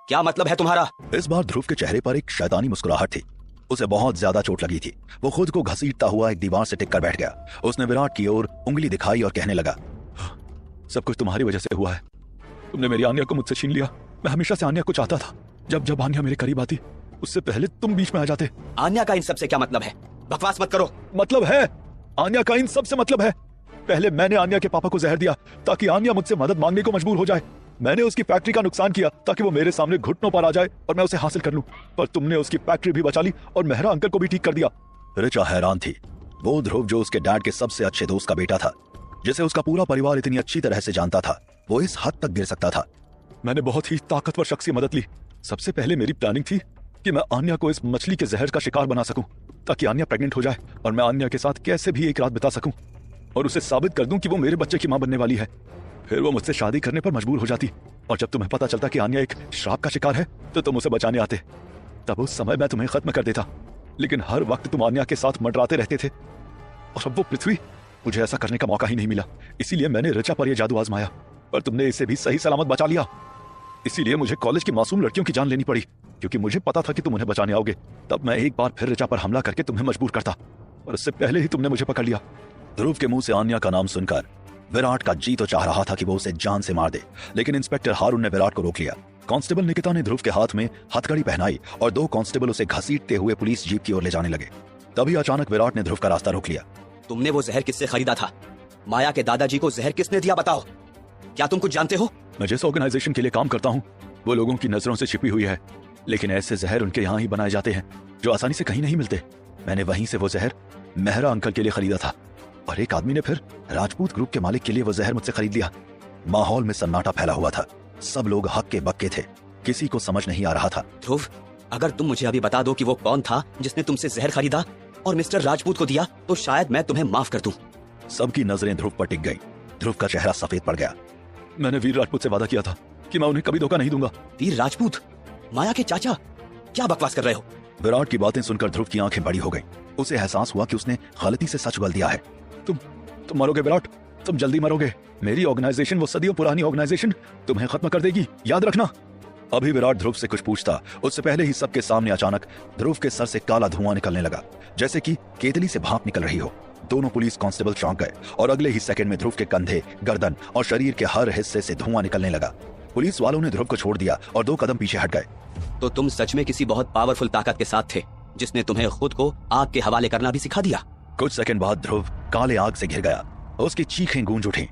क्या मतलब है तुम्हारा? इस बार ध्रुव के चेहरे पर एक शैतानी मुस्कुराहट थी। उसे बहुत ज्यादा चोट लगी थी। वो खुद को घसीटता हुआ एक दीवार से टिककर बैठ गया। उसने विराट की ओर उंगली दिखाई और कहने लगा, सब कुछ तुम्हारी वजह से हुआ है। तुमने मेरी आन्या को मुझसे छीन लिया। मैं हमेशा से आन्या को चाहता था। जब जब आन्या मेरे करीब आती उससे पहले तुम बीच में आ जाते। आन्या का इन सब से क्या मतलब है? बकवास मत करो। मतलब है, आन्या का इन सब से मतलब है। पहले मैंने आन्या के पापा को जहर दिया ताकि आन्या मुझसे मदद मांगने को मजबूर हो जाए। मैंने उसकी फैक्ट्री का नुकसान किया ताकि वो मेरे सामने घुटनों पर आ जाए और मैं उसे हासिल कर लूं। पर तुमने उसकी फैक्ट्री भी बचा ली और मेहरा अंकल को भी ठीक कर दिया। ऋचा हैरान थी। वो ध्रुव जो उसके डैड के सबसे अच्छे दोस्त का बेटा था, जिसे उसका पूरा परिवार इतनी अच्छी तरह से जानता था, वो इस हद तक गिर सकता था। मैंने बहुत ही ताकतवर शख्स की मदद ली। सबसे पहले मेरी प्लानिंग थी कि मैं आन्या को इस मछली के जहर का शिकार बना सकूं ताकि आन्या प्रेग्नेंट हो जाए और मैं आन्या के साथ कैसे भी एक रात बिता सकूं और उसे साबित कर दूं कि वो मेरे बच्चे की मां बनने वाली है। फिर वो मुझसे शादी करने पर मजबूर हो जाती और जब तुम्हें पता चलता कि आन्या एक श्राप का शिकार है तो तुम उसे बचाने आते। तब उस समय मैं तुम्हें खत्म कर देता, लेकिन हर वक्त तुम आन्या के साथ मंडराते रहते थे। और अब वो पृथ्वी, मुझे ऐसा करने का मौका ही नहीं मिला। इसीलिए मैंने ऋचा पर यह जादू आजमाया, पर तुमने इसे भी सही सलामत बचा लिया। इसीलिए मुझे कॉलेज की मासूम लड़कियों की जान लेनी पड़ी, क्योंकि मुझे पता था कि तुम उन्हें बचाने आओगे। तब मैं एक बार फिर ऋचा पर हमला करके तुम्हें मजबूर करता, और उससे पहले ही तुमने मुझे पकड़ लिया। ध्रुव के मुंह से आन्या का नाम सुनकर विराट का जी तो चाह रहा था कि वो उसे जान से मार दे, लेकिन इंस्पेक्टर हारून ने विराट को रोक लिया। कांस्टेबल निकिता ने ध्रुव के हाथ में हथकड़ी पहनाई और 2 कांस्टेबल उसे घसीटते हुए पुलिस जीप की ओर ले जाने लगे। तभी अचानक विराट ने ध्रुव का रास्ता रोक लिया। तुमने वो जहर किससे खरीदा था? माया के दादाजी को जहर किसने दिया, बताओ। क्या तुम कुछ जानते हो? मैं जिस ऑर्गेनाइजेशन के लिए काम करता हूँ वो लोगों की नजरों से छिपी हुई है, लेकिन ऐसे जहर उनके यहाँ ही बनाए जाते हैं जो आसानी से कहीं नहीं मिलते। मैंने वहीं से वो जहर मेहरा अंकल के लिए खरीदा था, और एक आदमी ने फिर राजपूत ग्रुप के मालिक के लिए वो जहर मुझसे खरीद लिया। माहौल में सन्नाटा फैला हुआ था। सब लोग हक्के बक्के थे, किसी को समझ नहीं आ रहा था। ध्रुव, अगर तुम मुझे अभी बता दो कि वो कौन था जिसने तुमसे जहर खरीदा और मिस्टर राजपूत को दिया, तो शायद मैं तुम्हें माफ कर दूं। सबकी नजरें ध्रुव पर टिक गईं। ध्रुव का चेहरा सफेद पड़ गया। मैंने वीर राजपूत से वादा किया था कि मैं उन्हें कभी धोखा नहीं दूंगा। वीर राजपूत? माया के चाचा? क्या बकवास कर रहे हो? विराट की बातें सुनकर ध्रुव की आंखें बड़ी हो गईं। उसे एहसास हुआ कि उसने गलती से सच बोल दिया है। तुम मरोगे विराट, तुम जल्दी मरोगे। मेरी ऑर्गेनाइजेशन, वो सदियों पुरानी ऑर्गेनाइजेशन, तुम्हें खत्म कर देगी, याद रखना। अभी विराट ध्रुव से कुछ पूछता, उससे पहले ही सबके सामने अचानक ध्रुव के सर से काला धुआं निकलने लगा, जैसे कि केतली से भाप निकल रही हो। दोनों पुलिस कांस्टेबल चौंक गए और अगले ही सेकंड में ध्रुव के कंधे, गर्दन और शरीर के हर हिस्से से धुआं निकलने लगा। पुलिस वालों ने ध्रुव को छोड़ दिया और 2 कदम पीछे हट गए। तो तुम सच में किसी बहुत पावरफुल ताकत के साथ थे, जिसने तुम्हें खुद को आग के हवाले करना भी सिखा दिया। कुछ सेकंड बाद ध्रुव काले आग से घिर गया। उसकी चीखें गूंज उठी।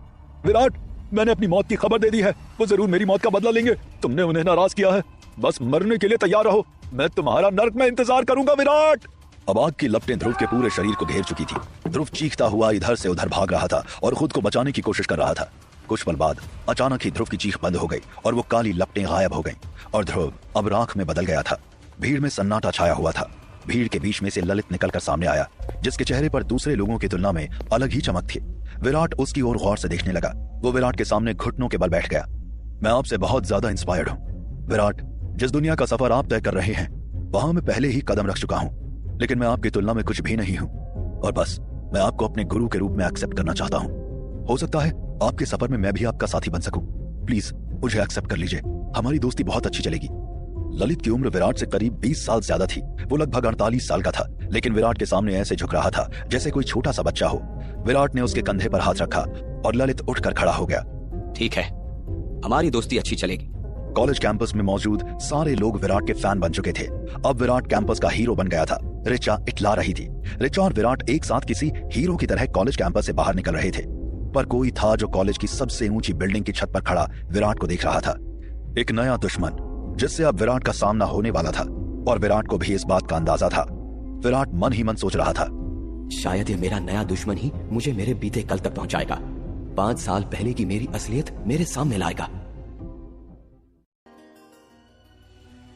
विराट, मैंने अपनी मौत की खबर दे दी है। वो जरूर मेरी मौत का बदला लेंगे। तुमने उन्हें नाराज किया है, बस मरने के लिए तैयार रहो। मैं तुम्हारा नर्क में इंतजार करूंगा विराट। अब आग की लपटें ध्रुव के पूरे शरीर को घेर चुकी थी। ध्रुव चीखता हुआ इधर से उधर भाग रहा था और खुद को बचाने की कोशिश कर रहा था। कुछ पल बाद अचानक ही ध्रुव की चीख बंद हो गई और वो काली लपटें गायब हो गईं और ध्रुव अब राख में बदल गया था। भीड़ में सन्नाटा छाया हुआ था। भीड़ के बीच में से ललित निकलकर सामने आया, जिसके चेहरे पर दूसरे लोगों की तुलना में अलग ही चमक थी। विराट उसकी ओर गौर से देखने लगा। वो विराट के सामने घुटनों के बल बैठ गया। मैं आपसे बहुत ज्यादा इंस्पायर्ड हूँ विराट। जिस दुनिया का सफर आप तय कर रहे हैं वहां मैं पहले ही कदम रख चुका हूँ, लेकिन मैं आपकी तुलना में कुछ भी नहीं हूँ और बस मैं आपको अपने गुरु के रूप में एक्सेप्ट करना चाहता हूँ। हो सकता है आपके सफर में मैं भी आपका साथी बन सकूं। प्लीज मुझे एक्सेप्ट कर लीजिए, हमारी दोस्ती बहुत अच्छी चलेगी। ललित की उम्र विराट से करीब 20 साल ज्यादा थी। वो लगभग 48 साल का था, लेकिन विराट के सामने ऐसे झुक रहा था जैसे कोई छोटा सा बच्चा हो। विराट ने उसके कंधे पर हाथ रखा और ललित उठकर खड़ा हो गया। ठीक है, हमारी दोस्ती अच्छी चलेगी। कॉलेज कैंपस में मौजूद सारे लोग विराट के फैन बन चुके थे। अब विराट कैंपस का हीरो बन गया था। ऋचा इटला रही थी। ऋचा और विराट एक साथ किसी हीरो की तरह कॉलेज कैंपस से बाहर निकल रहे थे, पर कोई था जो कॉलेज की सबसे ऊंची बिल्डिंग की छत पर खड़ा विराट को देख रहा था। एक नया दुश्मन जिससे अब विराट का सामना होने वाला था, और विराट को भी इस बात का अंदाजा था। विराट मन ही मन सोच रहा था, शायद ये मेरा नया दुश्मन ही मुझे मेरे बीते कल तक पहुंचाएगा। 5 साल पहले की मेरी असलियत मेरे सामने लाएगा।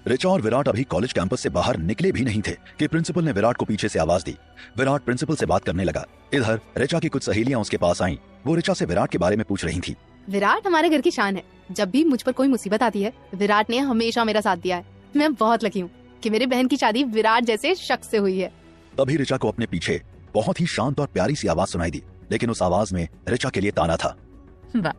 ऋचा और विराट अभी कॉलेज कैंपस से बाहर निकले भी नहीं थे कि प्रिंसिपल ने विराट को पीछे से आवाज दी। विराट प्रिंसिपल से बात करने लगा। इधर ऋचा की कुछ सहेलियां उसके पास आईं। वो ऋचा से विराट के बारे में पूछ रही थी। विराट हमारे घर की शान है। जब भी मुझ पर कोई मुसीबत आती है विराट ने हमेशा मेरा साथ दिया है। मैं बहुत लकी हूँ कि मेरी बहन की शादी विराट जैसे शख्स से हुई है। तभी ऋचा को अपने पीछे बहुत ही शांत और प्यारी सी आवाज सुनाई दी, लेकिन उस आवाज में ऋचा के लिए ताना था। वाह,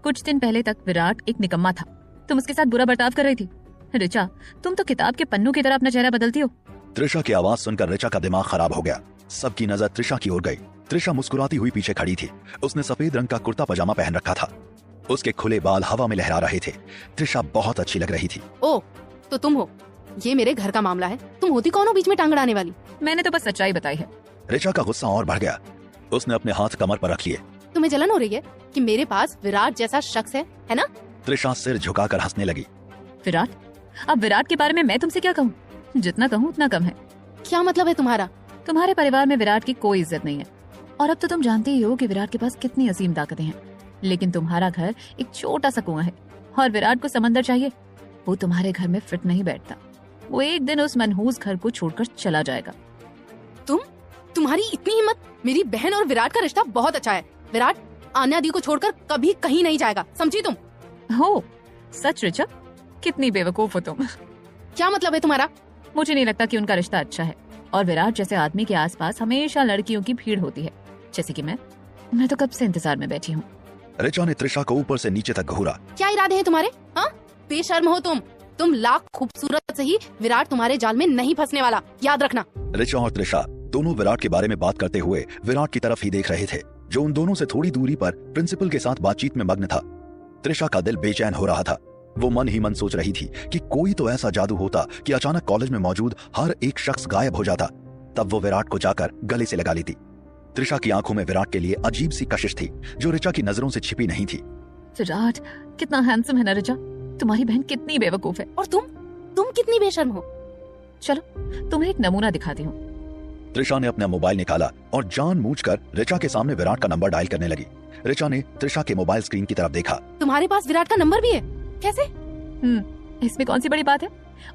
कुछ दिन पहले तक विराट एक निकम्मा था। तुम उसके साथ बुरा बर्ताव कर रही थी, ऋचा, तुम तो किताब के पन्नों की तरह अपना चेहरा बदलती हो। त्रिशा की आवाज सुनकर ऋचा का दिमाग खराब हो गया। सबकी नजर त्रिशा की ओर गई। त्रिशा मुस्कुराती हुई पीछे खड़ी थी। उसने सफेद रंग का कुर्ता पजामा पहन रखा था। उसके खुले बाल हवा में लहरा रहे थे। त्रिशा बहुत अच्छी लग रही थी। ओ, तो तुम हो। ये मेरे घर का मामला है, तुम होती कौन हो बीच में टांग अड़ाने वाली? मैंने तो बस सच्चाई बताई है। ऋचा का गुस्सा और बढ़ गया। उसने अपने हाथ कमर पर रख लिए। तुम्हें जलन हो रही है कि मेरे पास विराट जैसा शख्स है ना? त्रिशा सिर झुकाकर हंसने लगी। विराट? अब विराट के बारे में मैं तुमसे क्या कहूँ? जितना कहूँ उतना कम है। क्या मतलब है तुम्हारा? तुम्हारे परिवार में विराट की कोई इज्जत नहीं है, और अब तो तुम जानते ही हो कि विराट के पास कितनी असीम ताकतें हैं। लेकिन तुम्हारा घर एक छोटा सा कुआं है और विराट को समंदर चाहिए। वो तुम्हारे घर में फिट नहीं बैठता। वो एक दिन उस मनहूस घर को छोड़कर चला जाएगा। तुम्हारी इतनी हिम्मत? मेरी बहन और विराट का रिश्ता बहुत अच्छा है। विराट आन्या दी को छोड़कर कभी कहीं नहीं जाएगा, समझी तुम? हो सच ऋचा? कितनी बेवकूफ हो तुम। क्या मतलब है तुम्हारा? मुझे नहीं लगता कि उनका रिश्ता अच्छा है, और विराट जैसे आदमी के आसपास हमेशा लड़कियों की भीड़ होती है, जैसे कि मैं तो कब से इंतजार में बैठी हूँ। ऋचा ने त्रिशा को ऊपर से नीचे तक घूरा। क्या इरादे हैं तुम्हारे? हाँ, बेशर्म हो तुम लाख खूबसूरत से ही विराट तुम्हारे जाल में नहीं फंसने वाला, याद रखना। ऋचा और त्रिशा दोनों विराट के बारे में बात करते हुए विराट की तरफ ही देख रहे थे, जो उन दोनों से थोड़ी दूरी पर प्रिंसिपल के साथ बातचीत में मग्न था। त्रिशा का दिल बेचैन हो रहा था। वो मन ही मन सोच रही थी कि कोई तो ऐसा जादू होता कि अचानक कॉलेज में मौजूद हर एक शख्स गायब हो जाता, तब वो विराट को जाकर गले से लगा लेती। त्रिशा की आंखों में विराट के लिए अजीब सी कशिश थी, जो ऋचा की नजरों से छिपी नहीं थी। विराट कितना हैंडसम है ना ऋचा, तुम्हारी बहन कितनी बेवकूफ है। और तुम कितनी बेशर्म हो। चलो तुम्हें एक नमूना दिखाती हूँ। त्रिशा ने अपना मोबाइल निकाला और जानबूझकर ऋचा के सामने विराट का नंबर डायल करने लगी। ऋचा ने त्रिशा के मोबाइल स्क्रीन की तरफ देखा। तुम्हारे पास विराट का नंबर भी है? कैसे? इसमें कौन सी बड़ी बात है?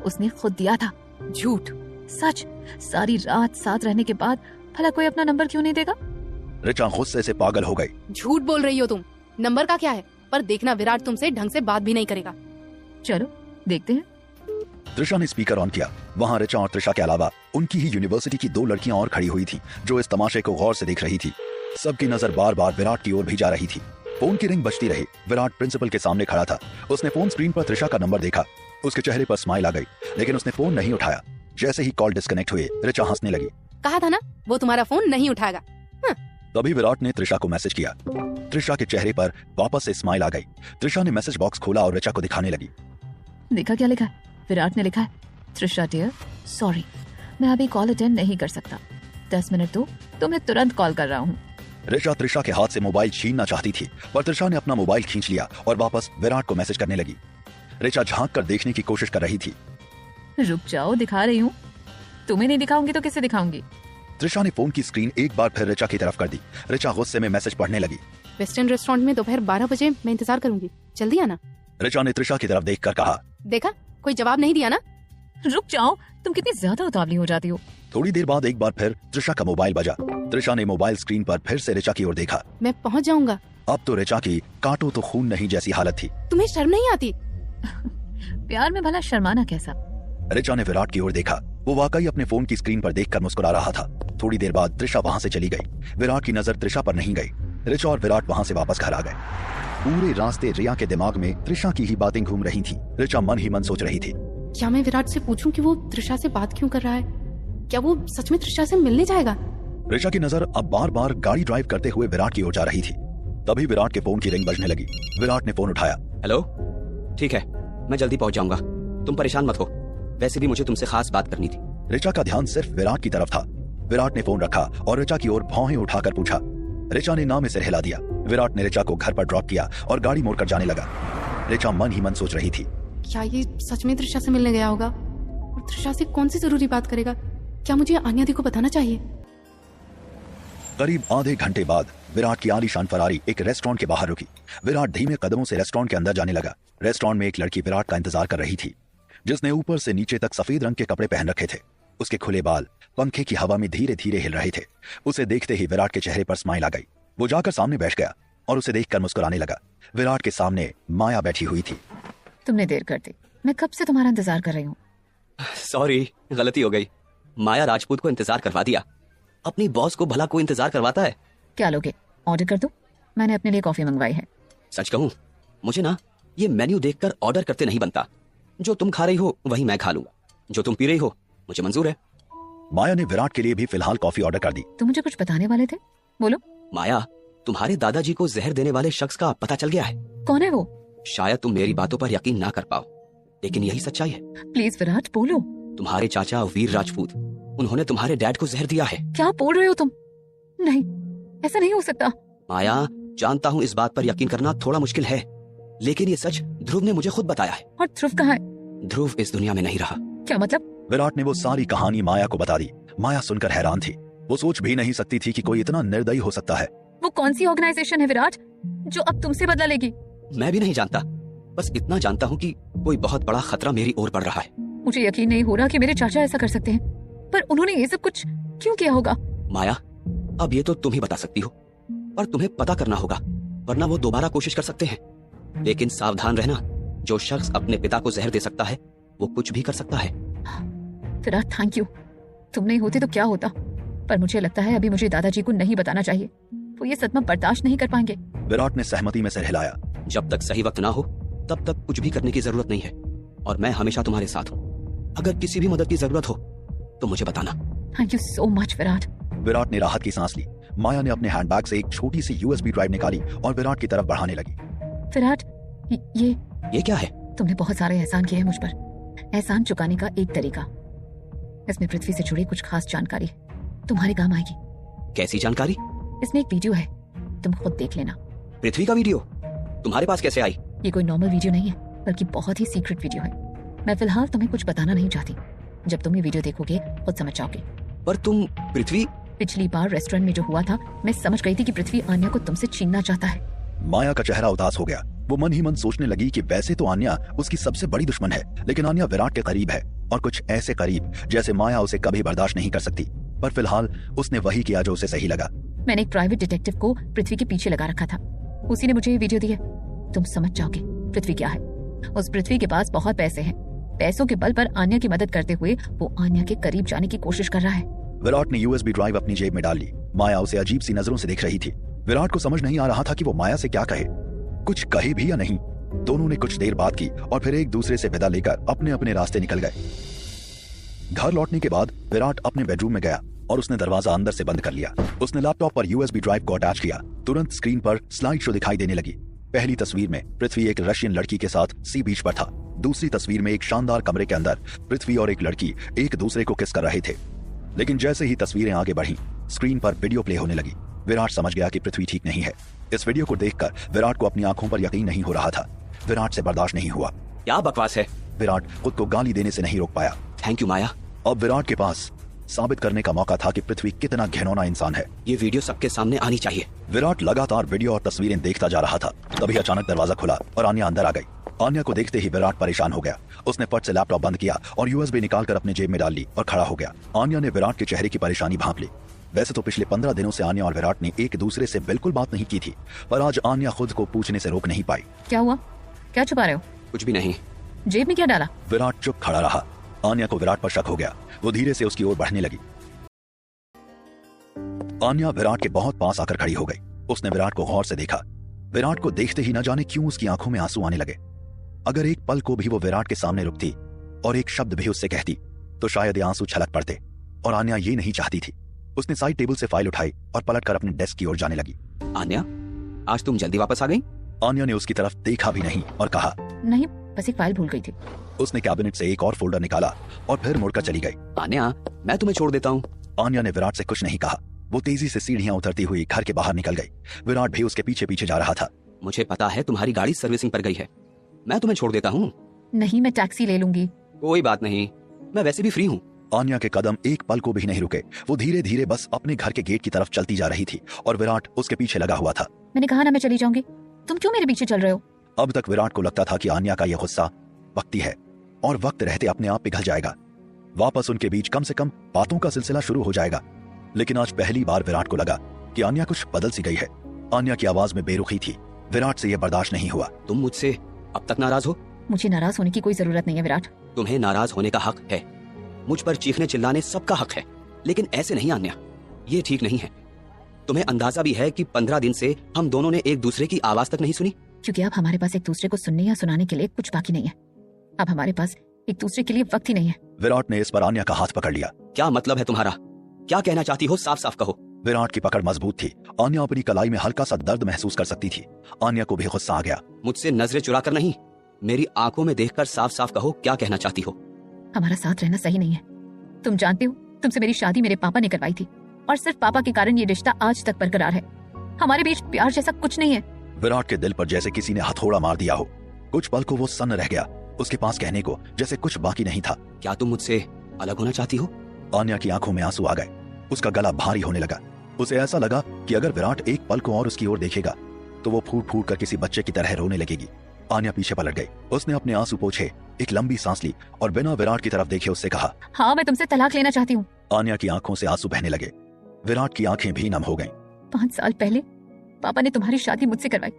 उसने खुद दिया था। झूठ। सच। सारी रात साथ रहने के बाद भला कोई अपना नंबर क्यों नहीं देगा? ऋचा गुस्से से पागल हो गई। झूठ बोल रही हो तुम। नंबर का क्या है, पर देखना विराट तुमसे ढंग से बात भी नहीं करेगा। चलो देखते हैं। त्रिशा ने स्पीकर ऑन किया। वहाँ ऋचा और त्रिशा के अलावा उनकी ही यूनिवर्सिटी की 2 लड़कियां और खड़ी हुई थी, जो इस तमाशे को गौर से देख रही थी। सबकी नजर बार बार विराट की ओर भी जा रही थी। फोन की रिंग बजती रही। विराट प्रिंसिपल के सामने खड़ा था। उसने फोन स्क्रीन पर त्रिशा का नंबर देखा। उसके चेहरे पर स्माइल आ गई, लेकिन उसने फोन नहीं उठाया। जैसे ही कॉल डिस्कनेक्ट हुई, ऋचा हंसने लगी। कहा था ना, वो तुम्हारा फोन नहीं उठाएगा। तभी विराट ने त्रिशा को मैसेज किया। त्रिशा के चेहरे पर वापस से स्माइल आ गई। त्रिशा ने मैसेज बॉक्स खोला और ऋचा को दिखाने लगी। देखा क्या लिखा है? विराट ने लिखा है, त्रिशा डियर, सॉरी मैं अभी कॉल अटेंड नहीं कर सकता। 10 मिनट दो, तुम्हें तुरंत कॉल कर रहा हूँ। ऋचा त्रिशा के हाथ से मोबाइल छीनना चाहती थी, पर त्रिशा ने अपना मोबाइल खींच लिया और वापस विराट को मैसेज करने लगी। ऋचा झांक कर देखने की कोशिश कर रही थी। रुक जाओ, दिखा रही हूँ। तुम्हें नहीं दिखाऊंगी तो किसे दिखाऊंगी? त्रिशा ने फोन की स्क्रीन एक बार फिर ऋचा की तरफ कर दी। ऋचा गुस्से में मैसेज पढ़ने लगी। वेस्टर्न रेस्टोरेंट में दोपहर 12 बजे मैं इंतजार करूंगी, जल्दी आना। ऋचा ने त्रिशा की तरफ देखकर कहा। देखा, कोई जवाब नहीं दिया ना। रुक जाओ, तुम कितनी ज्यादा उतावली हो जाती हो। थोड़ी देर बाद एक बार फिर त्रिशा का मोबाइल बजा। त्रिशा ने मोबाइल स्क्रीन पर फिर से ऋचा की ओर देखा। मैं पहुंच जाऊंगा। अब तो ऋचा की काटो तो खून नहीं जैसी हालत थी। तुम्हें शर्म नहीं आती? प्यार में भला शर्माना कैसा? ऋचा ने विराट की ओर देखा। वो वाकई अपने फोन की स्क्रीन पर देखकर मुस्कुरा रहा था। थोड़ी देर बाद त्रिशा वहाँ से चली गई। विराट की नजर त्रिशा पर नहीं गई। ऋचा और विराट वहाँ से वापस घर आ गए। पूरे रास्ते रिया के दिमाग में त्रिशा की ही बातें घूम रही थी। ऋचा मन ही मन सोच रही थी, क्या मैं विराट से पूछूं कि वो त्रिशा से बात क्यों कर रहा है? क्या वो सच में त्रिशा से मिलने जाएगा? ऋचा की नजर अब बार बार गाड़ी ड्राइव करते हुए विराट की ओर जा रही थी। तभी विराट के फोन की रिंग बजने लगी। विराट ने फोन उठाया। हेलो, ठीक है, मैं जल्दी पहुंच जाऊंगा, तुम परेशान मत हो। वैसे भी मुझे तुमसे खास बात करनी थी। ऋचा का ध्यान सिर्फ विराट की तरफ था। विराट ने फोन रखा और ऋचा की ओर भौहें उठाकर पूछा। ऋचा ने ना में सिर हिला दिया। विराट ने ऋचा को घर पर ड्रॉप किया और गाड़ी मोड़कर जाने लगा। ऋचा मन ही मन सोच रही थी, क्या ये सच में त्रिशा से मिलने गया होगा? और त्रिशा से कौन सी जरूरी बात करेगा? क्या मुझे आन्या दी को बताना चाहिए? करीब आधे घंटे बाद विराट की आलीशान फरारी एक रेस्टोरेंट के बाहर रुकी। विराट धीमे कदमों से रेस्टोरेंट के अंदर जाने लगा। रेस्टोरेंट में एक लड़की विराट का इंतजार कर रही थी, जिसने ऊपर से नीचे तक सफेद रंग के कपड़े पहन रखे थे। उसके खुले बाल पंखे की हवा में धीरे धीरे हिल रहे थे। उसे देखते ही विराट के चेहरे पर स्माइल आ गई। वो जाकर सामने बैठ गया और उसे देखकर मुस्कुराने लगा। विराट के सामने माया बैठी हुई थी। तुमने देर कर दी, मैं कब से तुम्हारा इंतजार कर रही हूँ। सॉरी, गलती हो गई। माया राजपूत को इंतजार करवा दिया। अपनी बॉस को भला कोई इंतजार करवाता है? क्या लोगे? ऑर्डर कर दो, मैंने अपने लिए कॉफी मंगवाई है। सच कहूँ, मुझे ना ये मेन्यू देखकर ऑर्डर करते नहीं बनता। जो तुम खा रही हो वही मैं खा लूंगा, जो तुम पी रही हो मुझे मंजूर है। माया ने विराट के लिए भी फिलहाल कॉफी ऑर्डर कर दी। तुम मुझे कुछ बताने वाले थे, बोलो। माया, तुम्हारे दादाजी को जहर देने वाले शख्स का पता चल गया है। कौन है वो? शायद तुम मेरी बातों पर यकीन ना कर पाओ, लेकिन यही सच्चाई है। प्लीज विराट बोलो। तुम्हारे चाचा वीर राजपूत, उन्होंने तुम्हारे डैड को जहर दिया है। क्या बोल रहे हो तुम? नहीं, ऐसा नहीं हो सकता। माया, जानता हूँ इस बात पर यकीन करना थोड़ा मुश्किल है, लेकिन ये सच ध्रुव ने मुझे खुद बताया है। और ध्रुव कहाँ है? ध्रुव इस दुनिया में नहीं रहा। क्या मतलब? विराट ने वो सारी कहानी माया को बता दी। माया सुनकर हैरान थी। वो सोच भी नहीं सकती थी कि कोई इतना निर्दयी हो सकता है। वो कौन सी ऑर्गेनाइजेशन है विराट जो अब तुमसे बदला लेगी? मैं भी नहीं जानता, बस इतना जानता हूँ कि कोई बहुत बड़ा खतरा मेरी ओर पड़ रहा है। मुझे यकीन नहीं हो रहा कि मेरे चाचा ऐसा कर सकते हैं, पर उन्होंने ये सब कुछ क्यों किया होगा? माया, अब ये तो तुम ही बता सकती हो, पर तुम्हें पता करना होगा, वरना वो दोबारा कोशिश कर सकते हैं। लेकिन सावधान रहना, जो शख्स अपने पिता को जहर दे सकता है वो कुछ भी कर सकता है। विराट थैंक यू, तुम नहीं होते तो क्या होता, पर मुझे लगता है अभी मुझे दादाजी को नहीं बताना चाहिए, वो ये सदमा बर्दाश्त नहीं कर पाएंगे। विराट ने सहमति में सिर हिलाया। जब तक सही वक्त ना हो तब तक कुछ भी करने की जरूरत नहीं है, और मैं हमेशा तुम्हारे साथ हूँ। अगर किसी भी मदद की जरूरत हो तो मुझे बताना। Thank you so much Virat. Virat ने राहत की सांस ली। माया ने अपने हैंडबैग से एक छोटी सी USB ड्राइव निकाली और विराट की तरफ बढ़ाने लगी। विराट, ये क्या है? तुमने बहुत सारे एहसान किए हैं मुझ पर, एहसान चुकाने का एक तरीका। इसमें पृथ्वी से जुड़ी कुछ खास जानकारी है, तुम्हारे काम आएगी। कैसी जानकारी? इसमें एक वीडियो है, तुम खुद देख लेना। पृथ्वी का वीडियो तुम्हारे पास कैसे आई? ये कोई नॉर्मल वीडियो नहीं है, बल्कि बहुत ही सीक्रेट वीडियो है। मैं फिलहाल तुम्हें कुछ बताना नहीं चाहती, जब तुम ये वीडियो देखोगे खुद समझ जाओगे। पर तुम पृथ्वी... पिछली बार रेस्टोरेंट में जो हुआ था, मैं समझ गई थी कि पृथ्वी आन्या को तुमसे छीनना चाहता है। माया का चेहरा उदास हो गया। वो मन ही मन सोचने लगी कि वैसे तो आन्या उसकी सबसे बड़ी दुश्मन है, लेकिन आन्या विराट के करीब है, और कुछ ऐसे करीब जैसे माया उसे कभी बर्दाश्त नहीं कर सकती। पर फिलहाल उसने वही किया जो उसे सही लगा। मैंने एक प्राइवेट डिटेक्टिव को पृथ्वी के पीछे लगा रखा था, उसी ने मुझे ये वीडियो दी है। तुम समझ जाओगे पृथ्वी क्या है। उस पृथ्वी के पास बहुत पैसे हैं, पैसों के बल पर आन्या की मदद करते हुए वो आन्या के करीब जाने की कोशिश कर रहा है। विराट ने USB ड्राइव अपनी जेब में डाल ली। माया उसे अजीब सी नजरों से देख रही थी। विराट को समझ नहीं आ रहा था कि वो माया से क्या कहे, कुछ कहे भी या नहीं। दोनों ने कुछ देर बात की और फिर एक दूसरे से विदा लेकर अपने अपने रास्ते निकल गए। घर लौटने के बाद विराट अपने बेडरूम में गया और उसने दरवाजा अंदर से बंद कर लिया। उसने लैपटॉप पर USB ड्राइव को अटैच किया। तुरंत स्क्रीन पर स्लाइड शो दिखाई देने लगी। पहली तस्वीर में पृथ्वी एक रशियन लड़की के साथ सी बीच पर था। दूसरी तस्वीर में एक शानदार कमरे के अंदर पृथ्वी और एक लड़की एक दूसरे को किस कर रहे थे। लेकिन जैसे ही तस्वीरें आगे बढ़ी, स्क्रीन पर वीडियो प्ले होने लगी। विराट समझ गया कि पृथ्वी ठीक नहीं है। इस वीडियो को देखकर विराट को अपनी आंखों पर यकीन नहीं हो रहा था। विराट से बर्दाश्त नहीं हुआ। क्या बकवास है? विराट खुद को गाली देने से नहीं रोक पाया। थैंक यू माया। अब विराट के पास साबित करने का मौका था कि पृथ्वी कितना घिनौना इंसान है। ये वीडियो सबके सामने आनी चाहिए। विराट लगातार वीडियो और तस्वीरें देखता जा रहा था। तभी अचानक दरवाजा खुला और आन्या अंदर आ गई। आन्या को देखते ही विराट परेशान हो गया। उसने फट से लैपटॉप बंद किया और USB निकालकर अपने जेब में डाल ली और खड़ा हो गया। आन्या ने विराट के चेहरे की परेशानी भांप ली। वैसे तो पिछले 15 दिनों से आन्या और विराट ने एक दूसरे से बिल्कुल बात नहीं की थी, पर आज आन्या खुद को पूछने से रोक नहीं पाई। क्या हुआ? क्या छुपा रहे हो? कुछ भी नहीं। जेब में क्या डाला? विराट चुप खड़ा रहा। आन्या को विराट पर शक हो गया। वो धीरे से उसकी ओर बढ़ने लगी। आन्या विराट के बहुत पास आकर खड़ी हो गई। उसने विराट को गौर से देखा। विराट को देखते ही न जाने क्यों उसकी आंखों में आंसू आने लगे। अगर एक पल को भी वो विराट के सामने रुकती और एक शब्द भी उससे कहती तो शायद ये आंसू छलक पड़ते, और आन्या ये नहीं चाहती थी। उसने साइड टेबल से फाइल उठाई और पलटकर अपने डेस्क की ओर जाने लगी। आन्या, आज तुम जल्दी वापस आ गई? आन्या ने उसकी तरफ देखा भी नहीं और कहा, नहीं, बस एक फाइल भूल गई थी। उसने कैबिनेट से एक और फोल्डर निकाला और फिर मुड़कर चली गई। आन्या, मैं तुम्हें छोड़ देता हूँ। आन्या ने विराट से कुछ नहीं कहा। वो तेजी से सीढ़ियां उतरती हुई घर के बाहर निकल गई। विराट भी उसके पीछे पीछे जा रहा था। मुझे पता है तुम्हारी गाड़ी सर्विसिंग पर गई है, मैं तुम्हें छोड़ देता हूँ। नहीं, मैं टैक्सी ले लूंगी। कोई बात नहीं, मैं वैसे भी फ्री हूँ। आन्या के कदम एक पल को भी नहीं रुके। वो धीरे धीरे बस अपने घर के गेट की तरफ चलती जा रही थी और विराट उसके पीछे लगा हुआ था। मैंने कहा ना मैं चली जाऊंगी, तुम क्यों मेरे पीछे चल रहे हो? अब तक विराट को लगता था कि आन्या का यह गुस्सा वक्ती है और वक्त रहते अपने आप पिघल जाएगा। वापस उनके बीच कम से कम बातों का सिलसिला शुरू हो जाएगा। लेकिन आज पहली बार विराट को लगा कि आन्या कुछ बदल सी गई है। आन्या की आवाज में बेरुखी थी। विराट से यह बर्दाश्त नहीं हुआ। तुम मुझसे अब तक नाराज हो? मुझे नाराज होने की कोई जरूरत नहीं है विराट। तुम्हें नाराज होने का हक है, मुझ पर चीखने चिल्लाने सबका हक है, लेकिन ऐसे नहीं आन्या, ये ठीक नहीं है। तुम्हें अंदाजा भी है कि 15 दिन से हम दोनों ने एक दूसरे की आवाज तक नहीं सुनी। क्योंकि अब हमारे पास एक दूसरे को सुनने या सुनाने के लिए कुछ बाकी नहीं है। अब हमारे पास एक दूसरे के लिए वक्त ही नहीं है। विराट ने इस पर आन्या का हाथ पकड़ लिया। क्या मतलब है तुम्हारा? क्या कहना चाहती हो? साफ साफ कहो। विराट की पकड़ मजबूत थी। आन्या अपनी कलाई में हल्का सा दर्द महसूस कर सकती थी। आन्या को भी गुस्सा आ गया। मुझसे नजरें चुराकर नहीं, मेरी आंखों में देखकर साफ साफ कहो, क्या कहना चाहती हो? हमारा साथ रहना सही नहीं है। तुम जानते हो, तुमसे मेरी शादी मेरे पापा ने करवाई थी और सिर्फ पापा के कारण ये रिश्ता आज तक बरकरार है। हमारे बीच प्यार जैसा कुछ नहीं है। विराट के दिल पर जैसे किसी ने हथौड़ा मार दिया हो। कुछ पल को वो सन्न रह गया। उसके पास कहने को जैसे कुछ बाकी नहीं था। क्या तुम मुझसे अलग होना चाहती हो? आन्या की आंखों में आंसू आ गए। उसका गला भारी होने लगा। उसे ऐसा लगा कि अगर विराट एक पल को और उसकी ओर देखेगा तो वो फूट फूट कर किसी बच्चे की तरह रोने लगेगी। आन्या पीछे पलट गई। उसने अपने आंसू पोंछे, एक लंबी सांस ली और बिना विराट की तरफ देखे उससे कहा, हाँ, मैं तुमसे तलाक लेना चाहती हूँ। आन्या की आंखों से आंसू बहने लगे। विराट की आंखें भी नम हो गईं। 5 साल पहले पापा ने तुम्हारी शादी मुझसे करवाई।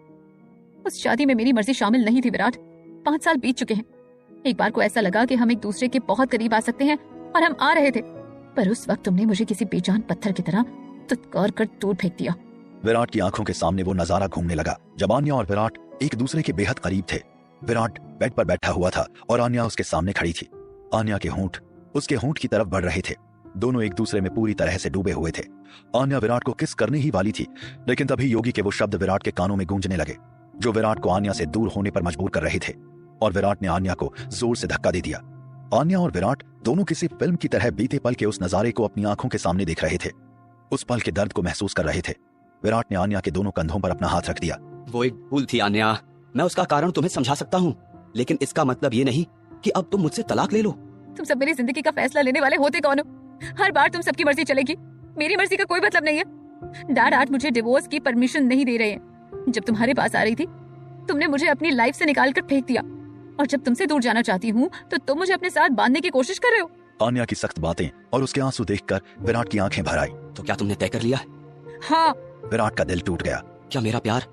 उस शादी में मेरी मर्जी शामिल नहीं थी विराट। 5 साल बीत चुके हैं। एक बार को ऐसा लगा कि हम एक दूसरे के बहुत करीब आ सकते हैं और हम आ रहे थे, पर उस वक्त तुमने मुझे किसी बेजान पत्थर की तरह तुतकार कर दूर फेंक दिया। विराट की आंखों के सामने वो नजारा घूमने लगा जब आन्या और विराट एक दूसरे के बेहद करीब थे। विराट बेड पर बैठा हुआ था और आन्या उसके सामने खड़ी थी। आन्या के होंठ उसके होंठ की तरफ बढ़ रहे थे। दोनों एक दूसरे में पूरी तरह से डूबे हुए थे। आन्या विराट को किस करने ही वाली थी, लेकिन तभी योगी के वो शब्द विराट के कानों में गूंजने लगे जो विराट को आन्या से दूर होने पर मजबूर कर रहे थे। और विराट ने आन्या को जोर से धक्का दे दिया। आन्या और विराट दोनों किसी फिल्म की तरह बीते पल के उस नजारे को अपनी आंखों के सामने देख रहे थे। उस पल के दर्द को महसूस कर रहे थे। विराट ने आन्या के दोनों कंधों पर अपना हाथ रख दिया। वो एक भूल थी आन्या। मैं उसका कारण तुम्हें समझा सकता हूँ, लेकिन इसका मतलब ये नहीं कि अब तुम मुझसे तलाक ले लो। तुम सब मेरी जिंदगी का फैसला लेने वाले होते कौन हो? हर बार तुम सबकी मर्जी चलेगी, मेरी मर्जी का कोई मतलब नहीं है। डैड आज मुझे डिवोर्स की परमिशन नहीं दे रहे हैं। जब तुम्हारे पास आ रही थी तुमने मुझे अपनी लाइफ से निकाल कर फेंक दिया, और जब तुमसे दूर जाना चाहती हूँ तो तुम मुझे अपने साथ बांधने की कोशिश कर रहे हो। आन्या की सख्त बातें और उसके आंसू देखकर विराट की आंखें भर आई। तो क्या तुमने तय कर लिया है? हाँ। विराट का दिल टूट गया। क्या मेरा प्यार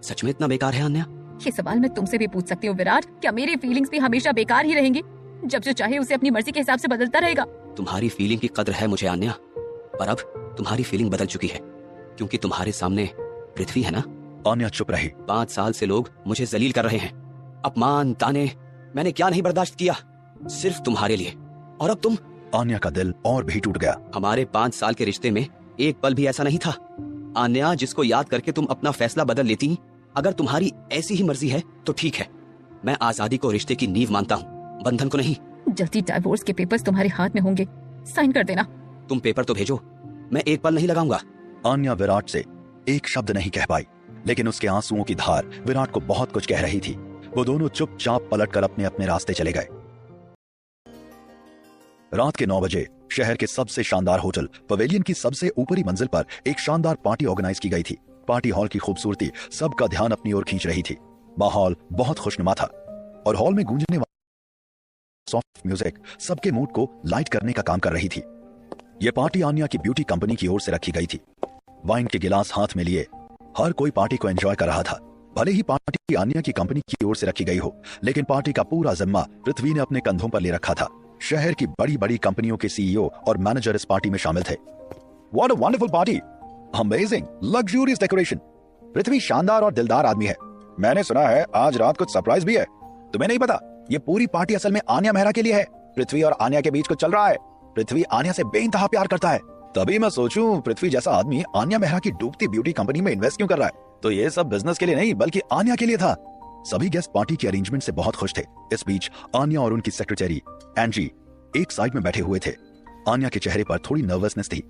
सच में इतना बेकार है आन्या? ये सवाल मैं तुमसे भी पूछ सकती हूँ विराट। क्या मेरी फीलिंग्स भी हमेशा बेकार ही रहेंगी? जब जो चाहे उसे अपनी मर्जी के हिसाब से बदलता रहेगा। तुम्हारी फीलिंग की कद्र है मुझे आन्या, पर अब तुम्हारी फीलिंग बदल चुकी है, क्योंकि तुम्हारे सामने पृथ्वी है ना। आन्या चुप रही। 5 साल से लोग मुझे जलील कर रहे हैं। अपमान, ताने, मैंने क्या नहीं बर्दाश्त किया सिर्फ तुम्हारे लिए, और अब तुम। आन्या का दिल और भी टूट गया। हमारे 5 साल के रिश्ते में एक पल भी ऐसा नहीं था आन्या जिसको याद करके तुम अपना फैसला बदल लेती। अगर तुम्हारी ऐसी ही मर्जी है तो ठीक है, मैं आजादी को रिश्ते की नींव मानता हूँ, बंधन को नहीं। जल्दी डाइवोर्स के पेपर्स तुम्हारे हाथ में होंगे, साइन कर देना। तुम पेपर तो भेजो, मैं एक पल नहीं लगाऊंगा। आन्या विराट से एक शब्द नहीं कह पाई, लेकिन उसके आंसुओं की धार विराट को बहुत कुछ कह रही थी। वो दोनों चुपचाप पलटकर अपने अपने रास्ते चले गए। रात के 9 बजे शहर के सबसे शानदार होटल पवेलियन की सबसे ऊपरी मंजिल पर एक शानदार पार्टी ऑर्गेनाइज की गई थी। पार्टी हॉल की खूबसूरती सबका ध्यान अपनी ओर खींच रही थी। माहौल बहुत खुशनुमा था और हॉल में गूंजने वाला सॉफ्ट म्यूजिक सबके मूड को लाइट करने का काम कर रही थी। यह पार्टी आन्या की ब्यूटी कंपनी की ओर से रखी गई थी। वाइन के गिलास हाथ में लिए हर कोई पार्टी को एंजॉय कर रहा था। भले ही पार्टी आन्या की कंपनी की ओर से रखी गई हो, लेकिन पार्टी का पूरा जिम्मा पृथ्वी ने अपने कंधों पर ले रखा था। शहर की बड़ी बड़ी कंपनियों के सीईओ और मैनेजर इस पार्टी में शामिल थे। What a wonderful party! Amazing, luxurious decoration. पृथ्वी शानदार और दिलदार आदमी है। मैंने सुना है आज रात कुछ सरप्राइज भी है। तुम्हें नहीं पता, ये पूरी पार्टी असल में आन्या मेहरा के लिए है। पृथ्वी और आन्या के बीच कुछ चल रहा है। पृथ्वी आन्या से बेइंतहा प्यार करता है। तभी मैं सोचूं पृथ्वी जैसा आदमी आन्या मेहरा की डूबती ब्यूटी कंपनी में इन्वेस्ट क्यों कर रहा है। तो ये सब बिजनेस के लिए नहीं बल्कि आन्या के लिए था। सभी गेस्ट पार्टी के अरेंजमेंट से बहुत खुश थे। इस बीच आन्या और उनकी सेक्रेटरी एंजी एक साइड में बैठे हुए थे। आन्या के चेहरे पर थोड़ी नर्वसनेस थी।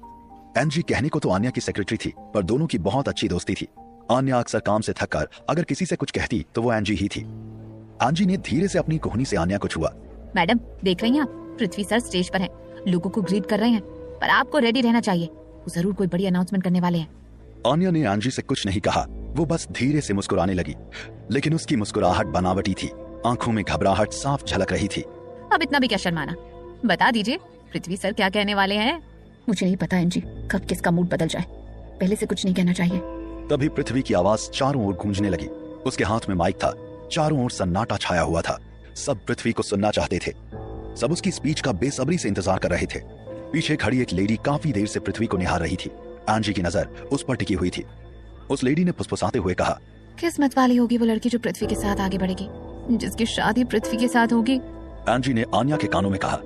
एंजी कहने को तो आन्या की सेक्रेटरी थी, पर दोनों की बहुत अच्छी दोस्ती थी। आन्या अक्सर काम से थककर अगर किसी से कुछ कहती तो वो एंजी ही थी। एंजी ने धीरे से अपनी कोहनी से आन्या को छुआ। मैडम, देख रही हैं आप, पृथ्वी सर स्टेज पर हैं, लोगों को ग्रीट कर रहे हैं, पर आपको रेडी रहना चाहिए, वो जरूर कोई बड़ी अनाउंसमेंट करने वाले हैं। आन्या ने एंजी से कुछ नहीं कहा। वो बस धीरे से मुस्कुराने लगी, लेकिन उसकी मुस्कुराहट बनावटी थी। आंखों में घबराहट साफ झलक रही थी। अब इतना भी क्या शर्माना, बता दीजिए पृथ्वी सर क्या कहने वाले हैं। मुझे नहीं पता एंजी, कब किसका मूड बदल जाए, पहले से कुछ नहीं कहना चाहिए। तभी पृथ्वी की आवाज चारों ओर गूंजने लगी। उसके हाथ में माइक था। चारों ओर सन्नाटा छाया हुआ था। सब पृथ्वी को सुनना चाहते थे। सब उसकी स्पीच का बेसब्री से इंतजार कर रहे थे। पीछे खड़ी एक लेडी काफी देर से पृथ्वी को निहार रही थी। एंजी की नजर उस पर टिकी हुई थी। उस लेडी ने फुसफुसाते हुए कहा, किस्मत वाली होगी वो लड़की जो पृथ्वी के साथ आगे बढ़ेगी, जिसकी शादी पृथ्वी के साथ होगी एंजी ने आन्या के कानों में कहा।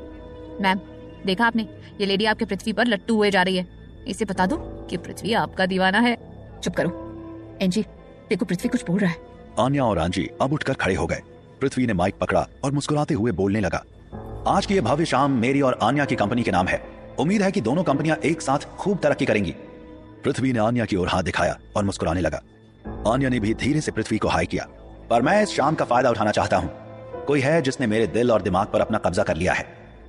मैम, देखा आपने, ये लेडी आपके पृथ्वी पर लट्टू हुए जा रही है। इसे बता दो कि पृथ्वी आपका दीवाना है। चुप करो एंजी, देखो पृथ्वी कुछ बोल रहा है। आन्या और एंजी अब उठकर खड़े हो गए। पृथ्वी ने माइक पकड़ा और मुस्कुराते हुए बोलने लगा। आज की ये भव्य शाम मेरी और आन्या की कंपनी के नाम है। उम्मीद है कि दोनों कंपनियां एक साथ खूब तरक्की करेंगी। पृथ्वी ने आन्या की ओर हाथ दिखाया और मुस्कुराने लगा। आन्या ने भी धीरे से पृथ्वी को हाय किया। पर मैं इस शाम का फायदा उठाना चाहता हूँ। कोई है जिसने मेरे दिल और दिमाग पर अपना कब्जा कर लिया है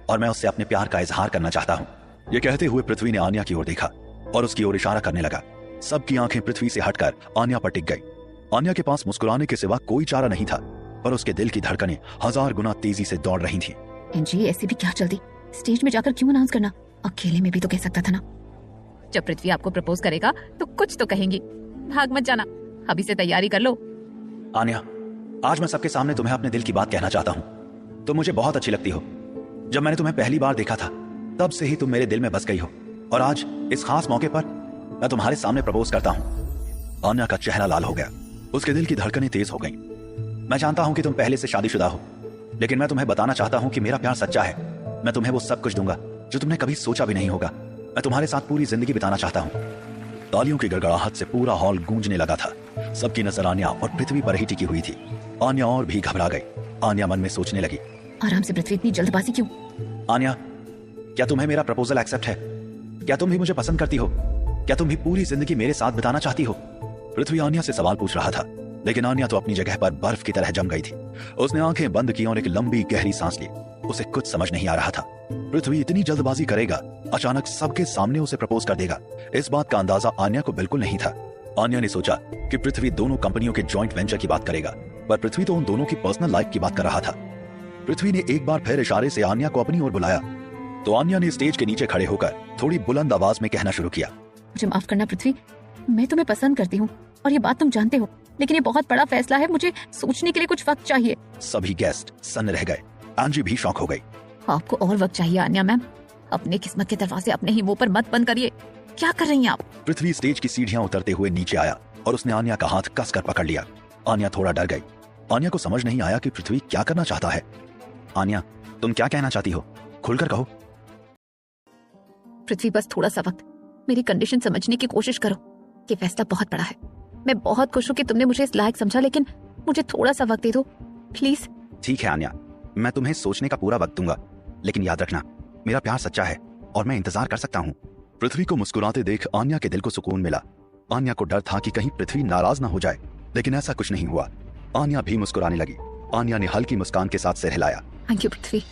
और मैं उससे अपने प्यार का इजहार करना चाहता हूँ। ये कहते हुए पृथ्वी ने आन्या की ओर देखा और उसकी ओर इशारा करने लगा। सबकी आंखें पृथ्वी से हटकर आन्या पर टिक गई। आन्या के पास मुस्कुराने के सिवा कोई चारा नहीं था, पर उसके दिल की धड़कनें 1000 गुना तेजी से दौड़ रही थीं। एंजी, ऐसे भी क्या चलती, स्टेज में जाकर क्यों अनाउंस करना? अकेले में भी तो कह सकता था ना। जब पृथ्वी आपको प्रपोज करेगा तो कुछ तो कहेंगी। भाग मत जाना, अभी से तैयारी कर लो। आन्या, आज मैं सबके सामने तुम्हें अपने दिल की बात कहना चाहता हूँ। तुम मुझे बहुत अच्छी लगती हो। जब मैंने तुम्हें पहली बार देखा था तब से ही तुम मेरे दिल में बस गई हो, और आज इस खास मौके पर मैं तुम्हारे सामने प्रपोज करता हूँ। आन्या का चेहरा लाल हो गया, उसके दिल की धड़कनें तेज हो गईं। मैं जानता हूं कि तुम पहले से शादीशुदा हो, लेकिन मैं तुम्हें बताना चाहता हूं कि मेरा प्यार सच्चा है। मैं तुम्हें वो सब कुछ दूंगा जो तुमने कभी सोचा भी नहीं होगा। मैं तुम्हारे साथ पूरी जिंदगी बिताना चाहता हूं। तालियों की गड़गड़ाहट से पूरा हॉल गूंजने लगा था। सबकी नजर आन्या और पृथ्वी पर ही टिकी हुई थी। आन्या और भी घबरा गई। आन्या मन में सोचने लगी, आराम से पृथ्वी, इतनी जल्दबाजी क्यों? आन्या, क्या तुम्हें मेरा प्रपोजल एक्सेप्ट है? क्या तुम भी मुझे पसंद करती हो? क्या तुम भी पूरी जिंदगी मेरे साथ बिताना चाहती हो? पृथ्वी आन्या से सवाल पूछ रहा था, लेकिन आन्या तो अपनी जगह पर बर्फ की तरह जम गई थी। उसने आंखें बंद की और एक लंबी गहरी सांस ली। उसे कुछ समझ नहीं आ रहा था। पृथ्वी इतनी जल्दबाजी करेगा, अचानक सबके सामने उसे प्रपोज कर देगा, इस बात का अंदाजा आन्या को बिल्कुल नहीं था। आन्या ने सोचा कि पृथ्वी दोनों कंपनियों के जॉइंट वेंचर की बात करेगा, पर पृथ्वी तो उन दोनों की पर्सनल लाइफ की बात कर रहा था। पृथ्वी ने एक बार फिर इशारे से आन्या को अपनी ओर बुलाया, तो आन्या ने स्टेज के नीचे खड़े होकर थोड़ी बुलंद आवाज में कहना शुरू किया। मुझे माफ करना पृथ्वी, मैं तुम्हें पसंद करती हूँ और ये बात तुम जानते हो, लेकिन ये बहुत बड़ा फैसला है। मुझे सोचने के लिए कुछ वक्त चाहिए। सभी गेस्ट सन्न रह गए। एंजी भी शॉक हो गई। आपको और वक्त चाहिए आन्या मैम। अपने किस्मत के दरवाजे अपने ही मुंह पर मत बंद करिए। क्या कर रही हैं आप? पृथ्वी स्टेज की सीढ़ियां उतरते हुए नीचे आया और उसने आन्या का हाथ कसकर पकड़ लिया। आन्या थोड़ा डर गई। आन्या को समझ नहीं आया कि पृथ्वी क्या करना चाहता है। आन्या, तुम क्या कहना चाहती हो? खुलकर कहो। पृथ्वी, बस थोड़ा सा वक्त, मेरी कंडीशन समझने की कोशिश करो। ये फैसला बहुत बड़ा है। मैं बहुत खुश हूँ कि तुमने मुझे इस लायक समझा, लेकिन मुझे थोड़ा सा वक्त दे दो प्लीज। ठीक है आन्या, मैं तुम्हें सोचने का पूरा वक्त दूंगा, लेकिन याद रखना मेरा प्यार सच्चा है और मैं इंतजार कर सकता हूँ। पृथ्वी को मुस्कुराते देख आन्या के दिल को सुकून मिला। आन्या को डर था कि कहीं पृथ्वी नाराज ना हो जाए, लेकिन ऐसा कुछ नहीं हुआ। आन्या भी मुस्कुराने लगी। आन्या ने हल्की मुस्कान के साथ सिर हिलाया। Thank you Prithvi.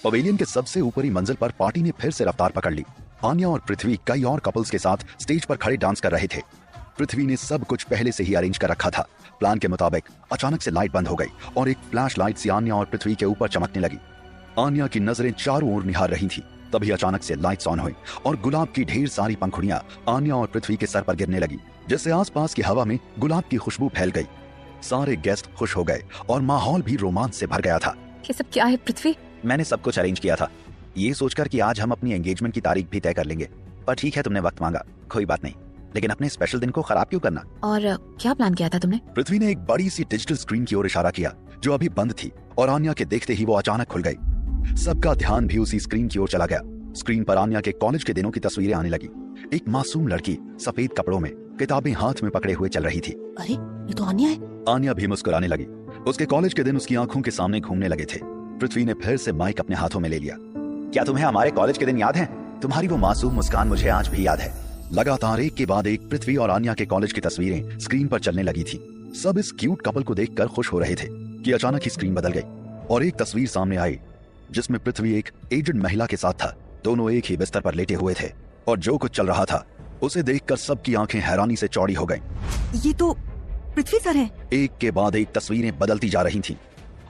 पवेलियन के सबसे ऊपरी मंजिल पर पार्टी ने फिर से रफ्तार पकड़ ली। आन्या और पृथ्वी कई और कपल्स के साथ स्टेज पर खड़े डांस कर रहे थे। पृथ्वी ने सब कुछ पहले से ही अरेंज कर रखा था। प्लान के मुताबिक अचानक से लाइट बंद हो गई और एक फ्लैश लाइट से आन्या और पृथ्वी के ऊपर चमकने लगी। आन्या की नजरें चारों ओर निहार रही थी। तभी अचानक से लाइट्स ऑन हुई और गुलाब की ढेर सारी पंखुड़ियां आन्या और पृथ्वी के सर पर गिरने लगी, जिससे आसपास की हवा में गुलाब की खुशबू फैल गई। सारे गेस्ट खुश हो गए और माहौल भी रोमांच से भर गया था। ये सब क्या है पृथ्वी? मैंने सब कुछ अरेंज किया था, ये सोचकर कि आज हम अपनी एंगेजमेंट की तारीख भी तय कर लेंगे। पर ठीक है, तुमने वक्त मांगा, कोई बात नहीं, लेकिन अपने स्पेशल दिन को खराब क्यों करना? और क्या प्लान किया था तुमने? पृथ्वी ने एक बड़ी सी डिजिटल स्क्रीन की ओर इशारा किया जो अभी बंद थी, और आन्या के देखते ही वो अचानक खुल गई। सबका ध्यान भी उसी स्क्रीन की ओर चला गया। स्क्रीन पर आन्या के कॉलेज के दिनों की तस्वीरें आने लगी। एक मासूम लड़की सफेद कपड़ों में किताबें हाथ में पकड़े हुए चल रही थी। अरे, ये तो आन्या है। आन्या भी मुस्कुराने लगी। उसके कॉलेज के दिन उसकी आंखों के सामने घूमने लगे थे। पृथ्वी ने फिर से माइक अपने हाथों में ले लिया। क्या तुम्हें हमारे कॉलेज के दिन याद हैं? तुम्हारी वो मासूम मुस्कान मुझे आज भी याद है। लगातार एक के बाद एक पृथ्वी और आन्या के कॉलेज की तस्वीरें स्क्रीन पर चलने लगी थी। सब इस क्यूट कपल को देखकर खुश हो रहे थे कि अचानक ही स्क्रीन बदल गई और एक तस्वीर सामने आई जिसमें पृथ्वी एक एजेड महिला के साथ था। दोनों एक ही बिस्तर पर लेटे हुए थे और जो कुछ चल रहा था उसे देखकर सबकी आंखें हैरानी से चौड़ी हो गईं। ये तो पृथ्वी सर है। एक के बाद एक तस्वीरें बदलती जा रही थीं।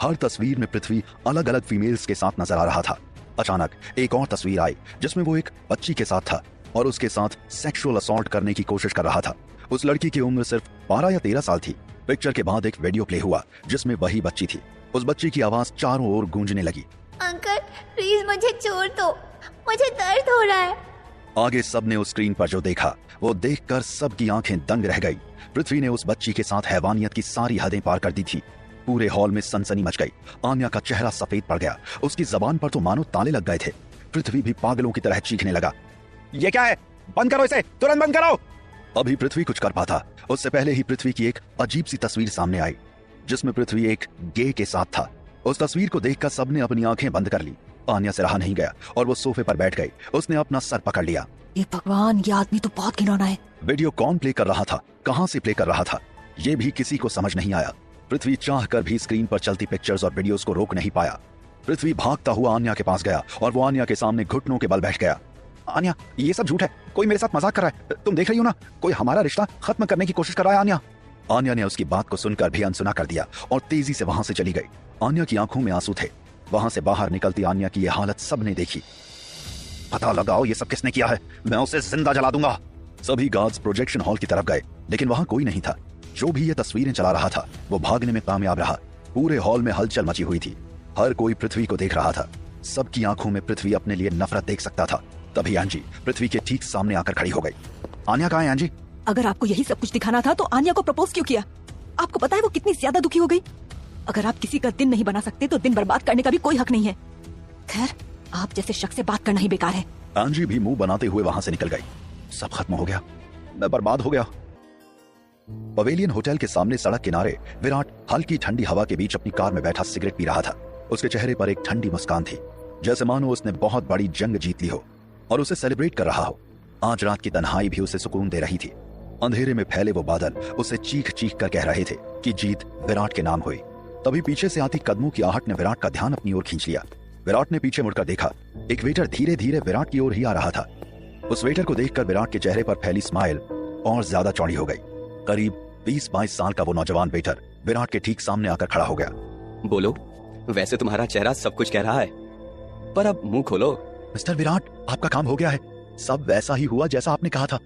हर तस्वीर में पृथ्वी अलग अलग फीमेल्स के साथ नजर आ रहा था। अचानक एक और तस्वीर आई जिसमें वो एक बच्ची के साथ था और उसके साथ सेक्सुअल असॉल्ट करने की कोशिश कर रहा था। उस लड़की की उम्र सिर्फ 12 या 13 साल थी। पिक्चर के बाद एक वीडियो प्ले हुआ जिसमें वही बच्ची थी। उस बच्ची की आवाज चारों ओर गूंजने लगी। अंकल प्लीज मुझे छोड़ दो, मुझे दर्द हो रहा है। आगे सबने उस स्क्रीन पर जो देखा वो देखकर सबकी आंखें दंग रह गई। पृथ्वी ने उस बच्ची के साथ हैवानियत की सारी हदें पार कर दी थी। पूरे हॉल में सनसनी मच गई। आन्या का चेहरा सफेद पड़ गया, उसकी जबान पर तो मानो ताले लग गए थे। पृथ्वी भी पागलों की तरह चीखने लगा, ये क्या है, बंद करो इसे, तुरंत बंद करो। अभी पृथ्वी कुछ कर पाता, उससे पहले ही पृथ्वी की एक अजीब सी तस्वीर सामने आई, जिसमें पृथ्वी एक गे के साथ था। उस तस्वीर को देखकर सबने अपनी आंखें बंद कर ली। आन्या से रहा नहीं गया और वो सोफे पर बैठ गई। उसने अपना सर पकड़ लिया। ये भगवान, ये आदमी तो बहुत घिनौना है। वीडियो कौन प्ले कर रहा था, कहां से प्ले कर रहा था, ये भी किसी को समझ नहीं आया। पृथ्वी चाह कर भी स्क्रीन पर चलती पिक्चर्स और वीडियोस को रोक नहीं पाया। पृथ्वी भागता हुआ आन्या के पास गया और वो आन्या के सामने घुटनों के बल बैठ गया। आन्या, ये सब झूठ है, कोई मेरे साथ मजाक कर रहा है, तुम देख रही हो ना, कोई हमारा रिश्ता खत्म करने की कोशिश कर रहा है। आन्या आन्या ने उसकी बात को सुनकर भी अनसुना कर दिया और तेजी से वहां से चली गई। आन्या की आंखों में आंसू थे। वहां से बाहर निकलती आन्या की ये हालत सबने देखी। पता लगाओ ये सब किसने किया है, मैं उसे जिंदा जला दूंगा। सभी गार्ड्स प्रोजेक्शन हॉल की तरफ गए, लेकिन वहां कोई नहीं था। जो भी ये तस्वीरें चला रहा था वो भागने में कामयाब रहा। पूरे हॉल में हलचल मची हुई थी। हर कोई पृथ्वी को देख रहा था। सबकी आंखों में पृथ्वी अपने लिए नफरत देख सकता था। तभी एंजी पृथ्वी के ठीक सामने आकर खड़ी हो गई। आन्या कहाँ है एंजी? अगर आपको यही सब कुछ दिखाना था तो आन्या को प्रपोज क्यों किया? आपको पता है वो कितनी ज्यादा दुखी हो गई। अगर आप किसी का दिन नहीं बना सकते तो दिन बर्बाद करने का भी कोई हक नहीं है। खैर, आप जैसे शख्स से बात करना ही बेकार है। एंजी भी मुंह बनाते हुए वहां से निकल गई। सब खत्म हो गया, मैं बर्बाद हो गया। पवेलियन होटल के सामने सड़क किनारे विराट हल्की ठंडी हवा के बीच अपनी कार में बैठा सिगरेट पी रहा था। उसके चेहरे पर एक ठंडी मुस्कान थी, जैसे मानो उसने बहुत बड़ी जंग जीत ली हो और उसे सेलिब्रेट कर रहा हो। आज रात की तन्हाई भी उसे सुकून दे रही थी। अंधेरे में फैले वो बादल उसे चीख चीख कर कह रहे थे कि जीत विराट के नाम हुई। तभी पीछे से आती कदमों की आहट ने विराट का ध्यान अपनी ओर खींच लिया। विराट ने पीछे मुड़कर देखा, एक वेटर धीरे धीरे विराट की ओर ही आ रहा था। उस वेटर को देखकर विराट के चेहरे पर फैली स्माइल और ज्यादा चौड़ी हो गई। करीब 20-22 साल का वो नौजवान वेटर विराट के ठीक सामने आकर खड़ा हो गया। बोलो, वैसे तुम्हारा चेहरा सब कुछ कह रहा है, पर अब मुंह खोलो। मिस्टर विराट, आपका काम हो गया है। सब वैसा ही हुआ जैसा आपने कहा था।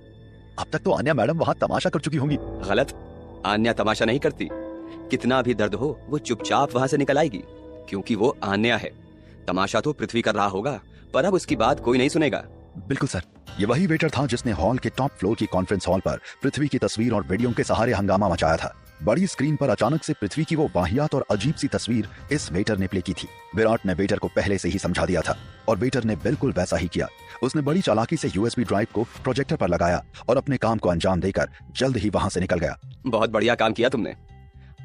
अब तक तो आन्या मैडम वहां तमाशा कर चुकी होंगी। गलत, आन्या तमाशा नहीं करती। कितना भी दर्द हो वो चुपचाप वहां से निकल आएगी, क्योंकि वो आन्या है। तमाशा तो पृथ्वी कर रहा होगा, पर अब उसकी बात कोई नहीं सुनेगा। बिल्कुल सर, ये वही वेटर था जिसने हॉल के टॉप फ्लोर की कॉन्फ्रेंस हॉल पर पृथ्वी की तस्वीर और वीडियो के सहारे हंगामा मचाया था। बड़ी स्क्रीन पर अचानक से पृथ्वी की वो वाहियात और अजीब सी तस्वीर इस वेटर ने प्ले की थी। विराट ने वेटर को पहले से ही समझा दिया था और वेटर ने बिल्कुल वैसा ही किया। उसने बड़ी चालाकी से यूएसबी ड्राइव को प्रोजेक्टर पर लगाया और अपने काम को अंजाम देकर जल्द ही वहां से निकल गया। बहुत बढ़िया काम किया तुमने।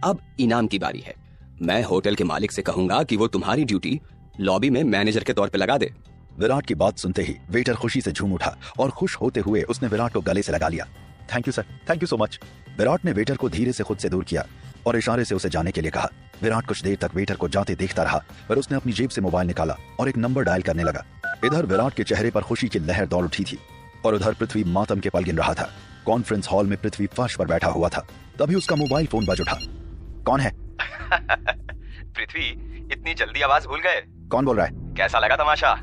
अब इनाम की बारी है। मैं होटल के मालिक से कहूंगा कि वो तुम्हारी ड्यूटी लॉबी में मैनेजर के तौर पे लगा दे। विराट की बात सुनते ही वेटर खुशी से झूम उठा और खुश होते हुए उसने विराट को गले से लगा लिया। Thank you sir, thank you so much. Virat ने वेटर को धीरे से खुद से दूर किया और इशारे से उसे जाने के लिए कहा। विराट कुछ देर तक वेटर को जाते देखता रहा, पर उसने अपनी जेब से मोबाइल निकाला और एक नंबर डायल करने लगा। इधर विराट के चेहरे पर खुशी की लहर दौड़ उठी थी और उधर पृथ्वी मातम के पल गिन रहा था। कॉन्फ्रेंस हॉल में पृथ्वी फर्श पर बैठा हुआ था। तभी उसका मोबाइल फोन बज उठा। कौन है? पृथ्वी, इतनी जल्दी आवाज भूल गए? कौन बोल रहा है? कैसा लगा तमाशा?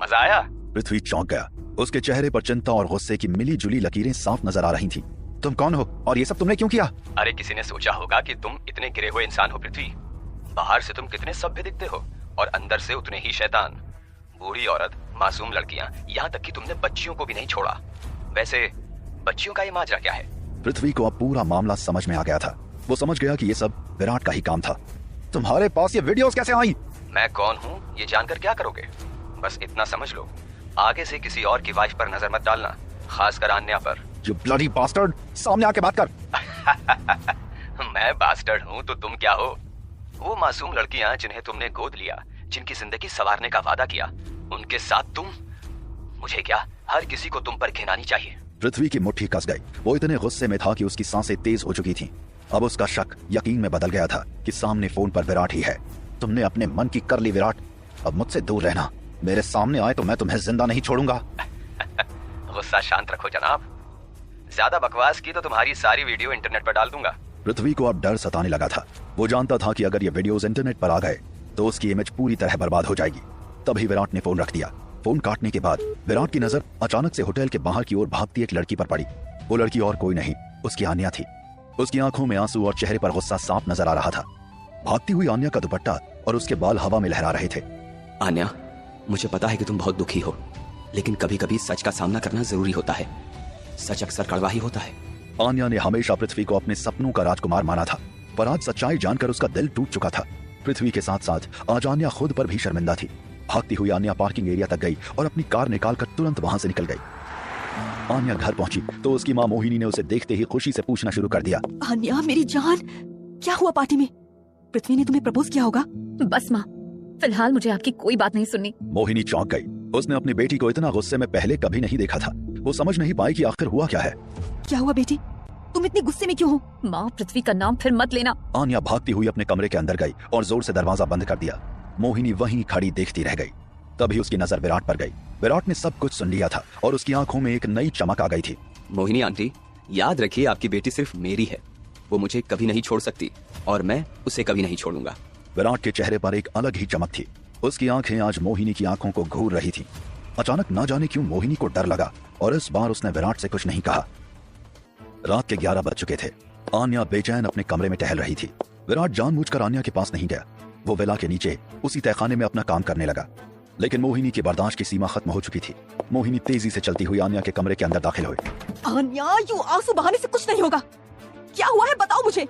मजा आया? पृथ्वी चौंक गया। उसके चेहरे पर चिंता और गुस्से की मिली जुली लकीरें साफ नजर आ रही थी। तुम कौन हो और ये सब तुमने क्यों किया? अरे किसी ने सोचा होगा कि तुम इतने गिरे हुए इंसान हो पृथ्वी। बाहर से तुम कितने सभ्य दिखते हो और अंदर से उतने ही शैतान। बूढ़ी औरत, मासूम लड़कियां, यहाँ तक कि तुमने बच्चियों को भी नहीं छोड़ा। वैसे बच्चियों का ये माजरा क्या है? पृथ्वी को अब पूरा मामला समझ में आ गया था। वो समझ गया कि ये सब विराट का ही काम था। तुम्हारे पास ये वीडियोस कैसे आई? मैं कौन हूँ ये जानकर क्या करोगे? बस इतना समझ लो, आगे से किसी और की वाइफ पर नजर मत डालना, खासकर आन्या पर। You bloody bastard! सामने आके बात कर। मैं बास्टर्ड हूँ तो तुम क्या हो? वो मासूम लड़कियां जिन्हें तुमने गोद लिया, जिनकी जिंदगी संवारने का वादा किया, उनके साथ तुम। मुझे क्या, हर किसी को तुम पर घिन आनी चाहिए। पृथ्वी की मुट्ठी कस गई। वो इतने गुस्से में था कि उसकी सांसें तेज हो चुकी थीं। अब उसका शक यकीन में बदल गया था कि सामने फोन पर विराट ही है। तुमने अपने मन की कर ली विराट, अब मुझसे दूर रहना। मेरे सामने आए तो मैं तुम्हें जिंदा नहीं छोड़ूंगा। गुस्सा शांत रखो जनाब, ज्यादा बकवास की तो तुम्हारी सारी वीडियो इंटरनेट पर डाल दूंगा। पृथ्वी को अब डर सताने लगा था। वो जानता था कि अगर ये वीडियोस इंटरनेट पर आ गए तो उसकी इमेज पूरी तरह बर्बाद हो जाएगी। तभी विराट ने फोन रख दिया। फोन काटने के बाद विराट की नजर अचानक से होटल के बाहर की ओर भागती एक लड़की पर पड़ी। वो लड़की और कोई नहीं, उसकी आन्या थी। उसकी आंखों में आंसू और चेहरे पर गुस्सा साफ नजर आ रहा था। भागती हुई आन्या का दुपट्टा और उसके बाल हवा में लहरा रहे थे। आन्या, मुझे पता है कि तुम बहुत दुखी हो, लेकिन कभी कभी सच का सामना करना जरूरी होता है। सच अक्सर कड़वा ही होता है। आन्या ने हमेशा पृथ्वी को अपने सपनों का राजकुमार माना था। पर आज सच्चाई जानकर उसका दिल टूट चुका था। पृथ्वी के साथ साथ आज आन्या खुद पर भी शर्मिंदा थी। भागती हुई आन्या पार्किंग एरिया तक गई और अपनी कार निकालकर तुरंत वहां से निकल गई। आन्या घर पहुंची तो उसकी माँ मोहिनी ने उसे देखते ही खुशी से पूछना शुरू कर दिया। आन्या मेरी जान, क्या हुआ पार्टी में? पृथ्वी ने तुम्हें प्रपोज किया होगा? बस माँ, फिलहाल मुझे आपकी कोई बात नहीं सुननी। मोहिनी चौंक गई। उसने अपनी बेटी को इतना गुस्से में पहले कभी नहीं देखा था। वो समझ नहीं पाई कि आखिर हुआ क्या है। क्या हुआ बेटी, तुम इतनी गुस्से में क्यों हो? माँ, पृथ्वी का नाम फिर मत लेना। आन्या भागती हुई अपने कमरे के अंदर गई और जोर से दरवाजा बंद कर दिया। मोहिनी वहीं खड़ी देखती रह गई। तभी उसकी नजर विराट पर गई। विराट ने सब कुछ सुन लिया था और उसकी आंखों में एक नई चमक आ गई थी। मोहिनी आंटी, याद रखिए आपकी बेटी सिर्फ मेरी है। वो मुझे कभी नहीं छोड़ सकती और मैं उसे कभी नहीं छोड़ूंगा। विराट के चेहरे पर एक अलग ही चमक थी। उसकी आंखें आज मोहिनी की आंखों को घूर रही थी। अचानक ना जाने क्यों मोहिनी को डर लगा और इस बार उसने विराट से कुछ नहीं कहा। रात के 11 बज चुके थे। आन्या बेचैन अपने कमरे में टहल रही थी। विराट जानबूझकर आन्या के पास नहीं गया। वो विला के नीचे उसी तहखाने में अपना काम करने लगा। लेकिन मोहिनी की बर्दाश्त की सीमा खत्म हो चुकी थी। मोहिनी तेजी से चलती हुई आन्या के कमरे के अंदर दाखिल हुई। आन्या, यूं आंसू बहाने से कुछ नहीं होगा। क्या हुआ है बताओ मुझे।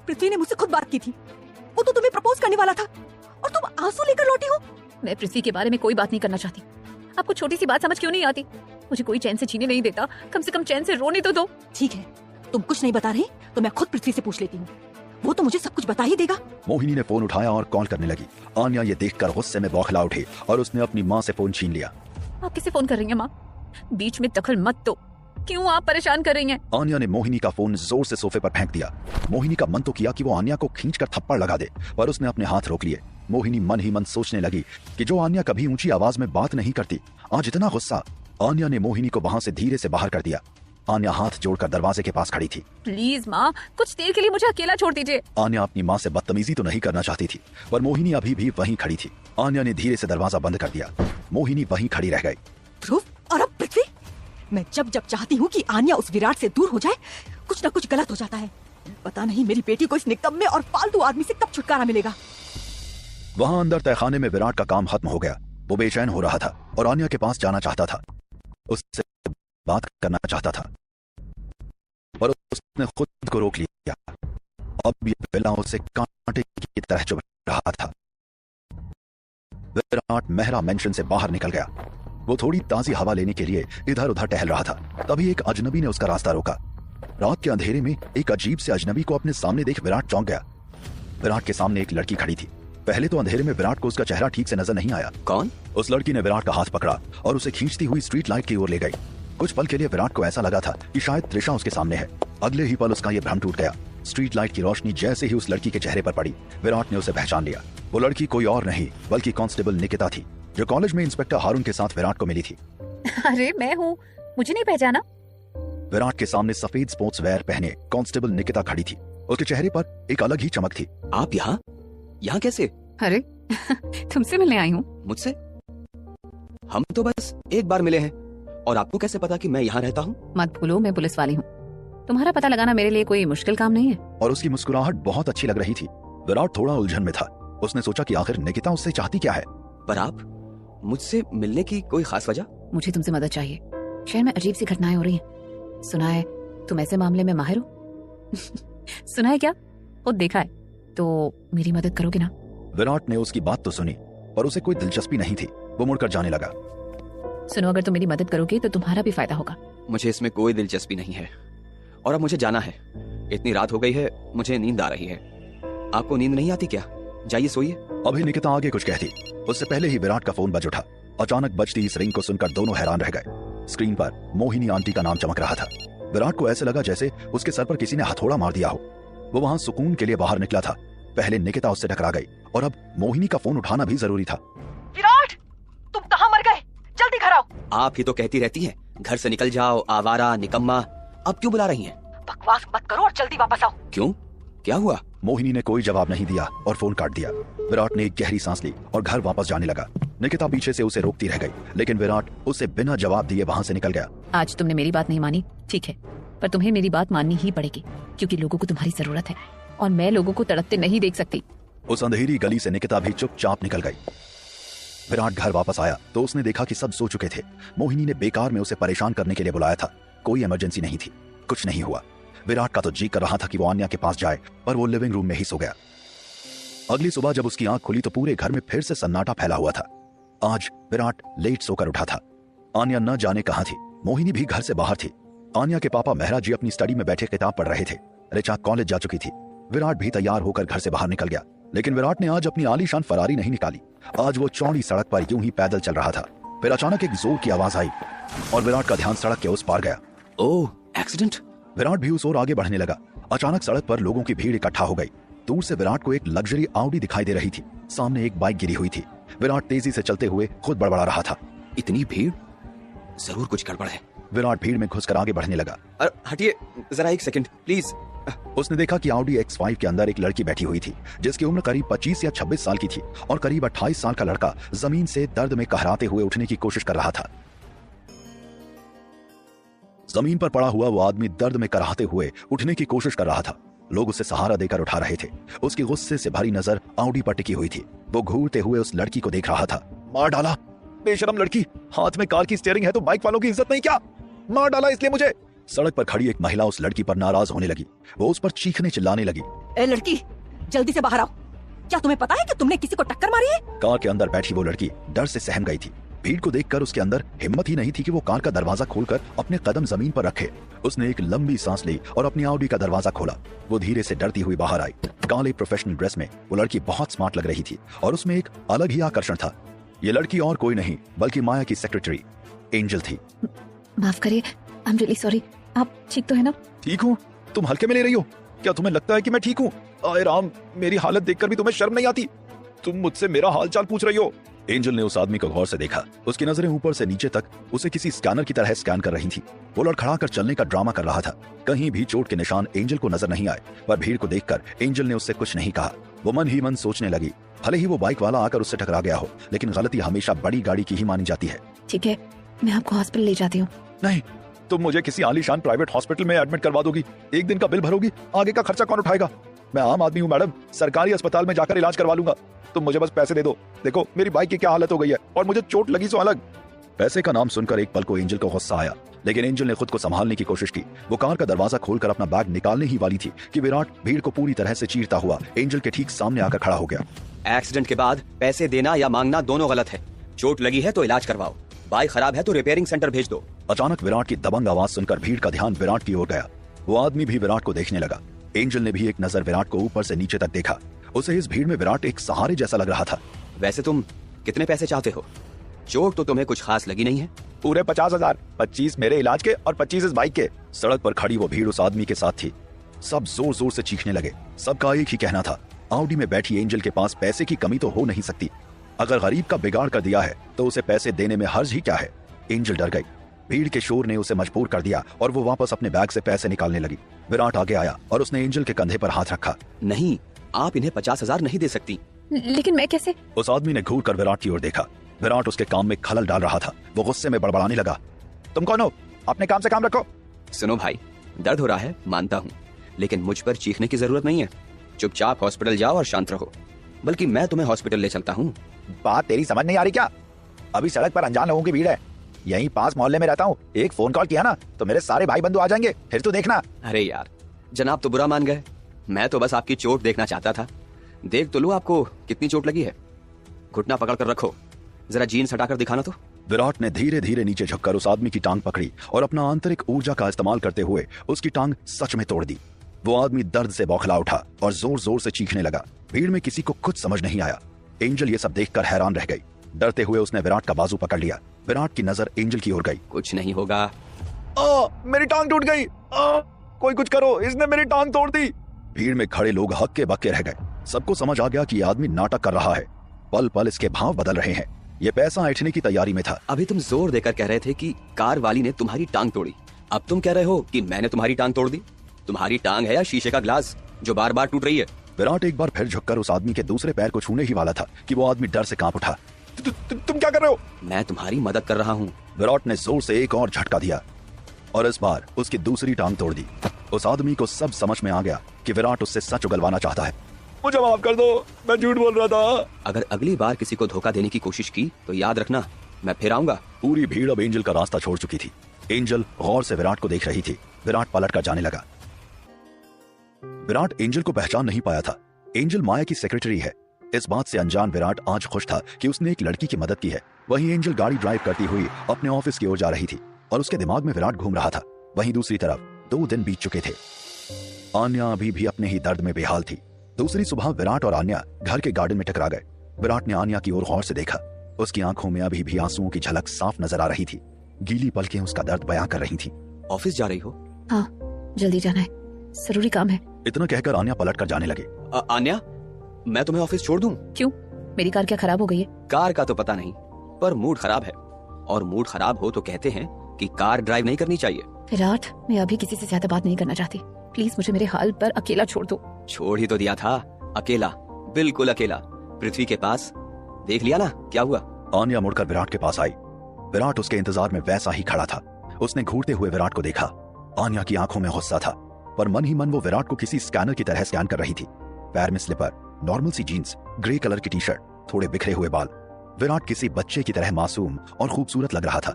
पृथ्वी ने मुझसे खुद बात की थी। वो तो तुम्हें प्रपोज करने वाला था और तुम आंसू लेकर लौटी हो। मैं पृथ्वी के बारे में कोई बात नहीं करना चाहती। आपको छोटी सी बात समझ क्यों नहीं आती? मुझे कोई चैन से जीने नहीं देता, कम से कम चैन से रोने तो दो। ठीक है, तुम कुछ नहीं बता रही तो मैं खुद पृथ्वी से पूछ लेती हूँ। वो तो मुझे सब कुछ बता ही देगा। मोहिनी ने फोन उठाया और कॉल करने लगी। आन्या ये देखकर गुस्से में बौखला उठी और उसने अपनी माँ से फोन छीन लिया। आप किसे फोन कर रही हैं माँ? बीच में दखल मत दो। क्यों आप परेशान कर रही हैं? आन्या ने मोहिनी का फोन जोर से सोफे पर फेंक दिया। मोहिनी का मन तो किया कि वो आन्या को खींचकर थप्पड़ लगा दे, पर उसने अपने हाथ रोक लिए। मोहिनी मन ही मन सोचने लगी कि जो आन्या कभी ऊंची आवाज में बात नहीं करती, आज इतना गुस्सा। आन्या ने मोहिनी को वहां से धीरे से बाहर कर दिया। आन्या हाथ जोड़कर दरवाजे के पास खड़ी थी। प्लीज माँ, कुछ देर के लिए मुझे अकेला छोड़ दीजिए। आन्या अपनी माँ से बदतमीजी तो नहीं करना चाहती थी, पर मोहिनी अभी भी वहीं खड़ी थी। आन्या ने धीरे से दरवाजा बंद कर दिया। मोहिनी वहीं खड़ी रह गई। ध्रुव और अब पृथ्वी, मैं जब जब चाहती हूँ कि आन्या उस विराट से दूर हो जाए, कुछ न कुछ गलत हो जाता है। पता नहीं मेरी बेटी को इस निकम्मे और फालतू आदमी से कब छुटकारा मिलेगा। वहां अंदर तहखाने में विराट का काम खत्म हो गया। वो बेचैन हो रहा था और आन्या के पास जाना चाहता था, उससे बात करना चाहता था, पर उसने खुद को रोक लिया। अब ये विला उसे कांटे की तरह चुभ रहा था। विराट मेहरा मेंशन से बाहर निकल गया। वो थोड़ी ताजी हवा लेने के लिए इधर उधर टहल रहा था। तभी एक अजनबी ने उसका रास्ता रोका। रात के अंधेरे में एक अजीब से अजनबी को अपने सामने देख विराट चौंक गया। विराट के सामने एक लड़की खड़ी थी। पहले तो अंधेरे में विराट को उसका चेहरा ठीक से नजर नहीं आया। कौन? उस लड़की ने विराट का हाथ पकड़ा और उसे खींचती हुई स्ट्रीट लाइट की ओर ले गई। कुछ पल के लिए विराट को ऐसा लगा था कि शायद त्रिशा उसके सामने है। अगले ही पल उसका ये भ्रम टूट गया। स्ट्रीट लाइट की रोशनी जैसे ही उस लड़की के चेहरे पर पड़ी, विराट ने उसे पहचान लिया। वो लड़की कोई और नहीं बल्कि कांस्टेबल निकिता थी, जो कॉलेज में इंस्पेक्टर हारून के साथ विराट को मिली थी। अरे मैं हूँ, मुझे नहीं पहचाना? विराट के सामने सफेद स्पोर्ट्स वेयर पहने कांस्टेबल निकिता खड़ी थी। उसके चेहरे पर एक अलग ही चमक थी। आप यहाँ कैसे? अरे तुमसे मिलने आई हूँ। मुझसे? हम तो बस एक बार मिले हैं और आपको कैसे पता कि मैं यहाँ रहता हूँ? मत भूलो, मैं पुलिस वाली हूँ। तुम्हारा पता लगाना मेरे लिए कोई मुश्किल काम नहीं है। और उसकी मुस्कुराहट बहुत अच्छी लग रही थी। विराट थोड़ा उलझन में था। उसने सोचा कि आखिर निकिता उससे चाहती क्या है। पर आप मुझसे मिलने की कोई खास वजह? मुझे तुमसे मदद चाहिए। शहर में अजीब सी घटनाएं हो रही हैं। सुना है तुम ऐसे मामले में माहिर हो। सुना है क्या? खुद देखा है। तो मेरी मदद करोगे ना? विराट ने उसकी बात तो सुनी, पर उसे कोई दिलचस्पी नहीं थी। वो मुड़कर जाने लगा। सुनो, अगर तुम मेरी मदद करोगे तो तुम्हारा भी फायदा होगा। मुझे इसमें कोई दिलचस्पी नहीं है और अब मुझे जाना है। इतनी रात हो गई है, मुझे नींद आ रही है। आपको नींद नहीं आती क्या? जाइए सोइए। अभी निकिता आगे कुछ कहती, उससे पहले ही विराट का फोन बज उठा। अचानक बजती इस रिंग को सुनकर दोनों हैरान रह गए। स्क्रीन पर मोहिनी आंटी का नाम चमक रहा था। विराट को ऐसे लगा जैसे उसके सर पर किसी ने हथौड़ा मार दिया हो। वो वहां सुकून के लिए बाहर निकला था। पहले निकिता उससे टकरा गई और अब मोहिनी का फोन उठाना भी जरूरी था। विराट, तुम कहाँ मर गए? जल्दी घर आओ। आप ही तो कहती रहती हैं घर से निकल जाओ, आवारा, निकम्मा। अब क्यों बुला रही हैं? बकवास मत करो और जल्दी वापस आओ। क्यों? क्या हुआ? मोहिनी ने कोई जवाब नहीं दिया और फोन काट दिया। विराट ने एक गहरी सांस ली और घर वापस जाने लगा। निकिता पीछे से उसे रोकती रह गई, लेकिन विराट उसे बिना जवाब दिए वहां से निकल गया। आज तुमने मेरी बात नहीं मानी, ठीक है, पर तुम्हें मेरी बात माननी ही पड़ेगी, क्योंकि लोगों को तुम्हारी जरूरत है और मैं लोगों को तड़पते नहीं देख सकती। उस अंधेरी गली से निकिता भी चुपचाप निकल गई। विराट घर वापस आया तो उसने देखा कि सब सो चुके थे। मोहिनी ने बेकार में उसे परेशान करने के लिए बुलाया था। कोई इमरजेंसी नहीं थी, कुछ नहीं हुआ। विराट का तो जी कर रहा था कि वो आन्या के पास जाए, पर वो लिविंग रूम में ही सो गया। अगली सुबह जब उसकी आंख खुली तो पूरे घर में फिर से सन्नाटा फैला हुआ था। आज विराट लेट सोकर उठा था। आन्या न जाने कहां थी। मोहिनी भी घर से बाहर थी। आन्या के पापा मेहरा जी अपनी स्टडी में बैठे किताब पढ़ रहे थे। ऋचा कॉलेज जा चुकी थी। विराट भी तैयार होकर घर से बाहर निकल गया, लेकिन विराट ने आज अपनी आलीशान फरारी नहीं निकाली। आज वो चौड़ी सड़क पर यूं ही पैदल चल रहा था। फिर अचानक एक जोर की आवाज आई और विराट का ध्यान सड़क के उस पार गया। ओह, एक्सीडेंट। विराट भी उस ओर आगे बढ़ने लगा। अचानक सड़क पर लोगों की भीड़ इकट्ठा हो गई। दूर से विराट को एक लग्जरी आउडी दिखाई दे रही थी। सामने एक बाइक गिरी हुई थी। विराट तेजी से चलते हुए खुद बड़बड़ा रहा था। इतनी भीड़, जरूर कुछ गड़बड़ है। विराट भीड़ में घुसकर आगे बढ़ने लगा। हटिए जरा, एक सेकंड प्लीज। उसने देखा कि Audi X5 के अंदर एक लड़की बैठी हुई थी, जिसकी उम्र करीब 25 या 26 साल की थी और करीब 28 साल का लड़का जमीन से दर्द में कहराते हुए उठने की कोशिश कर रहा था। जमीन पर पड़ा हुआ वो आदमी दर्द में कराहते हुए उठने की कोशिश कर रहा था। लोग उसे सहारा देकर उठा रहे थे। उसकी गुस्से से भरी नजर Audi पर टिकी हुई थी। वो घूरते हुए उस लड़की को देख रहा था। मार डाला, बेशरम लड़की, हाथ में कार की स्टीयरिंग है तो बाइक वालों की इज्जत नहीं क्या? मार डाला इसलिए मुझे। सड़क पर खड़ी एक महिला उस लड़की पर नाराज होने लगी। वो उस पर चीखने चिल्लाने लगी। ए लड़की, जल्दी से बाहर आओ। क्या तुम्हें पता है कि तुमने किसी को टक्कर मारी है? कार के अंदर बैठी वो लड़की डर से सहम गई थी। भीड़ को देखकर उसके अंदर हिम्मत ही नहीं थी कि वो कार का दरवाजा खोलकर अपने कदम जमीन पर रखे। उसने एक लंबी सांस ली और अपनी Audi का दरवाजा खोला। वो धीरे से डरती हुई बाहर आई। काले प्रोफेशनल ड्रेस में वो लड़की बहुत स्मार्ट लग रही थी और उसमें एक अलग ही आकर्षण था। ये लड़की और कोई नहीं बल्कि माया की सेक्रेटरी एंजल थी। माफ करिए, आई एम रियली सॉरी। आप ठीक तो है ना? ठीक हूँ। तुम हल्के में ले रही हो? क्या तुम्हें लगता है कि मैं ठीक हूँ? आए राम, मेरी हालत देखकर भी तुम्हें शर्म नहीं आती? तुम मुझसे मेरा हालचाल पूछ रही हो? एंजल ने उस आदमी को गौर से देखा। उसकी नजरें ऊपर से नीचे तक उसे किसी स्कैनर की तरह स्कैन कर रही थी। वो लड़खड़ाकर चलने का ड्रामा कर रहा था। कहीं भी चोट के निशान एंजल को नजर नहीं आए, पर भीड़ को देखकर एंजल ने उससे कुछ नहीं कहा। वो मन ही मन सोचने लगी, भले ही वो बाइक वाला आकर उससे टकरा गया हो, लेकिन गलती हमेशा बड़ी गाड़ी की ही मानी जाती है। ठीक है, मैं आपको हॉस्पिटल ले जाती हूँ। नहीं, तुम मुझे किसी आलीशान प्राइवेट हॉस्पिटल में एडमिट करवा दोगी, एक दिन का बिल भरोगी, आगे का खर्चा कौन उठाएगा? मैं आम आदमी हूँ मैडम, सरकारी अस्पताल में जाकर इलाज करवा लूंगा। तुम मुझे बस पैसे दे दो। देखो मेरी बाइक की क्या हालत हो गई है और मुझे चोट लगी सो अलग। पैसे का नाम सुनकर एक पल को एंजल को गुस्सा आया, लेकिन एंजल ने खुद को संभालने की कोशिश की। वो कार का दरवाजा खोलकर अपना बैग निकालने ही वाली थी कि विराट भीड़ को पूरी तरह से चीरता हुआ एंजल के ठीक सामने आकर खड़ा हो गया। एक्सीडेंट के बाद पैसे देना या मांगना दोनों गलत है। चोट लगी है तो इलाज करवाओ, बाइक खराब है तो रिपेयरिंग सेंटर भेज दो। अचानक विराट की दबंग आवाज सुनकर भीड़ का ध्यान विराट की ओर गया। वो आदमी भी विराट को देखने लगा। एंजल ने भी एक नजर विराट को ऊपर से नीचे तक देखा। उसे इस भीड़ में विराट एक सहारे जैसा लग रहा था। वैसे तुम कितने पैसे चाहते हो? चोट तो तुम्हें कुछ खास लगी नहीं है। पूरे 50,000, 25 मेरे इलाज के और 25 इस बाइक के। सड़क पर खड़ी वो भीड़ उस आदमी के साथ थी। सब जोर जोर से चीखने लगे। सबका एक ही कहना था, Audi में बैठी एंजल के पास पैसे की कमी तो हो नहीं सकती। अगर गरीब का बिगाड़ कर दिया है तो उसे पैसे देने में हर्ज ही क्या है? एंजल डर गई। भीड़ के शोर ने उसे मजबूर कर दिया और वो वापस अपने बैग से पैसे निकालने लगी। विराट आगे आया और उसने एंजल के कंधे पर हाथ रखा। नहीं, आप इन्हें 50,000 नहीं दे सकती। लेकिन मैं कैसे? उस आदमी ने घूर कर विराट की ओर देखा। विराट उसके काम में खलल डाल रहा था। वो गुस्से में बड़बड़ाने लगा, तुम कौन हो? अपने काम से काम रखो। सुनो भाई, दर्द हो रहा है मानता हूँ, लेकिन मुझ पर चीखने की जरूरत नहीं है। चुपचाप हॉस्पिटल जाओ और शांत रहो, बल्कि मैं तुम्हें हॉस्पिटल ले चलता हूँ। बात तेरी समझ नहीं आ रही क्या? अभी सड़क पर अनजान लोगों की भीड़ है। यहीं पास मोहल्ले में रहता हूँ। एक फोन कॉल किया ना तो मेरे सारे भाई बंधु आ जाएंगे, फिर तू देखना। अरे यार, जनाब तो बुरा मान गए। मैं तो बस आपकी चोट देखना चाहता था। देख तो लो आपको कितनी चोट लगी है। घुटना पकड़ कर रखो, जरा जीन्स हटाकर दिखाना तो। विराट ने धीरे धीरे नीचे झुककर उस आदमी की टांग पकड़ी और अपना आंतरिक ऊर्जा का इस्तेमाल करते हुए उसकी टांग सच में तोड़ दी। वो आदमी दर्द से बौखला उठा और जोर जोर से चीखने लगा। भीड़ में किसी को कुछ समझ नहीं आया। एंजल ये सब देखकर हैरान रह गई। डरते हुए उसने विराट का बाजू पकड़ लिया। विराट की नजर एंजल की ओर गई। कुछ नहीं होगा। मेरी टांग टूट गई। कोई कुछ करो, इसने मेरी टांग तोड़ दी। भीड़ में खड़े लोग हक्के बक्के रह गए। सबको समझ आ गया कि ये आदमी नाटक कर रहा है। पल पल इसके भाव बदल रहे हैं। ये पैसा ऐंठने की तैयारी में था। अभी तुम जोर देकर कह रहे थे कि कार वाली ने तुम्हारी टांग तोड़ी, अब तुम कह रहे हो कि मैंने तुम्हारी टांग तोड़ दी। तुम्हारी टांग है या शीशे का ग्लास जो बार बार टूट रही है? विराट एक बार फिर झुककर उस आदमी के दूसरे पैर को छूने ही वाला था कि वो आदमी डर से कांप उठा। तुम क्या कर रहे हो? मैं तुम्हारी मदद कर रहा हूँ। विराट ने जोर से एक और झटका दिया और इस बार उसकी दूसरी टांग तोड़ दी। उस आदमी को सब समझ में आ गया कि विराट उससे सच उगलवाना चाहता है। मुझे माफ कर दो, मैं झूठ बोल रहा था। अगर अगली बार किसी को धोखा देने की कोशिश की तो याद रखना, मैं फिर आऊंगा। पूरी भीड़ अब एंजल का रास्ता छोड़ चुकी थी। एंजल गौर से विराट को देख रही थी। विराट पलट कर जाने लगा। विराट एंजल को पहचान नहीं पाया था। एंजल माया की सेक्रेटरी है। इस बात से अनजान विराट आज खुश था कि उसने एक लड़की की मदद की है। वहीं एंजल गाड़ी ड्राइव करती हुई अपने ऑफिस की ओर जा रही थी और उसके दिमाग में विराट घूम रहा था। वहीं दूसरी तरफ 2 दिन बीत चुके थे। आन्या अभी भी अपने ही दर्द में बेहाल थी। दूसरी सुबह विराट और आन्या घर के गार्डन में टकरा गए। विराट ने आन्या की ओर गौर से देखा। उसकी आंखों में अभी भी आंसुओं की झलक साफ नजर आ रही थी। गीली पलकें उसका दर्द बयां कर रही थी। ऑफिस जा रही हो? हाँ, जल्दी जाना है, जरूरी काम है। इतना कहकर आन्या पलट कर जाने लगे। आन्या, मैं तुम्हें ऑफिस छोड़ दूं? क्यों, मेरी कार क्या खराब हो गई है? कार का तो पता नहीं, पर मूड खराब है। और मूड खराब हो तो कहते हैं कि कार ड्राइव नहीं करनी चाहिए। विराट, मैं अभी किसी से ज्यादा बात नहीं करना चाहती। प्लीज मुझे मेरे हाल पर अकेला छोड़ दो। छोड़ ही तो दिया था, अकेला, बिल्कुल अकेला, पृथ्वी के पास। देख लिया ना क्या हुआ। आन्या मुड़कर विराट के पास आई। विराट उसके इंतजार में वैसा ही खड़ा था। उसने घूरते हुए विराट को देखा। आन्या की आंखों में गुस्सा था, पर मन ही मन वो विराट को किसी स्कैनर की तरह स्कैन कर रही थी। पैर में स्लीपर, नॉर्मल सी जीन्स, ग्रे कलर की टी शर्ट, थोड़े बिखरे हुए बाल। विराट किसी बच्चे की तरह मासूम और खूबसूरत लग रहा था।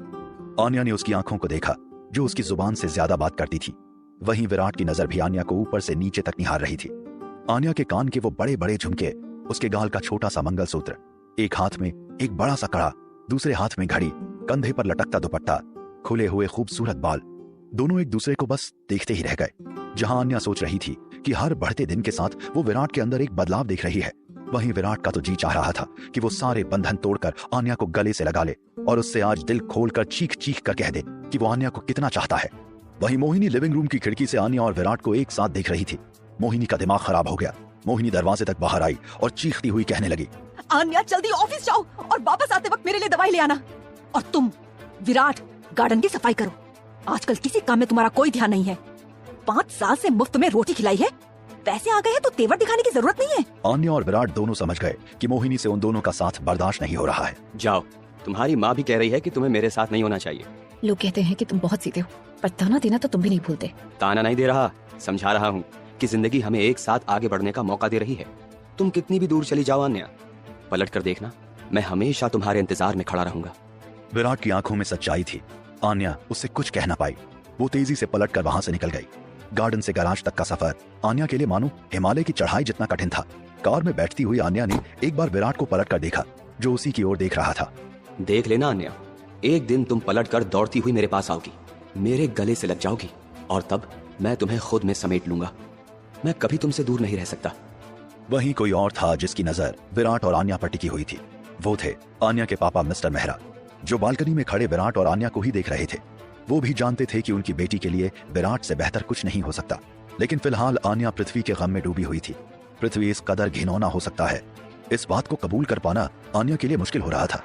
आन्या ने उसकी आंखों को देखा जो उसकी जुबान से ज्यादा बात करती थी। वहीं विराट की नजर भी आन्या को ऊपर से नीचे तक निहार रही थी। आन्या के कान के वो बड़े बड़े झुमके, उसके गाल का छोटा सा मंगलसूत्र, एक हाथ में एक बड़ा सा कड़ा, दूसरे हाथ में घड़ी, कंधे पर लटकता दुपट्टा, खुले हुए खूबसूरत बाल। दोनों एक दूसरे को बस देखते ही रह गए। जहां आन्या सोच रही थी कि हर बढ़ते दिन के साथ वो विराट के अंदर एक बदलाव देख रही है, वहीं विराट का तो जी चाह रहा था कि वो सारे बंधन तोड़कर आन्या को गले से लगा ले और उससे आज दिल खोलकर चीख चीख कर कह दे कि वो आन्या को कितना चाहता है। वहीं मोहिनी लिविंग रूम की खिड़की से आन्या और विराट को एक साथ देख रही थी। मोहिनी का दिमाग खराब हो गया। मोहिनी दरवाजे तक बाहर आई और चीखती हुई कहने लगी, आन्या जल्दी ऑफिस जाओ और वापस आते वक्त मेरे लिए दवाई ले आना। और तुम विराट, गार्डन की सफाई करो। आजकल किसी काम में तुम्हारा कोई ध्यान नहीं है। 5 साल से मुफ्त में रोटी खिलाई है, पैसे आ गए हैं तो तेवर दिखाने की जरूरत नहीं है। आन्या और विराट दोनों समझ गए कि मोहिनी से उन दोनों का साथ बर्दाश्त नहीं हो रहा है। जाओ, तुम्हारी माँ भी कह रही है कि तुम्हें मेरे साथ नहीं होना चाहिए। लोग कहते हैं कि तुम बहुत सीधे हो, पर ताना देना तो तुम भी नहीं भूलते। ताना नहीं दे रहा, समझा रहा हूँ कि जिंदगी हमें एक साथ आगे बढ़ने का मौका दे रही है। तुम कितनी भी दूर चली जाओ आन्या, पलट कर देखना, मैं हमेशा तुम्हारे इंतजार में खड़ा रहूंगा। विराट की आंखों में सच्चाई थी। आन्या उससे कुछ कह ना पाई। वो तेजी से पलटकर वहां से निकल गई। गार्डन से गैराज तक का सफर आन्या के लिए मानो हिमालय की चढ़ाई जितना कठिन था। कार में बैठती हुई आन्या ने एक बार विराट को पलटकर देखा जो उसी की ओर देख रहा था। देख लेना आन्या, एक दिन तुम पलटकर दौड़ती हुई मेरे पास आओगी, मेरे गले से लग जाओगी और तब मैं तुम्हें खुद में समेट लूंगा। मैं कभी तुमसे दूर नहीं रह सकता। वहीं कोई और था जिसकी नजर विराट और आन्या पर टिकी हुई थी। वो थे आन्या के पापा मिस्टर मेहरा, जो बालकनी में खड़े विराट और आन्या को ही देख रहे थे। वो भी जानते थे कि उनकी बेटी के लिए विराट से बेहतर कुछ नहीं हो सकता, लेकिन फिलहाल आन्या पृथ्वी के गम में डूबी हुई थी। पृथ्वी इस कदर घिनौना हो सकता है, इस बात को कबूल कर पाना आन्या के लिए मुश्किल हो रहा था।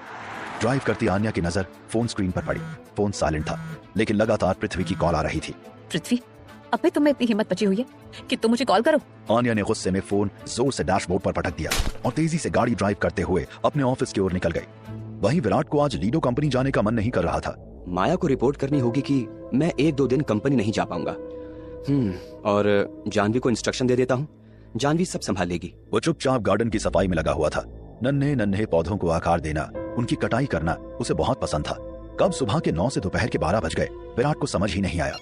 ड्राइव करती आन्या की नजर फोन स्क्रीन पर पड़ी। फोन साइलेंट था, लेकिन लगातार पृथ्वी की कॉल आ रही थी। पृथ्वी, अब भी तुम्हें इतनी हिम्मत बची हुई है कि तुम मुझे कॉल करो? आन्या ने गुस्से में फोन जोर से डैशबोर्ड पर पटक दिया और तेजी से गाड़ी ड्राइव करते हुए अपने ऑफिस की ओर निकल गई। वहीं विराट को आज लीडो कंपनी जाने का मन नहीं कर रहा था। माया को रिपोर्ट करनी होगी कि मैं 1-2 दिन कंपनी नहीं जा पाऊंगा। और जानवी को इंस्ट्रक्शन दे देता हूँ, जानवी सब संभाल लेगी। वो चुपचाप गार्डन की सफाई में लगा हुआ था। नन्हे नन्हे पौधों को आकार देना, उनकी कटाई करना उसे बहुत पसंद था। कब सुबह के 9 से दोपहर के 12 बज गए, विराट को समझ ही नहीं आया।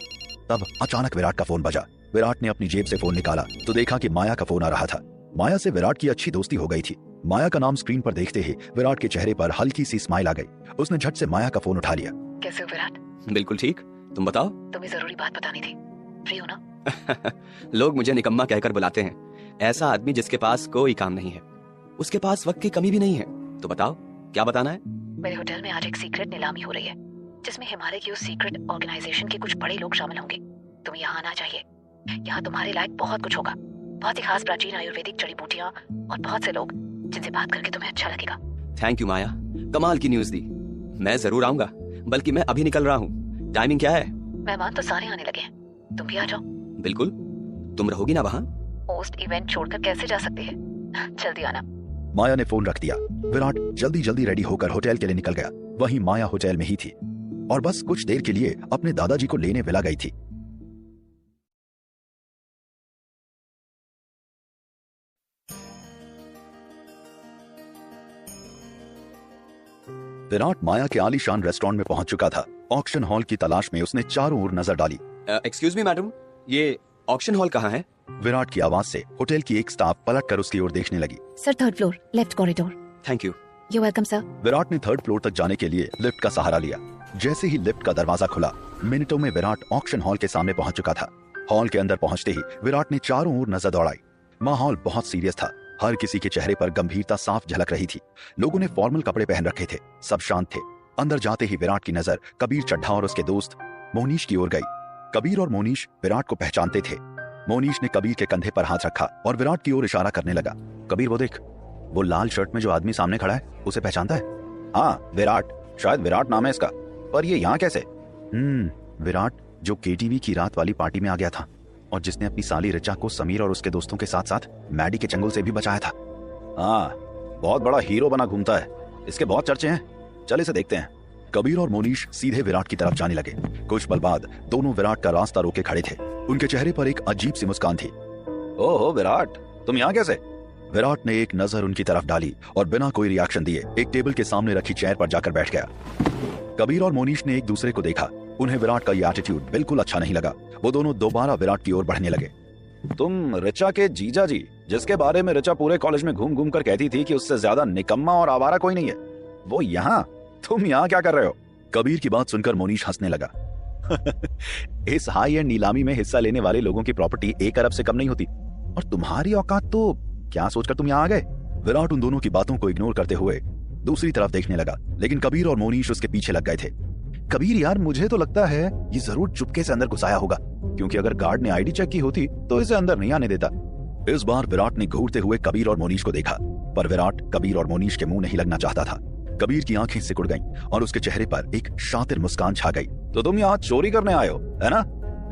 तब अचानक विराट का फोन बजा। विराट ने अपनी जेब से फोन निकाला तो देखा कि माया का फोन आ रहा था। माया से विराट की अच्छी दोस्ती हो गई थी। माया का नाम स्क्रीन पर देखते ही विराट के चेहरे पर हल्की सी स्माइल आ गई। उसने झट से माया का फोन उठा लिया। कैसे हो विराट? बिल्कुल ठीक, तुम बताओ। तुम्हें जरूरी बात बतानी थी, फ्री हो ना? लोग मुझे निकम्मा कहकर बुलाते हैं। ऐसा आदमी जिसके पास कोई काम नहीं है, उसके पास वक्त की कमी भी नहीं है। तो बताओ क्या बताना है? मेरे होटल में आज एक सीक्रेट नीलामी हो रही है, जिसमें हिमालय की उस सीक्रेट ऑर्गेनाइजेशन के कुछ बड़े लोग शामिल होंगे। तुम्हें यहाँ आना चाहिए। यहाँ तुम्हारे लायक बहुत कुछ होगा, बहुत ही खास प्राचीन आयुर्वेदिक जड़ी बूटियाँ और बहुत से लोग जिनसे बात करके तुम्हें अच्छा लगेगा। थैंक यू माया, कमाल की न्यूज दी। मैं जरूर आऊंगा, बल्कि मैं अभी निकल रहा हूँ। टाइमिंग क्या है? मेहमान तो सारे आने लगे हैं, तुम भी आ जाओ। बिल्कुल, तुम रहोगी ना वहाँ? पोस्ट इवेंट छोड़कर कैसे जा सकती है? जल्दी आना। माया ने फोन रख दिया। विराट जल्दी जल्दी रेडी होकर होटल के लिए निकल गया। वहीं माया होटल में ही थी और बस कुछ देर के लिए अपने दादाजी को लेने विला गई थी। विराट माया के आलीशान रेस्टोरेंट में पहुंच चुका था। ऑक्शन हॉल की तलाश में उसने चारों ओर नजर डाली। एक्सक्यूज मी मैडम, ये ऑक्शन हॉल कहाँ है? विराट की आवाज से होटल की एक स्टाफ पलट कर उसकी ओर देखने लगी। Sir 3rd floor, left corridor. Thank you. You welcome sir. Virat ने 3rd फ्लोर तक जाने के लिए लिफ्ट का सहारा लिया। जैसे ही लिफ्ट का दरवाजा खुला, मिनटों में विराट ऑक्शन हॉल के सामने पहुंच चुका था। हॉल के अंदर पहुंचते ही विराट ने चारों ओर नजर दौड़ाई। माहौल बहुत सीरियस था। हर किसी के चेहरे पर गंभीरता साफ झलक रही थी। लोगों ने फॉर्मल कपड़े पहन रखे थे। सब शांत थे। अंदर जाते ही विराट की नजर कबीर चड्ढा और उसके दोस्त मोनीश की ओर गई। कबीर और मोनीश विराट को पहचानते थे। मोनीश ने कबीर के कंधे पर हाथ रखा और विराट की ओर इशारा करने लगा। कबीर, वो देख, वो लाल शर्ट में जो आदमी सामने खड़ा है, उसे पहचानता है? हाँ, विराट। शायद विराट नाम है इसका, पर ये यहाँ कैसे? विराट जो केटीवी की रात वाली पार्टी में आ गया था और जिसने अपनी साली ऋचा को समीर और उसके दोस्तों के साथ साथ मैडी के चंगुल से भी बचाया था। हाँ, बहुत बड़ा हीरो बना घूमता है। इसके बहुत चर्चे हैं। चल इसे देखते हैं। कबीर और मोनीश सीधे विराट की तरफ जाने लगे। कुछ पल बाद दोनों विराट का रास्ता रोके खड़े थे। उनके चेहरे पर एक अजीब सी मुस्कान थी। ओहो विराट, तुम यहाँ कैसे? विराट ने एक नजर उनकी तरफ डाली और बिना कोई रिएक्शन दिए एक टेबल के सामने रखी चेयर पर जाकर बैठ गया। कबीर और मोनीश ने एक दूसरे को देखा। उन्हें विराट का ये एटीट्यूड बिल्कुल अच्छा नहीं लगा। वो दोनों दोबारा विराट की ओर बढ़ने लगे। तुम ऋचा के जीजा जी, जिसके बारे में ऋचा पूरे कॉलेज में घूम घूम कर कहती थी कि उससे ज्यादा निकम्मा और आवारा कोई नहीं है, वो यहाँ? तुम यहाँ क्या कर रहे हो? कबीर की बात सुनकर मोनीश हंसने लगा। इस हाई एंड नीलामी में हिस्सा लेने वाले लोगों की प्रॉपर्टी 1 अरब से कम नहीं होती, और तुम्हारी औकात तो क्या सोचकर तुम यहाँ आ गए? विराट उन दोनों की बातों को इग्नोर करते हुए दूसरी तरफ देखने लगा, लेकिन कबीर और मोनीश उसके पीछे लग गए थे। कबीर यार, मुझे तो लगता है ये जरूर चुपके से अंदर घुसाया होगा, क्योंकि अगर गार्ड ने आईडी चेक की होती तो इसे अंदर नहीं आने देता। इस बार विराट ने घूरते हुए कबीर और मोनीश को देखा, पर विराट कबीर और मोनीश के मुंह नहीं लगना चाहता था। कबीर की आंखें सिकुड़ गईं और उसके चेहरे पर एक शातिर मुस्कान छा गई। तो तुम यहाँ चोरी करने आए हो, है ना?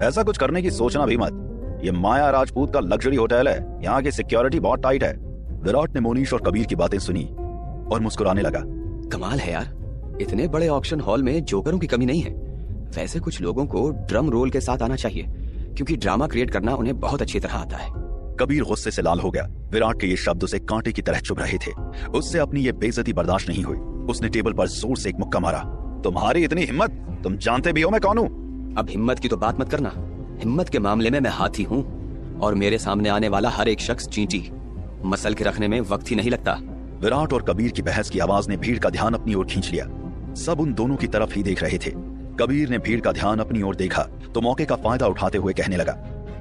ऐसा कुछ करने की सोचना भी मत। ये माया राजपूत का लग्जरी होटल है, यहाँ की सिक्योरिटी बहुत टाइट है। विराट ने मोनीश और कबीर की बातें सुनी और मुस्कुराने लगा। कमाल है यार, इतने बड़े ऑक्शन हॉल में जोकरों की कमी नहीं है। वैसे कुछ लोगों को ड्रम रोल के साथ आना चाहिए, क्योंकि ड्रामा क्रिएट करना उन्हें बहुत अच्छी तरह आता है। कबीर गुस्से से लाल हो गया। विराट के ये शब्द उसे कांटे की तरह चुभ रहे थे। उससे अपनी ये बेइज्जती बर्दाश्त नहीं हुई। उसने टेबल पर जोर से एक मुक्का मारा। तुम्हारी इतनी हिम्मत, तुम जानते भी हो मैं कौन हूँ? अब हिम्मत की तो बात मत करना। हिम्मत के मामले में मैं हाथी हूँ, और मेरे सामने आने वाला हर एक शख्स चींटी। मसल के रखने में वक्त ही नहीं लगता। विराट और कबीर की बहस की आवाज ने भीड़ का ध्यान अपनी ओर खींच लिया। सब उन दोनों की तरफ ही देख रहे थे। कबीर ने भीड़ का ध्यान अपनी ओर देखा तो मौके का फायदा उठाते हुए कहने लगा,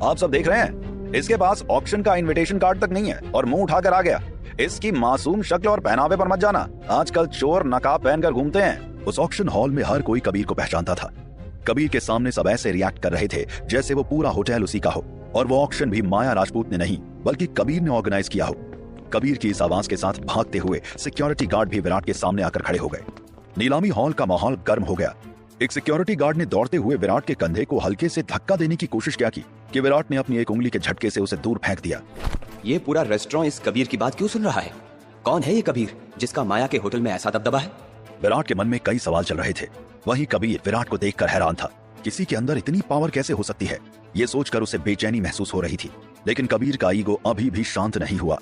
आप सब देख रहे हैं, इसके पास ऑक्शन का इनविटेशन कार्ड तक नहीं है और मुंह उठाकर आ गया। इसकी मासूम शक्ल और पहनावे पर मत जाना। आजकल चोर नकाब पहनकर घूमते हैं। उस ऑक्शन हॉल में हर कोई कबीर को पहचानता था। कबीर के सामने सब ऐसे रिएक्ट कर रहे थे जैसे वो पूरा होटल उसी का हो, और वो ऑक्शन भी माया राजपूत ने नहीं बल्कि कबीर ने ऑर्गेनाइज किया हो। कबीर की इस आवाज के साथ भागते हुए सिक्योरिटी गार्ड भी विराट के सामने आकर खड़े हो गए। नीलामी हॉल का माहौल गर्म हो गया। एक सिक्योरिटी गार्ड ने दौड़ते हुए विराट के कंधे को हल्के से धक्का देने की कोशिश क्या की कि विराट ने अपनी एक उंगली के झटके से उसे दूर फेंक दिया। ये पूरा रेस्टोरेंट इस कबीर की बात क्यों सुन रहा है? कौन है ये कबीर जिसका माया के होटल में ऐसा दबदबा है? विराट के मन में कई सवाल चल रहे थे। वहीं कबीर विराट को देखकर हैरान था। किसी के अंदर इतनी पावर कैसे हो सकती है? ये सोचकर उसे बेचैनी महसूस हो रही थी। लेकिन कबीर का ईगो अभी भी शांत नहीं हुआ,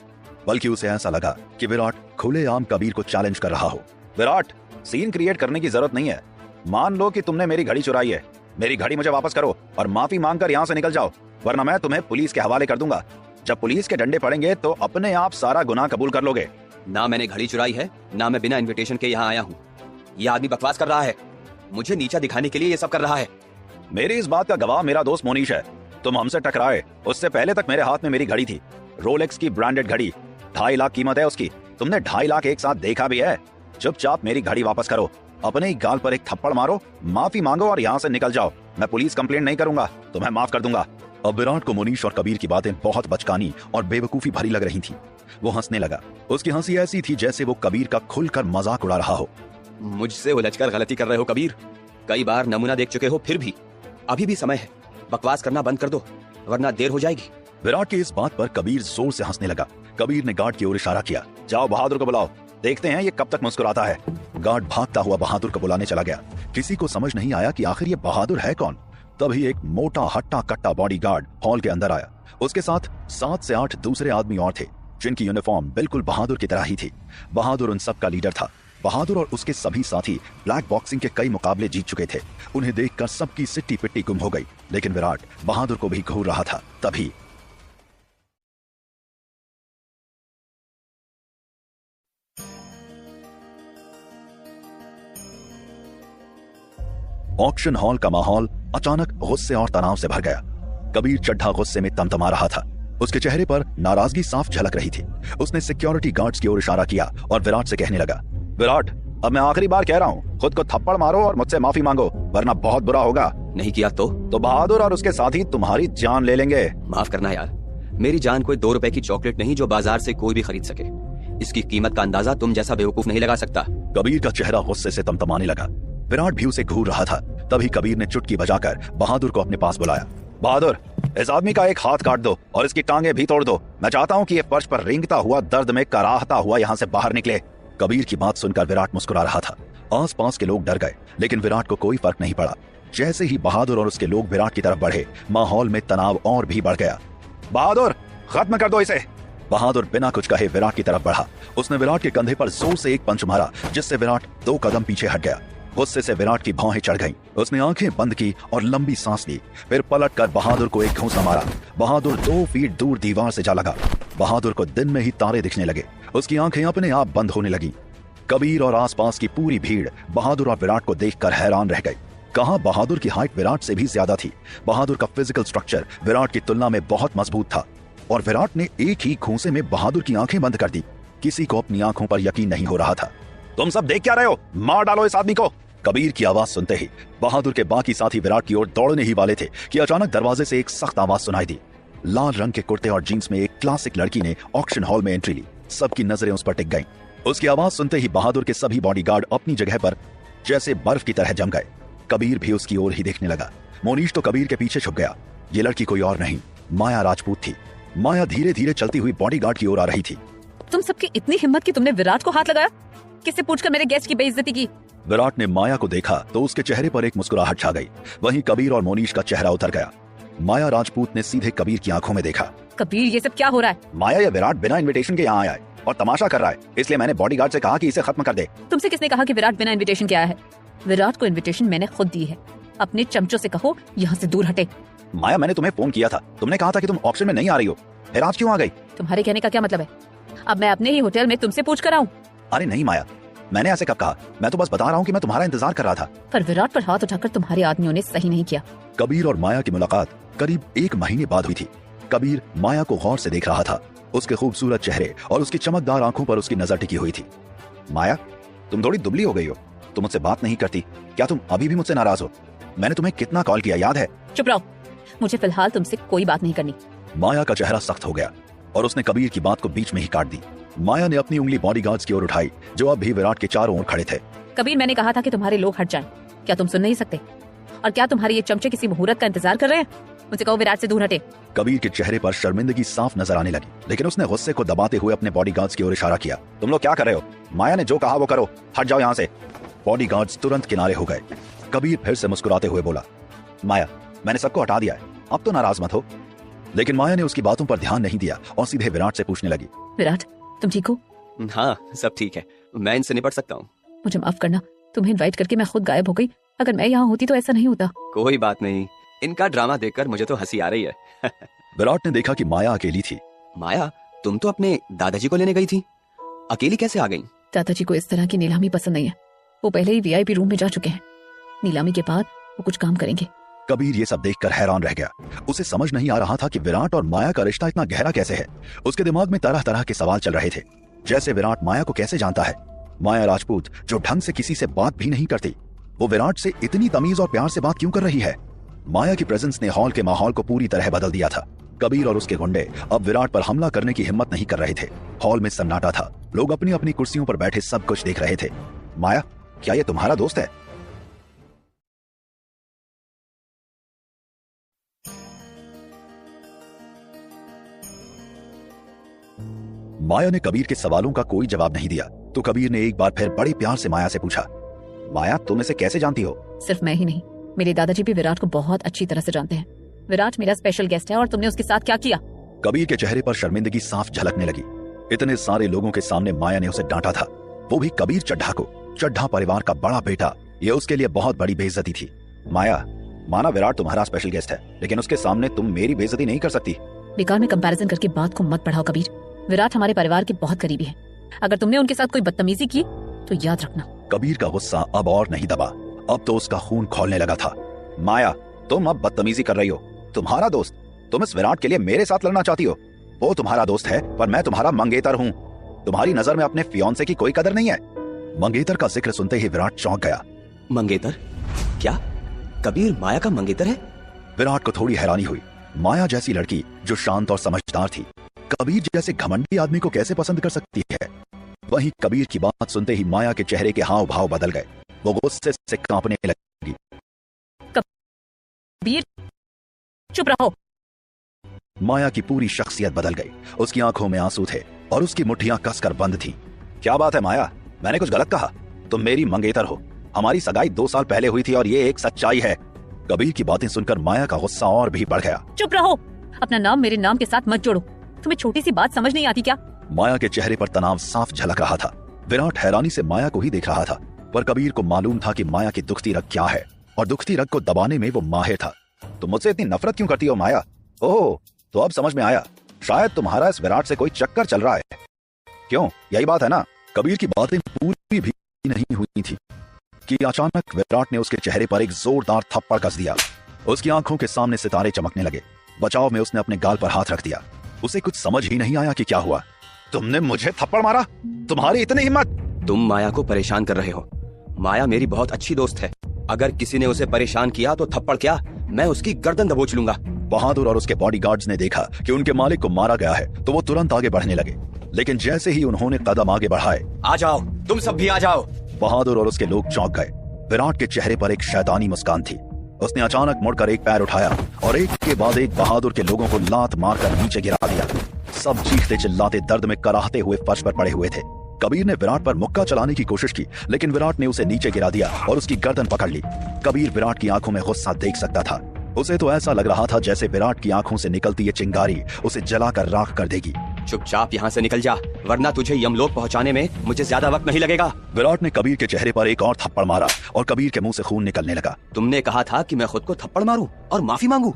बल्कि उसे ऐसा लगा कि विराट खुलेआम कबीर को चैलेंज कर रहा हो। विराट, सीन क्रिएट करने की जरूरत नहीं है। मान लो कि तुमने मेरी घड़ी चुराई है, मेरी घड़ी मुझे वापस करो और माफी मांगकर यहाँ से निकल जाओ, वरना मैं तुम्हें पुलिस के हवाले कर दूंगा। जब पुलिस के डंडे पड़ेंगे तो अपने आप सारा गुनाह कबूल कर लोगे। ना मैंने घड़ी चुराई है, ना मैं बिना इन्विटेशन के यहाँ आया हूँ। ये आदमी बकवास कर रहा है, मुझे नीचा दिखाने के लिए ये सब कर रहा है। मेरी इस बात का गवाह मेरा दोस्त मोनीश है। तुम हमसे टकराए उससे पहले तक मेरे हाथ में मेरी घड़ी थी, रोलेक्स की ब्रांडेड घड़ी। 2.5 लाख कीमत है उसकी। तुमने 2.5 लाख एक साथ देखा भी है। चुपचाप मेरी घड़ी वापस करो, अपने ही गाल पर एक थप्पड़ मारो, माफी मांगो और यहाँ से निकल जाओ। मैं पुलिस कंप्लेंट नहीं करूंगा, तुम्हें माफ कर दूंगा। अब विराट को मोनीश और कबीर की बातें बहुत बचकानी और बेवकूफी भरी लग रही थी। वो हंसने लगा। उसकी हंसी ऐसी थी जैसे वो कबीर का खुलकर मजाक उड़ा रहा हो। मुझसे उलझकर गलती कर रहे हो कबीर। कई बार नमूना देख चुके हो, फिर भी अभी भी समय है। बकवास करना बंद कर दो, वरना देर हो जाएगी। विराट की इस बात पर कबीर जोर से हंसने लगा। कबीर ने गार्ड की ओर इशारा किया, जाओ बहादुर को बुलाओ, देखते हैं ये कब तक मुस्कुराता है। गार्ड भागता हुआ बहादुर को बुलाने चला गया। किसी को समझ नहीं आया कि आखिर ये बहादुर है कौन। तभी एक मोटा हट्टा कट्टा बॉडीगार्ड हॉल के अंदर आया। उसके साथ 7 से 8 दूसरे आदमी और थे, जिनकी यूनिफॉर्म बिल्कुल बहादुर की तरह ही थी। बहादुर उन सब का लीडर था। बहादुर और उसके सभी साथी ब्लैक बॉक्सिंग के कई मुकाबले जीत चुके थे। उन्हें देखकर सबकी सिट्टी पिट्टी गुम हो गई, लेकिन विराट बहादुर को भी घूर रहा था। तभी ऑक्शन हॉल का माहौल अचानक गुस्से और तनाव से भर गया। कबीर चड्ढा गुस्से में तमतमा रहा था। उसके चेहरे पर नाराजगी साफ झलक रही थी। उसने सिक्योरिटी गार्ड्स की ओर इशारा किया और विराट से कहने लगा, विराट, अब मैं आखिरी बार कह रहा हूँ, खुद को थप्पड़ मारो और मुझसे माफी मांगो, वरना बहुत बुरा होगा। नहीं किया तो बहादुर और उसके साथी तुम्हारी जान ले लेंगे। माफ करना यार, मेरी जान कोई 2 रुपए की चॉकलेट नहीं जो बाजार से कोई भी खरीद सके। इसकी कीमत का अंदाजा तुम जैसा बेवकूफ नहीं लगा सकता। कबीर का चेहरा गुस्से से तमतमाने लगा। विराट भी उसे घूर रहा था। तभी कबीर ने चुटकी बजाकर बहादुर को अपने पास बुलाया। बहादुर, इस आदमी का एक हाथ काट दो और इसकी टांगे भी तोड़ दो। मैं चाहता हूँ कि ये फर्श पर रेंगता हुआ दर्द में कराहता हुआ यहाँ से बाहर निकले। कबीर की बात सुनकर विराट मुस्कुरा रहा था। आसपास के लोग डर गए, लेकिन विराट को कोई फर्क नहीं पड़ा। जैसे ही बहादुर और उसके लोग विराट की तरफ बढ़े, माहौल में तनाव और भी बढ़ गया। बहादुर, खत्म कर दो इसे। बहादुर बिना कुछ कहे विराट की तरफ बढ़ा। उसने विराट के कंधे पर जोर से एक पंच मारा, जिससे विराट 2 कदम पीछे हट गया। गुस्से से विराट की भौहें चढ़ गईं। उसने आंखें बंद की और लंबी सांस ली। फिर पलटकर बहादुर को एक घूंसा मारा। बहादुर 2 फीट दूर दीवार से जा लगा। बहादुर को दिन में ही तारे दिखने लगे। उसकी आंखें अपने आप बंद होने लगीं। कबीर और आसपास की पूरी भीड़ बहादुर और विराट को देखकर हैरान रह गई। कहां बहादुर की हाइट विराट से भी ज्यादा थी। बहादुर का फिजिकल स्ट्रक्चर विराट की तुलना में बहुत मजबूत था और विराट ने एक ही घूंसे में बहादुर की आंखें बंद कर दी। किसी को अपनी आंखों पर यकीन नहीं हो रहा था। तुम सब देख क्या रहे हो? मार डालो इस आदमी को। कबीर की आवाज सुनते ही बहादुर के बाकी साथी विराट की ओर दौड़ने ही वाले थे कि अचानक दरवाजे से एक सख्त आवाज सुनाई दी। लाल रंग के कुर्ते और जींस में एक क्लासिक लड़की ने ऑक्शन हॉल में एंट्री ली। सबकी नजरें उस पर टिक गईं। उसकी आवाज सुनते ही बहादुर के सभी बॉडीगार्ड अपनी जगह पर जैसे बर्फ की तरह जम गए। कबीर भी उसकी ओर ही देखने लगा। मोनीश तो कबीर के पीछे छुप गया। ये लड़की कोई और नहीं, माया राजपूत थी। माया धीरे धीरे चलती हुई बॉडीगार्ड की ओर आ रही थी। तुम सबकी इतनी हिम्मत कि तुमने विराट को हाथ लगाया? किससे पूछकर मेरे गेस्ट की बेइज्जती की? विराट ने माया को देखा तो उसके चेहरे पर एक मुस्कुराहट छा गई। वहीं कबीर और मोनीश का चेहरा उतर गया। माया राजपूत ने सीधे कबीर की आंखों में देखा। कबीर, ये सब क्या हो रहा है? माया, या विराट बिना इनविटेशन के यहाँ आया है और तमाशा कर रहा है, इसलिए मैंने बॉडीगार्ड से कहा कि इसे खत्म कर दे। तुमसे किसने कहा कि विराट बिना इनविटेशन के आया है? विराट को इनविटेशन मैंने खुद दी है। अपने चमचों से कहो यहाँ से दूर हटे। माया, मैंने तुम्हें फोन किया था, तुमने कहा था कि तुम ऑक्शन में नहीं आ रही हो, फिर आज क्यों आ गई? तुम्हारे कहने का क्या मतलब है? अब मैं अपने ही होटल में तुमसे पूछ कर आऊं? अरे नहीं माया, मैंने ऐसे कब कहा? मैं तो बस बता रहा हूँ कि मैं तुम्हारा इंतजार कर रहा था। पर विराट पर हाथ उठाकर तुम्हारे आदमियों ने सही नहीं किया। कबीर और माया की मुलाकात करीब 1 महीने बाद हुई थी। कबीर माया को गौर से देख रहा था। उसके खूबसूरत चेहरे और उसकी चमकदार आंखों पर उसकी नजर टिकी हुई थी। माया, तुम थोड़ी दुबली हो गई हो, तुम मुझसे बात नहीं करती। क्या तुम अभी भी मुझसे नाराज हो? मैंने तुम्हें कितना कॉल किया, याद है? चुप रहो, मुझे फिलहाल तुमसे कोई बात नहीं करनी। माया का चेहरा सख्त हो गया और उसने कबीर की बात को बीच में ही काट दी। माया ने अपनी उंगली बॉडीगार्ड्स की ओर उठाई जो अब भी विराट के चारों ओर खड़े थे। कबीर, मैंने कहा था कि तुम्हारे लोग हट जाएं। क्या तुम सुन नहीं सकते? और क्या तुम्हारे ये चमचे किसी मुहूर्त का इंतजार कर रहे हैं? मुझे कहो विराट से दूर हटे। कबीर के चेहरे पर शर्मिंदगी साफ नजर आने लगी, लेकिन उसने गुस्से को दबाते हुए अपने बॉडीगार्ड्स की ओर इशारा किया। तुम लोग क्या कर रहे हो? माया ने जो कहा वो करो, हट जाओ यहाँ से। बॉडीगार्ड्स तुरंत किनारे हो गए। कबीर फिर से मुस्कुराते हुए बोला, माया, मैंने सबको हटा दिया है, अब तो नाराज मत हो। लेकिन माया ने उसकी बातों पर ध्यान नहीं दिया और सीधे विराट से पूछने लगी, विराट, तुम ठीक हो? हाँ, सब ठीक है, मैं इनसे निपट सकता हूँ। मुझे माफ करना, तुम्हें इनवाइट करके मैं खुद गायब हो गई। अगर मैं यहाँ होती तो ऐसा नहीं होता। कोई बात नहीं, इनका ड्रामा देखकर मुझे तो हंसी आ रही है। विराट ने देखा कि माया अकेली थी। माया, तुम तो अपने दादाजी को लेने गई थी, अकेली कैसे आ गई? दादाजी को इस तरह की नीलामी पसंद नहीं है। वो पहले ही वीआईपी रूम में जा चुके हैं। नीलामी के बाद वो कुछ काम करेंगे। कबीर ये सब देखकर हैरान रह गया। उसे समझ नहीं आ रहा था कि विराट और माया का रिश्ता इतना गहरा कैसे है। उसके दिमाग में तरह तरह के सवाल चल रहे थे, जैसे विराट माया को कैसे जानता है? माया राजपूत जो ढंग से किसी से बात भी नहीं करती, वो विराट से इतनी तमीज और प्यार से बात क्यों कर रही है? माया की प्रेजेंस ने हॉल के माहौल को पूरी तरह बदल दिया था। कबीर और उसके गुंडे अब विराट पर हमला करने की हिम्मत नहीं कर रहे थे। हॉल में सन्नाटा था। लोग अपनी अपनी कुर्सियों पर बैठे सब कुछ देख रहे थे। माया, क्या ये तुम्हारा दोस्त है? माया ने कबीर के सवालों का कोई जवाब नहीं दिया तो कबीर ने एक बार फिर बड़े प्यार से माया से पूछा, माया, तुम इसे कैसे जानती हो? सिर्फ मैं ही नहीं, मेरे दादाजी भी विराट को बहुत अच्छी तरह से जानते हैं। विराट मेरा स्पेशल गेस्ट है और तुमने उसके साथ क्या किया? कबीर के चेहरे पर शर्मिंदगी साफ झलकने लगी। इतने सारे लोगों के सामने माया ने उसे डांटा था। वो भी कबीर चड्ढा को। चड्ढा परिवार का बड़ा बेटा, ये उसके लिए बहुत बड़ी बेइज्जती थी। माया, माना विराट तुम्हारा स्पेशल गेस्ट है, लेकिन उसके सामने तुम मेरी बेइज्जती नहीं कर सकती। बेकार में कंपैरिजन करके बात को मत बढ़ाओ कबीर। विराट हमारे परिवार के बहुत करीबी है। अगर तुमने उनके साथ कोई बदतमीजी की तो याद रखना। कबीर का गुस्सा अब और नहीं दबा, अब तो उसका खून खौलने लगा था। माया, तुम अब बदतमीजी कर रही हो। तुम्हारा दोस्त, तुम इस विराट के लिए मेरे साथ लड़ना चाहती हो। वो तुम्हारा दोस्त है, पर मैं तुम्हारा मंगेतर हूँ। तुम्हारी नजर में अपने फियांसे की कोई कदर नहीं है। मंगेतर का जिक्र सुनते ही विराट चौंक गया। मंगेतर? क्या कबीर माया का मंगेतर है? विराट को थोड़ी हैरानी हुई। माया जैसी लड़की जो शांत और समझदार थी, कबीर जैसे घमंडी आदमी को कैसे पसंद कर सकती है? वहीं कबीर की बात सुनते ही माया के चेहरे के हाव भाव बदल गए। वो गुस्से से कांपने लगी। कबीर, चुप रहो। माया की पूरी शख्सियत बदल गई। उसकी आंखों में आंसू थे और उसकी मुट्ठियां कसकर बंद थी। क्या बात है माया, मैंने कुछ गलत कहा? तुम मेरी मंगेतर हो। हमारी सगाई 2 साल पहले हुई थी और ये एक सच्चाई है। कबीर की बातें सुनकर माया का गुस्सा और भी बढ़ गया। चुप रहो। अपना नाम मेरे नाम के साथ मत जोड़ो। तुम्हें छोटी सी बात समझ नहीं आती क्या? माया के चेहरे पर तनाव साफ झलक रहा था। विराट हैरानी से माया को ही देख रहा था, पर कबीर को मालूम था कि माया की दुखती रग क्या है, और दुखती रग को दबाने में वो माहिर था। तुम मुझसे इतनी नफरत क्यों करती हो माया? ओह, तो अब समझ में आया। शायद तुम्हारा इस विराट से कोई चक्कर चल रहा है। क्यों, यही बात है ना? कबीर की बातें पूरी भी नहीं हुई थी कि अचानक विराट ने उसके चेहरे पर एक जोरदार थप्पड़ कस दिया। उसकी आंखों के सामने सितारे चमकने लगे। बचाव में उसने अपने गाल पर हाथ रख दिया। उसे कुछ समझ ही नहीं आया कि क्या हुआ। तुमने मुझे थप्पड़ मारा? तुम्हारी इतनी हिम्मत? तुम माया को परेशान कर रहे हो। माया मेरी बहुत अच्छी दोस्त है। अगर किसी ने उसे परेशान किया तो थप्पड़ क्या, मैं उसकी गर्दन दबोच लूंगा। बहादुर और उसके बॉडीगार्ड्स ने देखा कि उनके मालिक को मारा गया है, तो वो तुरंत आगे बढ़ने लगे। लेकिन जैसे ही उन्होंने कदम आगे बढ़ाए, आ जाओ, तुम सब भी आ जाओ। बहादुर और उसके लोग चौंक गए। विराट के चेहरे पर एक शैतानी मुस्कान थी। उसने अचानक मुड़कर एक पैर उठाया और एक के बाद एक बहादुर के लोगों को लात मारकर नीचे गिरा दिया। सब चीखते चिल्लाते दर्द में कराहते हुए फर्श पर पड़े हुए थे। कबीर ने विराट पर मुक्का चलाने की कोशिश की, लेकिन विराट ने उसे नीचे गिरा दिया और उसकी गर्दन पकड़ ली। कबीर विराट की आंखों में गुस्सा देख सकता था। उसे तो ऐसा लग रहा था जैसे विराट की आंखों से निकलती ये चिंगारी उसे जलाकर राख कर देगी। चुपचाप यहाँ से निकल जा, वरना तुझे यमलोक पहुँचाने में मुझे ज्यादा वक्त नहीं लगेगा। विराट ने कबीर के चेहरे पर एक और थप्पड़ मारा और कबीर के मुंह से खून निकलने लगा। तुमने कहा था कि मैं खुद को थप्पड़ मारूं और माफी मांगू।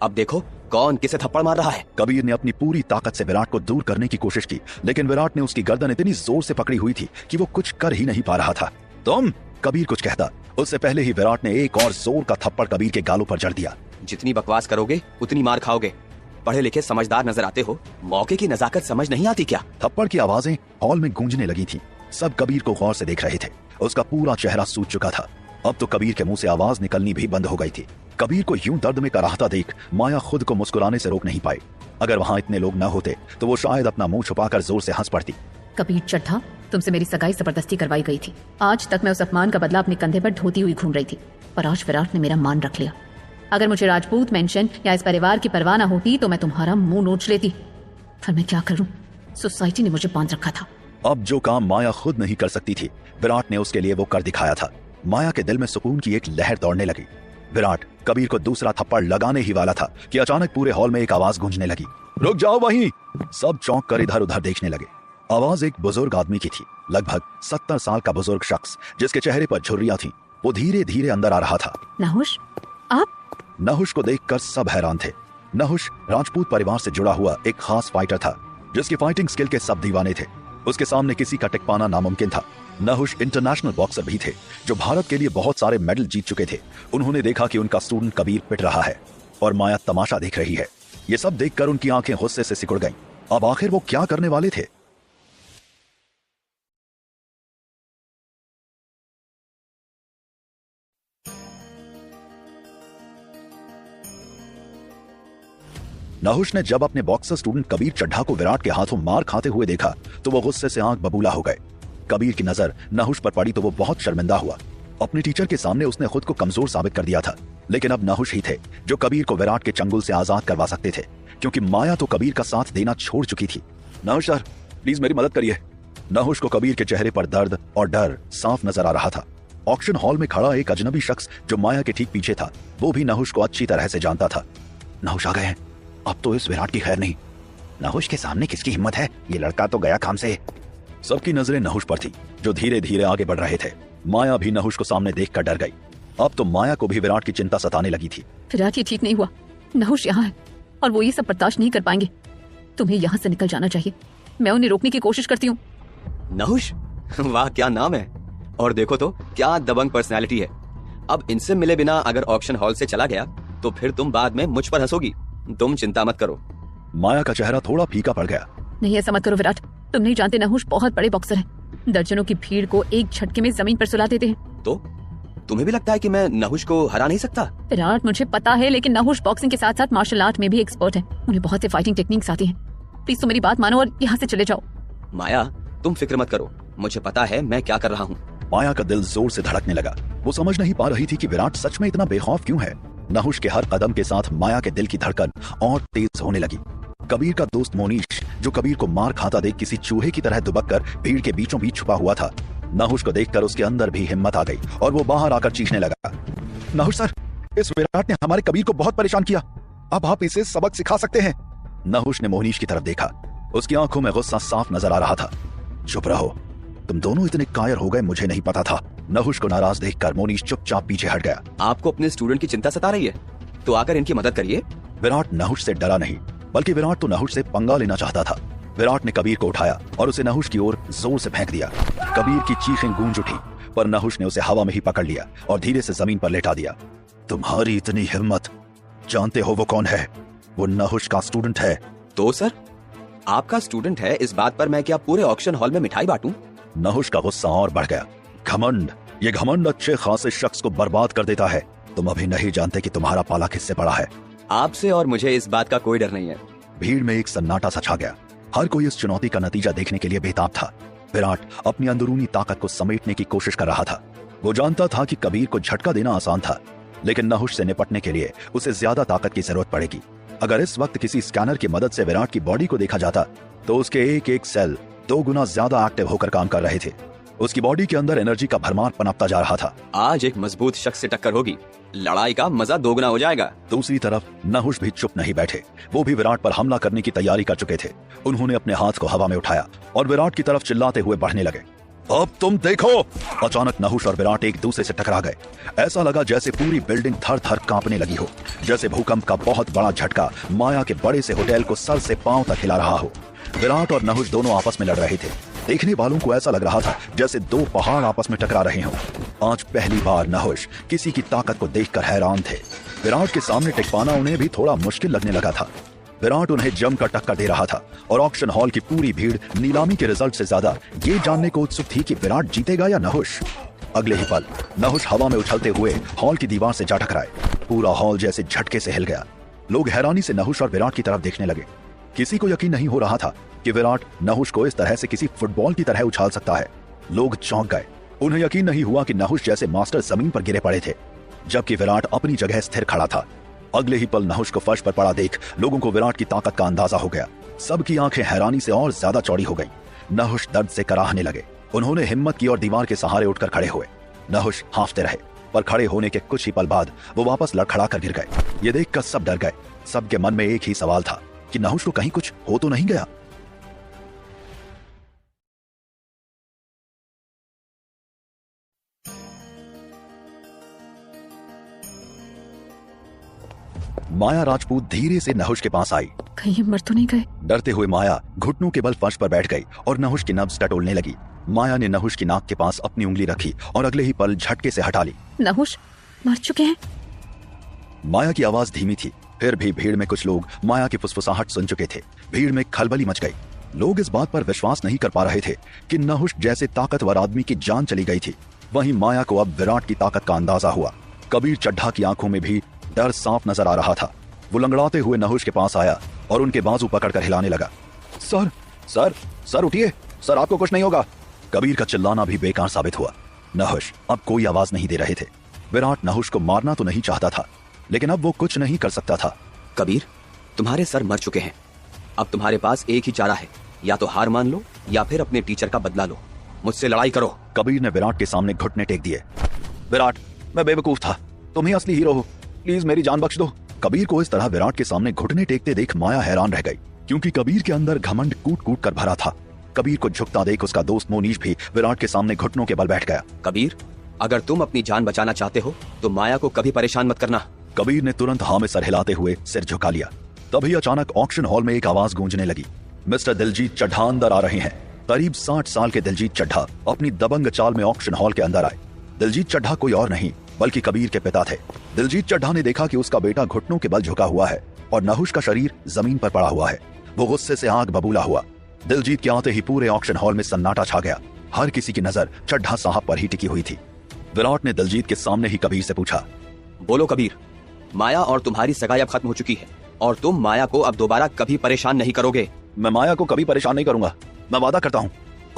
अब देखो कौन किसे थप्पड़ मार रहा है। कबीर ने अपनी पूरी ताकत से विराट को दूर करने की कोशिश की, लेकिन विराट ने उसकी गर्दन इतनी जोर से पकड़ी हुई थी कि वो कुछ कर ही नहीं पा रहा था। तुम, कबीर कुछ कहता, उससे पहले ही विराट ने एक और जोर का थप्पड़ कबीर के गालों पर जड़ दिया। जितनी बकवास करोगे उतनी मार खाओगे। पढ़े लिखे समझदार नजर आते हो, मौके की नजाकत समझ नहीं आती क्या? थप्पड़ की आवाजें हॉल में गूंजने लगी थी। सब कबीर को गौर से देख रहे थे। उसका पूरा चेहरा सूज चुका था। अब तो कबीर के मुंह से आवाज निकलनी भी बंद हो गई थी। कबीर को यूं दर्द में कराहता देख माया खुद को मुस्कुराने से रोक नहीं पाई। अगर वहां इतने लोग न होते तो वो शायद अपना मुंह छुपाकर जोर से हंस पड़ती। कबीर चड्ढा, तुमसे मेरी सगाई जबरदस्ती करवाई गई थी। आज तक मैं उस अपमान का बदला अपने कंधे पर ढोती हुई घूम रही थी, पर आज विराट ने मेरा मान रख लिया। अगर मुझे राजपूत मेंशन या इस परिवार की परवाह न होती तो मैं तुम्हारा मुंह नोच लेती, पर मैं क्या करूं, सोसाइटी ने मुझे बांध रखा था। अब जो काम माया खुद नहीं कर सकती थी, विराट ने उसके लिए वो कर दिखाया था। माया के दिल में सुकून की एक लहर दौड़ने लगी। विराट कबीर को दूसरा थप्पड़ लगाने ही वाला था कि अचानक पूरे हॉल में एक आवाज गूंजने लगी। रुक जाओ वहीं। सब चौंक कर इधर उधर देखने लगे। आवाज एक बुजुर्ग आदमी की थी, लगभग 70 साल का बुजुर्ग शख्स, जिसके चेहरे पर झुर्रियां थीं। वो धीरे धीरे अंदर आ रहा था। नहुष, आप? नहुष को देखकर सब हैरान थे। नहुष राजपूत परिवार से जुड़ा हुआ एक खास फाइटर था, जिसकी फाइटिंग स्किल के सब दीवाने थे। उसके सामने किसी का टिक पाना नामुमकिन था। नहुष इंटरनेशनल बॉक्सर भी थे, जो भारत के लिए बहुत सारे मेडल जीत चुके थे। उन्होंने देखा कि उनका स्टूडेंट कबीर पिट रहा है और माया तमाशा देख रही है। ये सब देखकर उनकी आंखें गुस्से से सिकुड़ गईं। अब आखिर वो क्या करने वाले थे? नहुष ने जब अपने बॉक्सर स्टूडेंट कबीर चड्ढा को विराट के हाथों मार खाते हुए देखा तो वो गुस्से से आंख बबूला हो गए। कबीर की नजर नहुष पर पड़ी तो वो बहुत शर्मिंदा हुआ। अपने टीचर के सामने उसने खुद को कमजोर साबित कर दिया था, लेकिन अब नहुष ही थे जो कबीर को विराट के चंगुल से आजाद करवा सकते थे, क्योंकि माया तो कबीर का साथ देना छोड़ चुकी थी। नहुष सर, प्लीज मेरी मदद करिए। नहुष को कबीर के चेहरे पर दर्द और डर साफ नजर आ रहा था। ऑक्शन हॉल में खड़ा एक अजनबी शख्स जो माया के ठीक पीछे था, वो भी नहुष को अच्छी तरह से जानता था। नहुष आ गए हैं, अब तो इस विराट की खैर नहीं। नहुष के सामने किसकी हिम्मत है? ये लड़का तो गया काम से। सबकी नजरें नहुष पर थी, जो धीरे धीरे आगे बढ़ रहे थे। माया भी नहुष को सामने देखकर डर गई। अब तो माया को भी विराट की चिंता सताने लगी थी। विराट, ये ठीक नहीं हुआ। नहुष यहाँ है और वो ये सब बर्दाश्त नहीं कर पाएंगे। तुम्हें यहाँ से निकल जाना चाहिए। मैं उन्हें रोकने की कोशिश करती हूँ। नहुष, वाह क्या नाम है, और देखो तो क्या दबंग पर्सनैलिटी है। अब इनसे मिले बिना अगर ऑक्शन हॉल से चला गया तो फिर तुम बाद में मुझ पर हंसोगी। तुम चिंता मत करो। माया का चेहरा थोड़ा फीका पड़ गया। नहीं, ऐसा मत करो विराट। तुम नहीं जानते, नहुष बहुत बड़े बॉक्सर हैं। दर्जनों की भीड़ को एक झटके में जमीन पर सुला देते हैं। तो तुम्हें भी लगता है कि मैं नहुष को हरा नहीं सकता? विराट, मुझे पता है, लेकिन नहुष बॉक्सिंग के साथ साथ मार्शल आर्ट में भी एक्सपर्ट है। उन्हें बहुत से फाइटिंग टेक्निक्स आती हैं। प्लीज तुम मेरी बात मानो और यहाँ से चले जाओ। माया, तुम फिक्र मत करो, मुझे पता है मैं क्या कर रहा हूँ। माया का दिल जोर से धड़कने लगा। वो समझ नहीं पा रही थी कि विराट सच में इतना बेखौफ क्यों है। नहुष के हर कदम के साथ माया के दिल की धड़कन और तेज होने लगी। कबीर का दोस्त मोनीश, जो कबीर को मार खाता देख किसी चूहे की तरह दुबक कर भीड़ के बीचों बीच छुपा हुआ था, नहुष को देखकर उसके अंदर भी हिम्मत आ गई और वो बाहर आकर चीखने लगा। नहुष सर, इस विराट ने हमारे कबीर को बहुत परेशान किया। अब आप इसे सबक सिखा सकते हैं। नहुष ने मोनीश की तरफ देखा। उसकी आंखों में गुस्सा साफ नजर आ रहा था। चुप रहो, तुम दोनों इतने कायर हो गए, मुझे नहीं पता था। नहुष को नाराज देखकर मोनीश चुपचाप पीछे हट गया। आपको अपने स्टूडेंट की चिंता सता रही है, तो आकर इनकी मदद करिए। विराट नहुष से डरा नहीं, बल्कि विराट तो नहुष से पंगा लेना चाहता था। विराट ने कबीर को उठाया और उसे नहुष की ओर जोर से फेंक दिया। कबीर की चीखें गूंज उठी, पर नहुष ने उसे हवा में ही पकड़ लिया और धीरे से जमीन पर लेटा दिया। तुम्हारी इतनी हिम्मत, जानते हो वो कौन है? वो नहुष का स्टूडेंट है। तो सर, आपका स्टूडेंट है, इस बात पर मैं क्या पूरे ऑक्शन हॉल में मिठाई बांटूं? नहुष का गुस्सा और बढ़ गया। घमंड, ये घमंड अच्छे खासे शख्स को बर्बाद कर देता है। तुम अभी नहीं जानते कि तुम्हारा पाला किससे पड़ा है। आपसे और मुझे इस बात का कोई डर नहीं है। भीड़ में एक सन्नाटा सा छा गया। हर कोई इस चुनौती का नतीजा देखने के लिए बेताब था। विराट अपनी अंदरूनी ताकत को समेटने की कोशिश कर रहा था। वो जानता था कि कबीर को झटका देना आसान था, लेकिन नहुष से निपटने के लिए उसे ज्यादा ताकत की जरूरत पड़ेगी। अगर इस वक्त किसी स्कैनर की मदद से विराट की बॉडी को देखा जाता तो उसके एक एक सेल 2 गुना ज्यादा एक्टिव होकर काम कर रहे थे। उसकी बॉडी के अंदर एनर्जी का भरमार पनपता जा रहा था। आज एक मजबूत शख्स से टक्कर होगी, लड़ाई का मजा 2 गुना हो जाएगा। दूसरी तरफ नहुष भी चुप नहीं बैठे। वो भी विराट पर हमला करने की तैयारी कर चुके थे। उन्होंने अपने हाथ को हवा में उठाया और विराट की तरफ चिल्लाते हुए बढ़ने लगे। अब तुम देखो। अचानक नहुष और विराट एक दूसरे से टकरा गए। ऐसा लगा जैसे पूरी बिल्डिंग थर थर कांपने लगी हो, जैसे भूकंप का बहुत बड़ा झटका माया के बड़े से होटल को सर से पांव तक हिला रहा हो। विराट और नहुष दोनों आपस में लड़ रहे थे। देखने वालों को ऐसा लग रहा था जैसे 2 पहाड़ आपस में टकरा रहे हों। आज पहली बार नहुष किसी की ताकत को देखकर हैरान थे। विराट के सामने टिक पाना उन्हें भी थोड़ा मुश्किल लगने लगा था। विराट उन्हें जमकर टक्कर दे रहा था और ऑक्शन हॉल की पूरी भीड़ नीलामी के रिजल्ट से ज्यादा ये जानने को उत्सुक थी कि विराट जीतेगा या नहुष। अगले ही पल नहुष हवा में उछलते हुए हॉल की दीवार से जा टकराए। पूरा हॉल जैसे झटके से हिल गया। लोग हैरानी से नहुष और विराट की तरफ देखने लगे। किसी को यकीन नहीं हो रहा था कि विराट नहुष को इस तरह से किसी फुटबॉल की तरह उछाल सकता है। लोग चौंक गए। उन्हें यकीन नहीं हुआ कि नहुष जैसे मास्टर जमीन पर गिरे पड़े थे, जबकि विराट अपनी जगह स्थिर खड़ा था। अगले ही पल नहुष को फर्श पर पड़ा देख लोगों को विराट की ताकत का अंदाजा हो गया। सबकी आंखें हैरानी से और ज्यादा चौड़ी हो गईं। नहुष दर्द से कराहने लगे। उन्होंने हिम्मत की और दीवार के सहारे उठकर खड़े हुए। नहुष हांफते रहे, पर खड़े होने के कुछ ही पल बाद वो वापस लड़खड़ा कर गिर गए। ये देखकर सब डर गए। सबके मन में एक ही सवाल था कि नहुष को कहीं कुछ हो तो नहीं गया। माया राजपूत धीरे से नहुष के पास आई। कहीं ये मर तो नहीं गए? डरते हुए माया घुटनों के बल फर्श पर बैठ गई और नहुष की नब्ज टटोलने लगी। माया ने नहुष की नाक के पास अपनी उंगली रखी और अगले ही पल झटके से हटा ली। नहुष मर चुके हैं? माया की आवाज धीमी थी, फिर भी भीड़ में कुछ लोग माया की फुसफुसाहट सुन चुके थे। भीड़ में खलबली मच गई। लोग इस बात पर विश्वास नहीं कर पा रहे थे कि नहुष जैसे ताकतवर आदमी की जान चली गई थी। वहीं माया को अब विराट की ताकत का अंदाजा हुआ। कबीर चड्ढा की आंखों में भी डर साफ नजर आ रहा था। वो लंगड़ाते हुए नहुष के पास आया और उनके बाजू पकड़कर हिलाने लगा। सर सर सर उठिए, सर आपको कुछ नहीं होगा। कबीर का चिल्लाना भी बेकार साबित हुआ। नहुष अब कोई आवाज नहीं दे रहे थे। विराट नहुष को मारना तो नहीं चाहता था, लेकिन अब वो कुछ नहीं कर सकता था। कबीर, तुम्हारे सर मर चुके हैं। अब तुम्हारे पास एक ही चारा है, या तो हार मान लो या फिर अपने टीचर का बदला लो। मुझसे लड़ाई करो। कबीर ने विराट के सामने घुटने टेक दिए। विराट, मैं बेवकूफ था, तुम ही असली हीरो हो, प्लीज मेरी जान बख्श दो। कबीर को इस तरह विराट के सामने घुटने टेकते देख माया हैरान रह गई, क्योंकि कबीर के अंदर घमंड कूट कूट कर भरा था। कबीर को झुकता देख उसका दोस्त मोनीश भी विराट के सामने घुटनों के बल बैठ गया। कबीर, अगर तुम अपनी जान बचाना चाहते हो तो माया को कभी परेशान मत करना। कबीर ने तुरंत हाँ में सर हिलाते हुए सिर झुका लिया। तभी अचानक ऑक्शन हॉल में एक आवाज गूंजने लगी। मिस्टर दिलजीत चड्ढा अंदर आ रहे हैं। करीब 60 साल के दिलजीत चड्ढा अपनी दबंग चाल में ऑक्शन हॉल के अंदर आए। दिलजीत चड्ढा कोई और नहीं बल्कि कबीर के पिता थे। दिलजीत चड्ढा ने देखा कि उसका बेटा घुटनों के बल झुका हुआ है और नहुष का शरीर जमीन पर पड़ा हुआ है। वो गुस्से से आग बबूला हुआ। दिलजीत के आते ही पूरे ऑक्शन हॉल में सन्नाटा छा गया। हर किसी की नजर चड्ढा साहब पर ही टिकी हुई थी। विराट ने दिलजीत के सामने ही कबीर से पूछा, बोलो कबीर, माया और तुम्हारी सगाई अब खत्म हो चुकी है और तुम माया को अब दोबारा कभी परेशान नहीं करोगे। मैं माया को कभी परेशान नहीं करूंगा, मैं वादा करता हूं।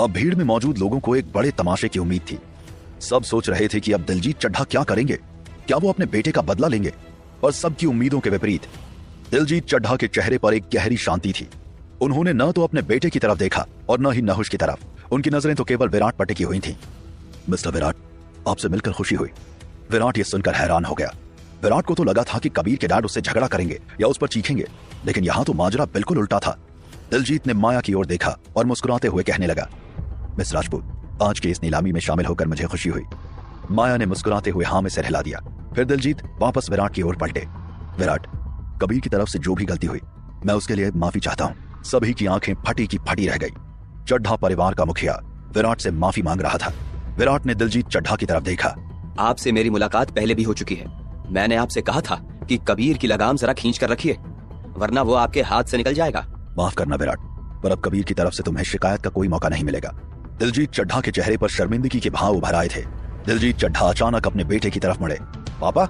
अब भीड़ में मौजूद लोगों को एक बड़े तमाशे की उम्मीद थी। सब सोच रहे थे कि अब दिलजीत चड्ढा क्या करेंगे, क्या वो अपने बेटे का बदला लेंगे। पर सबकी उम्मीदों के विपरीत दिलजीत चड्ढा के चेहरे पर एक गहरी शांति थी। उन्होंने न तो अपने बेटे की तरफ देखा और न ही नहुष की तरफ। उनकी नजरें तो केवल विराट पर टिकी हुई थीं। मिस्टर विराट, आपसे मिलकर खुशी हुई। विराट ये सुनकर हैरान हो गया। विराट को तो लगा था कि कबीर के डैड उससे झगड़ा करेंगे या उस पर चीखेंगे, लेकिन यहाँ तो माजरा बिल्कुल उल्टा था। दिलजीत ने माया की ओर देखा और मुस्कुराते हुए कहने लगा, मिस राजपूत, आज की इस नीलामी में शामिल होकर मुझे खुशी हुई। माया ने मुस्कुराते हुए हाँ में सिर हिला दिया। फिर दिलजीत वापस विराट की ओर पलटे। विराट, कबीर की तरफ से जो भी गलती हुई मैं उसके लिए माफी चाहता हूँ। सभी की आंखें फटी की फटी रह गई। चड्ढा परिवार का मुखिया विराट से माफी मांग रहा था। विराट ने दिलजीत चड्ढा की तरफ देखा। आपसे मेरी मुलाकात पहले भी हो चुकी है। मैंने आपसे कहा था कि कबीर की लगाम जरा खींच कर रखिए, वरना वो आपके हाथ से निकल जाएगा। माफ करना विराट, पर अब कबीर की तरफ से तुम्हें शिकायत का कोई मौका नहीं मिलेगा। दिलजीत चड्ढा के चेहरे पर शर्मिंदगी के भाव उभर आए थे। दिलजीत चड्ढा अचानक अपने बेटे की तरफ मुड़े। पापा,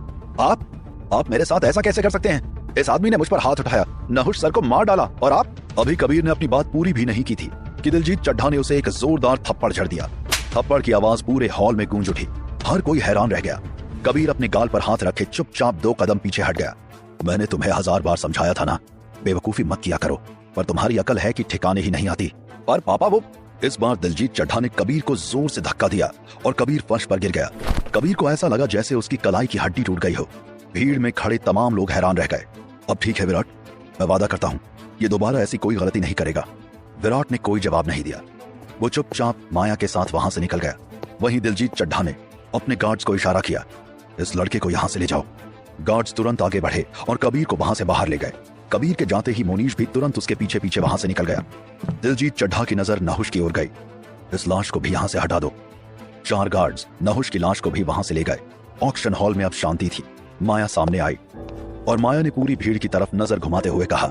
आप मेरे साथ ऐसा कैसे कर सकते हैं? इस आदमी ने मुझ पर हाथ उठाया, नहुष सर को मार डाला और आप। अभी कबीर ने अपनी बात पूरी भी नहीं की थी कि दिलजीत चड्ढा ने उसे एक जोरदार थप्पड़ जड़ दिया। थप्पड़ की आवाज पूरे हॉल में गूंज उठी। हर कोई हैरान रह गया। कबीर अपने गाल पर हाथ रखे चुपचाप 2 कदम पीछे हट गया। मैंने तुम्हें 1000 बार समझाया था ना, बेवकूफी मत किया करो, पर तुम्हारी अकल है कि ठिकाने ही नहीं आती। पर पापा वो। इस बार दिलजीत चड्ढा ने कबीर को जोर से धक्का दिया और कबीर फर्श पर गिर गया। कबीर को ऐसा लगा जैसे उसकी कलाई की हड्डी टूट गई हो। भीड़ में खड़े तमाम लोग हैरान रह गए। अब ठीक है विराट, मैं वादा करता हूँ ये दोबारा ऐसी कोई गलती नहीं करेगा। विराट ने कोई जवाब नहीं दिया। वो चुपचाप माया के साथ वहां से निकल गया। वहीं दिलजीत चड्ढा ने अपने गार्ड्स को इशारा किया, इस लड़के को यहां से ले जाओ। गार्ड्स तुरंत आगे बढ़े और कबीर को वहां से बाहर ले गए। कबीर के जाते ही मोनीश भी तुरंत उसके पीछे पीछे वहां से निकल गया। दिलजीत चड्ढा की नजर नहुष की ओर गई। इस लाश को भी यहां से हटा दो। 4 गार्ड्स नहुष की लाश को भी वहां से ले गए। ऑक्शन हॉल में अब शांति थी। माया सामने आई और माया ने पूरी भीड़ की तरफ नजर घुमाते हुए कहा,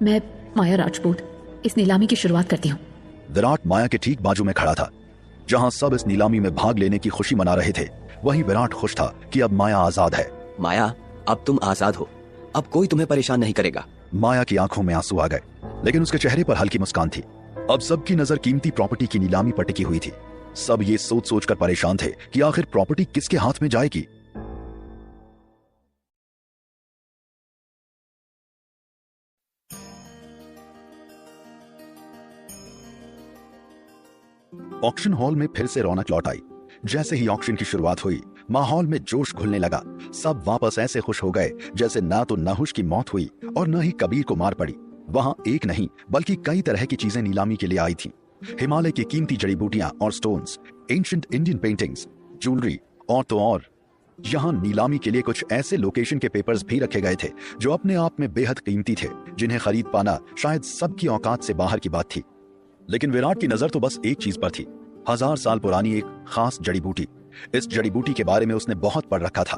मैं माया राजपूत इस नीलामी की शुरुआत करती हूँ। विराट माया के ठीक बाजू में खड़ा था। जहां सब इस नीलामी में भाग लेने की खुशी मना रहे थे, वहीं विराट खुश था कि अब माया आजाद है। माया, अब तुम आजाद हो, अब कोई तुम्हें परेशान नहीं करेगा। माया की आंखों में आंसू आ गए, लेकिन उसके चेहरे पर हल्की मुस्कान थी। अब सबकी नजर कीमती प्रॉपर्टी की नीलामी पर टिकी हुई थी। सब ये सोच सोचकर परेशान थे कि आखिर प्रॉपर्टी किसके हाथ में जाएगी। ऑक्शन हॉल में फिर से रौनक लौट आई। जैसे ही ऑक्शन की शुरुआत हुई, माहौल में जोश घुलने लगा। सब वापस ऐसे खुश हो गए जैसे ना तो नहुष की मौत हुई और न ही कबीर को मार पड़ी। वहां एक नहीं बल्कि कई तरह की चीजें नीलामी के लिए आई थीं। हिमालय की कीमती जड़ी बूटियां और stones, ancient Indian paintings, jewellery और तो और। यहाँ नीलामी के लिए कुछ ऐसे लोकेशन के पेपर्स भी रखे गए थे जो अपने आप में बेहद कीमती थे, जिन्हें खरीद पाना शायद सबकी औकात से बाहर की बात थी। लेकिन विराट की नजर तो बस एक चीज पर थी, 1000 साल पुरानी एक खास जड़ी बूटी। इस जड़ी बूटी के बारे में उसने बहुत पढ़ रखा था।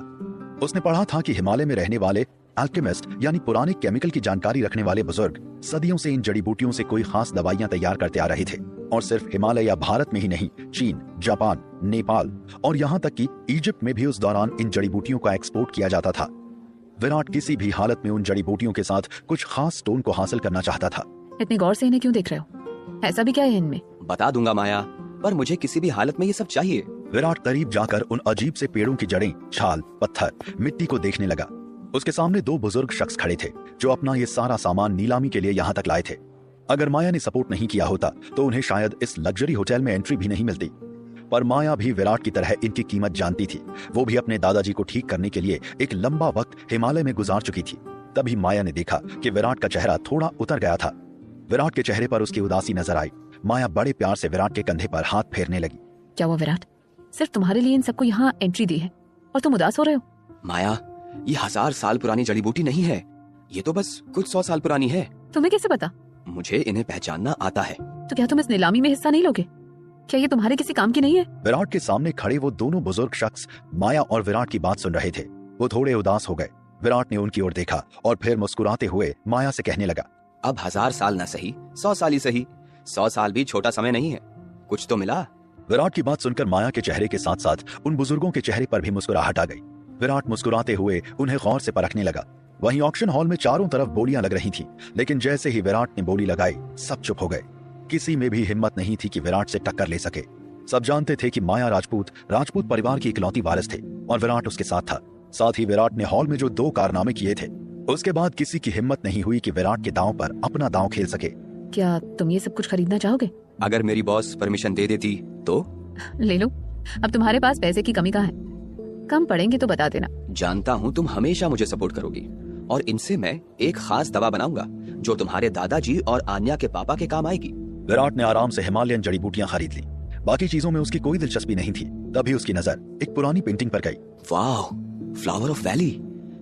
उसने पढ़ा था कि हिमालय में रहने वाले अल्केमिस्ट यानी पुराने केमिकल की जानकारी रखने वाले बुजुर्ग सदियों से इन जड़ी बूटियों से कोई खास दवाइयां तैयार करते आ रहे थे। और सिर्फ हिमालय या भारत में ही नहीं, चीन, जापान, नेपाल और यहाँ तक कि इजिप्ट में भी उस दौरान इन जड़ी बूटियों का एक्सपोर्ट किया जाता था। विराट किसी भी हालत में उन जड़ी बूटियों के साथ कुछ खास स्टोन को हासिल करना चाहता था। इतनी गौर से इन्हें क्यों देख रहे हो? ऐसा भी क्या है इनमें? बता दूंगा माया, पर मुझे किसी भी हालत में ये सब चाहिए। विराट करीब जाकर उन अजीब से पेड़ों की जड़ें, छाल, पत्थर, मिट्टी को देखने लगा। उसके सामने 2 बुजुर्ग शख्स खड़े थे जो अपना ये सारा सामान नीलामी के लिए यहाँ तक लाए थे। अगर माया ने सपोर्ट नहीं किया होता तो उन्हें शायद इस लग्जरी होटल में एंट्री भी नहीं मिलती। पर माया भी विराट की तरह इनकी कीमत जानती थी। वो भी अपने दादाजी को ठीक करने के लिए एक लंबा वक्त हिमालय में गुजार चुकी थी। तभी माया ने देखा कि विराट का चेहरा थोड़ा उतर गया था। विराट के चेहरे पर उसकी उदासी नजर आई। माया बड़े प्यार से विराट के कंधे पर हाथ फेरने लगी। क्या हुआ विराट? सिर्फ तुम्हारे लिए इन सबको यहाँ एंट्री दी है और तुम उदास हो रहे हो? माया, ये 1000 साल पुरानी जड़ी बूटी नहीं है, ये तो बस कुछ 100 साल पुरानी है। तुम्हें कैसे पता? मुझे इन्हें पहचानना आता है। तो क्या तुम इस नीलामी में हिस्सा नहीं लोगे? क्या ये तुम्हारे किसी काम की नहीं है? विराट के सामने खड़े वो दोनों बुजुर्ग शख्स माया और विराट की बात सुन रहे थे। वो थोड़े उदास हो गए। विराट ने उनकी ओर देखा और फिर मुस्कुराते हुए माया से कहने लगा, अब 1000 साल न सही, 100 साल ही सही। 100 साल भी छोटा समय नहीं है, कुछ तो मिला। विराट की बात सुनकर माया के चेहरे के साथ साथ उन बुजुर्गों के चेहरे पर भी मुस्कुराहट आ गई। विराट मुस्कुराते हुए उन्हें गौर से परखने लगा। वहीं ऑक्शन हॉल में चारों तरफ बोलियां लग रही थीं, लेकिन जैसे ही विराट ने बोली लगाई, सब चुप हो गए। किसी में भी हिम्मत नहीं थी कि विराट से टक्कर ले सके। सब जानते थे कि माया राजपूत परिवार की इकलौती वारिस थे और विराट उसके साथ था। साथ ही विराट ने हॉल में जो 2 कारनामे किए थे, उसके बाद किसी की हिम्मत नहीं हुई कि विराट के दांव पर अपना दांव खेल सके। क्या तुम ये सब कुछ खरीदना चाहोगे? अगर मेरी बॉस परमिशन दे देती तो? ले लो। अब तुम्हारे पास पैसे की कमी कहाँ है? कम पड़ेंगे तो बता देना। जानता हूँ तुम हमेशा मुझे सपोर्ट करोगी और इनसे मैं एक खास दवा बनाऊंगा जो तुम्हारे दादाजी और आन्या के पापा के काम आएगी। विराट ने आराम से हिमालयन जड़ी बूटियां खरीद ली। बाकी चीजों में उसकी कोई दिलचस्पी नहीं थी। तभी उसकी नजर एक पुरानी पेंटिंग पर गई। वाह, फ्लावर ऑफ वैली।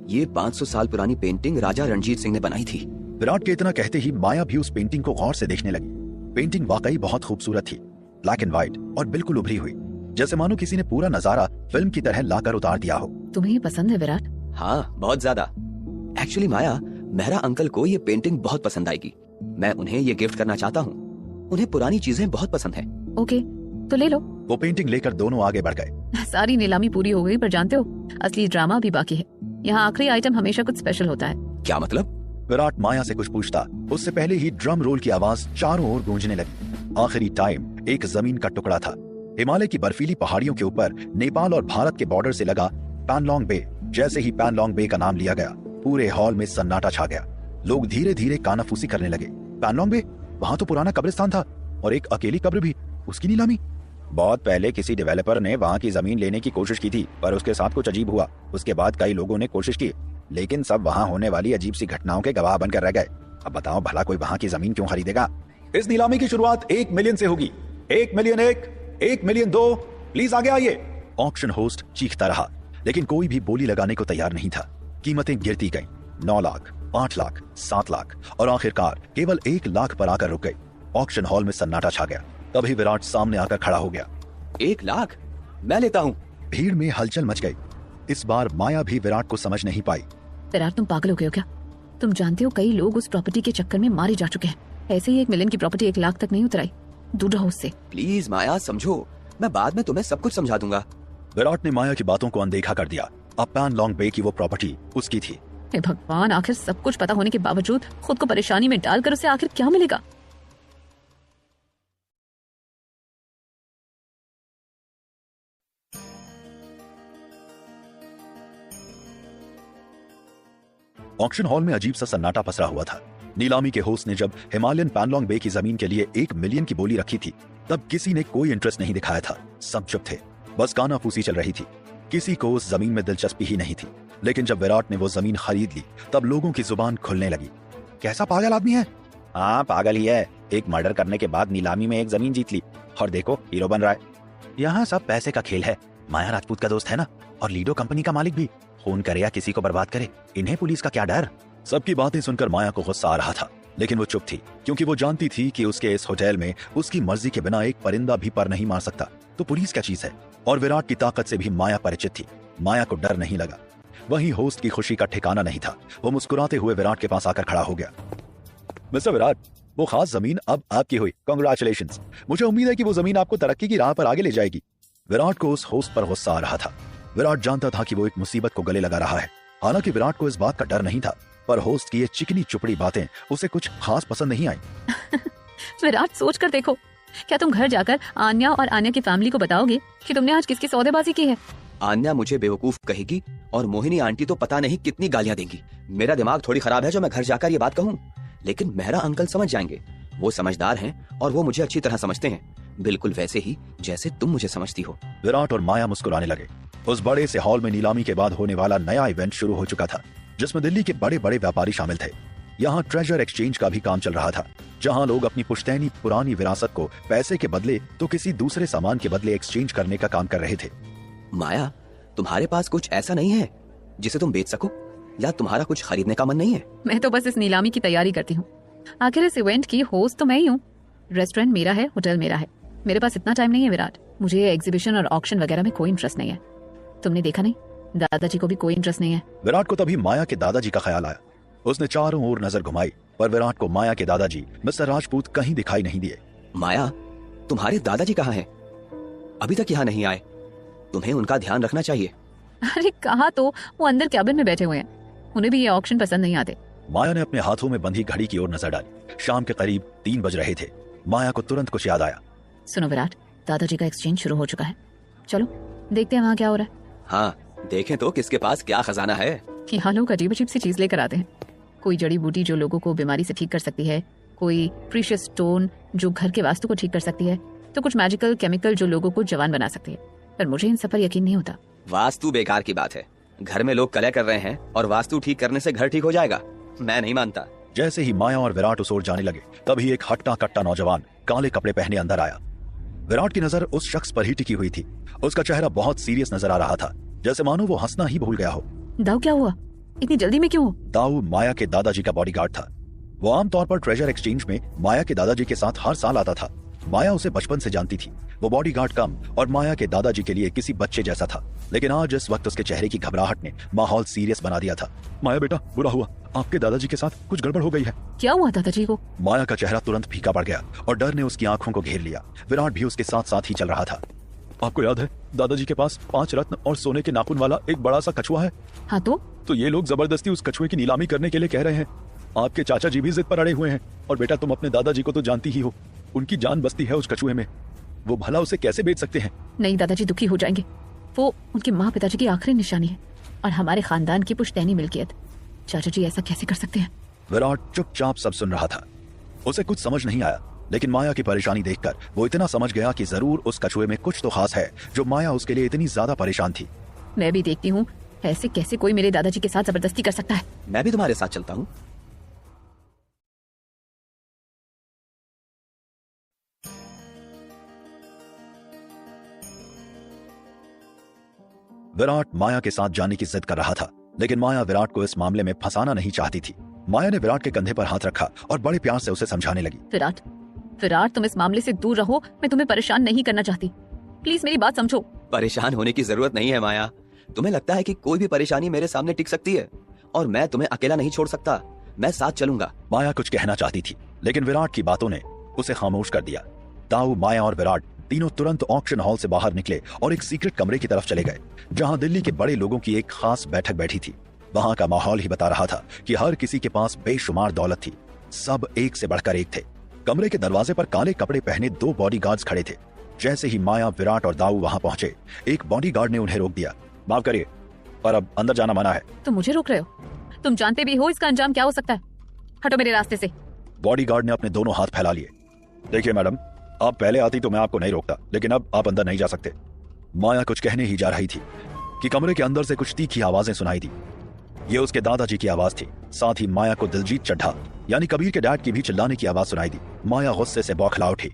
ये 500 साल पुरानी पेंटिंग राजा रणजीत सिंह ने बनाई थी। विराट के इतना कहते ही माया भी उस पेंटिंग को गौर से देखने लगी। पेंटिंग वाकई बहुत खूबसूरत थी, ब्लैक एंड व्हाइट और बिल्कुल उभरी हुई, जैसे मानो किसी ने पूरा नजारा फिल्म की तरह लाकर उतार दिया हो। तुम्हें ये पसंद है विराट? हाँ, बहुत ज्यादा। एक्चुअली माया, मेहरा अंकल को ये पेंटिंग बहुत पसंद आएगी। मैं उन्हें ये गिफ्ट करना चाहता हूँ। उन्हें पुरानी चीजें बहुत पसंद है। ओके, तो ले लो। वो पेंटिंग लेकर दोनों आगे बढ़ गए। सारी नीलामी पूरी हो गई, पर जानते हो असली ड्रामा अभी बाकी है। यहाँ आखिरी आइटम हमेशा कुछ स्पेशल होता है। क्या मतलब? विराट माया से कुछ पूछता, उससे पहले ही ड्रम रोल की आवाज चारों ओर गूंजने लगी। आखिरी टाइम एक जमीन का टुकड़ा था। हिमालय की बर्फीली पहाड़ियों के ऊपर नेपाल और भारत के बॉर्डर से लगा पैनलोंग बे। जैसे ही पैनलोंग बे का नाम लिया गया, पूरे हॉल में सन्नाटा छा गया। लोग धीरे धीरे कानाफूसी करने लगे। पैनलोंग बे? वहाँ तो पुराना कब्रिस्तान था और एक अकेली कब्र भी, उसकी नीलामी। बहुत पहले किसी डेवलपर ने वहाँ की जमीन लेने की कोशिश की थी, पर उसके साथ कुछ अजीब हुआ। उसके बाद कई लोगों ने कोशिश की, लेकिन सब वहाँ होने वाली अजीब सी घटनाओं के गवाह बनकर रह गए। अब बताओ भला कोई वहाँ की जमीन क्यों खरीदेगा? इस नीलामी की शुरुआत 1 मिलियन से होगी। 1 मिलियन 1 मिलियन 2, प्लीज आगे आइए। ऑक्शन होस्ट चीखता रहा, लेकिन कोई भी बोली लगाने को तैयार नहीं था। कीमतें गिरती गईं। 9 लाख, 8 लाख, 7 लाख और आखिरकार केवल 1 लाख पर आकर रुक गई। ऑक्शन हॉल में सन्नाटा छा गया। तभी विराट सामने आकर खड़ा हो गया। 1 लाख? मैं लेता हूँ। भीड़ में हलचल मच गई। इस बार माया भी विराट को समझ नहीं पाई। विराट, तुम पागल हो गए हो क्या? तुम जानते हो कई लोग उस प्रॉपर्टी के चक्कर में मारे जा चुके हैं। ऐसे ही 1 मिलियन की प्रॉपर्टी 1 लाख तक नहीं उतराई। दूर रहो उससे। प्लीज माया, समझो। मैं बाद में तुम्हें सब कुछ समझा दूंगा। विराट ने माया की बातों को अनदेखा कर दिया। अब पैनलोंग बे की वो प्रॉपर्टी उसकी थी। हे भगवान, आखिर सब कुछ पता होने के बावजूद खुद को परेशानी में डालकर उसे आखिर क्या मिलेगा? ऑक्शन हॉल में अजीब सा सन्नाटा पसरा हुआ था। नीलामी के होस्ट ने जब हिमालयन पैनलोंग बे की जमीन के लिए 1 मिलियन की बोली रखी थी, तब किसी ने कोई इंटरेस्ट नहीं दिखाया था। सब चुप थे, बस कानाफूसी चल रही थी। किसी को उस जमीन में दिलचस्पी ही नहीं थी। लेकिन जब विराट ने वो जमीन खरीद ली, तब लोगों की जुबान खुलने लगी। कैसा पागल आदमी है? हाँ, पागल ही है। एक मर्डर करने के बाद नीलामी में एक जमीन जीत ली और देखो हीरो बन रहा है। यहाँ सब पैसे का खेल है। माया राजपूत का दोस्त है ना, और लीडो कंपनी का मालिक भी। खून करे या किसी को बर्बाद करे, इन्हें पुलिस का क्या डर? सबकी बातें सुनकर माया को गुस्सा आ रहा था, लेकिन वो चुप थी, क्योंकि वो जानती थी कि उसके इस होटल में उसकी मर्जी के बिना एक परिंदा भी पर नहीं मार सकता। तो पुलिस क्या चीज है? और विराट की ताकत से भी माया परिचित थी। माया को डर नहीं लगा। वहीं होस्ट की खुशी का ठिकाना नहीं था। वो मुस्कुराते हुए विराट के पास आकर खड़ा हो गया। मिस्टर विराट, वो खास जमीन अब आपकी हुई। कांग्रेचुलेशंस। मुझे उम्मीद है कि वो जमीन आपको तरक्की की राह पर आगे ले जाएगी। विराट को उस होस्ट पर गुस्सा आ रहा था। विराट जानता था कि वो एक मुसीबत को गले लगा रहा है। हालांकि विराट को इस बात का डर नहीं था, पर होस्ट की ये चिकनी चुपड़ी बातें उसे कुछ खास पसंद नहीं आई। विराट, सोच कर देखो, क्या तुम घर जाकर आन्या और आन्या की फैमिली को बताओगे कि तुमने आज किसकी सौदेबाजी की है? आन्या मुझे बेवकूफ कहेगी और मोहिनी आंटी तो पता नहीं कितनी गालियां देंगी। मेरा दिमाग थोड़ी खराब है जो मैं घर जाकर ये बात कहूँ, लेकिन मेहरा अंकल समझ जाएंगे। वो समझदार हैं और वो मुझे अच्छी तरह समझते हैं, बिल्कुल वैसे ही जैसे तुम मुझे समझती हो। विराट और माया मुस्कुराने लगे। उस बड़े से हॉल में नीलामी के बाद होने वाला नया इवेंट शुरू हो चुका था, जिसमें दिल्ली के बड़े बड़े व्यापारी शामिल थे। यहाँ ट्रेजर एक्सचेंज का भी काम चल रहा था, जहाँ लोग अपनी पुश्तैनी पुरानी विरासत को पैसे के बदले तो किसी दूसरे सामान के बदले एक्सचेंज करने का काम कर रहे थे। माया, तुम्हारे पास कुछ ऐसा नहीं है जिसे तुम बेच सको, या तुम्हारा कुछ खरीदने का मन नहीं है? मैं तो बस इस नीलामी की तैयारी करती हूँ। आखिर इस इवेंट की होस्ट तो मैं ही हूँ। रेस्टोरेंट मेरा है, होटल मेरा है। मेरे पास इतना टाइम नहीं है विराट। मुझे एग्जीबिशन और ऑक्शन वगैरह में कोई इंटरेस्ट नहीं है। तुमने देखा नहीं, दादाजी को भी कोई इंटरेस्ट नहीं है। विराट को तभी माया के दादाजी का ख्याल आया। उसने चारों ओर नजर घुमाई, पर विराट को माया के दादाजी मिस्टर राजपूत कहीं दिखाई नहीं दिए। माया, तुम्हारे दादाजी कहाँ हैं? अभी तक यहाँ नहीं आए। तुम्हें उनका ध्यान रखना चाहिए। अरे कहा तो, वो अंदर कैबिन में बैठे हुए हैं। उन्हें भी ये ऑक्शन पसंद नहीं आते। माया ने अपने हाथों में बंधी घड़ी की ओर नजर डाली। शाम के करीब 3 बज रहे थे। माया को तुरंत कुछ याद आया। सुनो विराट, दादाजी का एक्सचेंज शुरू हो चुका है। चलो देखते हैं वहाँ क्या हो रहा है। हाँ, देखें तो किसके पास क्या खजाना है। यहाँ लोग अजीब अजीब सी चीज लेकर आते हैं। कोई जड़ी बूटी जो लोगों को बीमारी से ठीक कर सकती है, कोई प्रीशियस स्टोन जो घर के वास्तु को ठीक कर सकती है, तो कुछ मैजिकल केमिकल जो लोगों को जवान बना सकती है। पर मुझे इन सब पर यकीन नहीं होता। वास्तु बेकार की बात है। घर में लोग कलह कर रहे हैं और वास्तु ठीक करने से घर ठीक हो जाएगा। मैं नहीं मानता। जैसे ही माया और विराट उस ओर जाने लगे, तभी एक हट्टा कट्टा नौजवान काले कपड़े पहने अंदर आया। विराट की नजर उस शख्स पर ही टिकी हुई थी। उसका चेहरा बहुत सीरियस नजर आ रहा था, जैसे मानो वो हंसना ही भूल गया हो। दाऊ, क्या हुआ? इतनी जल्दी में क्यों? दाऊ माया के दादाजी का बॉडीगार्ड था। वो आमतौर पर ट्रेजर एक्सचेंज में माया के दादाजी के साथ हर साल आता था। माया उसे बचपन से जानती थी। वो बॉडीगार्ड कम और माया के दादाजी के लिए किसी बच्चे जैसा था, लेकिन आज इस वक्त उसके चेहरे की घबराहट ने माहौल सीरियस बना दिया था। माया बेटा, बुरा हुआ, आपके दादाजी के साथ कुछ गड़बड़ हो गई है। क्या हुआ दादाजी को? माया का चेहरा तुरंत फीका पड़ गया और डर ने उसकी आंखों को घेर लिया। विराट भी उसके साथ साथ ही चल रहा था। आपको याद है, दादाजी के पास 5 रत्न और सोने के नाखून वाला एक बड़ा सा कछुआ है। हाँ तो ये लोग जबरदस्ती उस कछुए की नीलामी करने के लिए कह रहे हैं। आपके चाचा जी भी जिद पर अड़े हुए हैं। और बेटा, तुम अपने दादाजी को तो जानती ही हो, उनकी जान बसती है उस कछुए में। वो भला उसे कैसे बेच सकते हैं? नहीं, दादाजी दुखी हो जाएंगे। वो उनके माँ पिताजी की आखिरी निशानी है और हमारे खानदान की पुश्तैनी मिल्कियत। चाचा जी ऐसा कैसे कर सकते हैं? विराट चुपचाप सब सुन रहा था। उसे कुछ समझ नहीं आया, लेकिन माया की परेशानी देखकर वो इतना समझ गया कि जरूर उस कछुए में कुछ तो खास है जो माया उसके लिए इतनी ज्यादा परेशान थी। मैं भी देखती हूँ, ऐसे कैसे कोई मेरे दादाजी के साथ जबरदस्ती कर सकता है। मैं भी तुम्हारे साथ चलता हूँ। विराट माया के साथ जाने की जिद कर रहा था, लेकिन माया विराट को इस मामले में फंसाना नहीं चाहती थी। माया ने विराट के कंधे पर हाथ रखा और बड़े प्यार से उसे समझाने लगी। विराट, तुम इस मामले से दूर रहो। मैं तुम्हें परेशान नहीं करना चाहती। प्लीज मेरी बात समझो। परेशान होने की जरूरत नहीं है माया। तुम्हें लगता है कि कोई भी परेशानी मेरे सामने टिक सकती है, और मैं तुम्हें अकेला नहीं छोड़ सकता। मैं साथ चलूंगा। माया कुछ कहना चाहती थी, लेकिन विराट की बातों ने उसे खामोश कर दिया। दाऊ, माया और विराट तीनों तुरंत ऑक्शन हॉल से बाहर निकले और एक सीक्रेट कमरे की तरफ चले गए, जहां दिल्ली के बड़े लोगों की एक खास बैठक बैठी थी। वहां का माहौल ही बता रहा था कि हर किसी के पास बेशुमार दौलत थी। सब एक से बढ़कर एक थे। कमरे के दरवाजे पर काले कपड़े पहने 2 बॉडीगार्ड्स खड़े थे। जैसे ही माया, विराट और दाऊ वहां पहुंचे, एक बॉडीगार्ड ने उन्हें रोक दिया। माफ करिए, पर अब अंदर जाना मना है। तुम मुझे रोक रहे हो? तुम जानते भी हो इसका अंजाम क्या हो सकता है। हटो मेरे रास्ते से। बॉडीगार्ड ने अपने दोनों हाथ फैला लिए। देखिए मैडम, आप पहले आती तो मैं आपको नहीं रोकता, लेकिन अब आप अंदर नहीं जा सकते। माया कुछ कहने ही जा रही थी कि कमरे के अंदर से कुछ तीखी आवाजें सुनाई दी। ये उसके दादाजी की आवाज थी। साथ ही माया को दिलजीत चड्ढा यानी कबीर के डैड की भी चिल्लाने की आवाज सुनाई दी। माया गुस्से से बौखला उठी।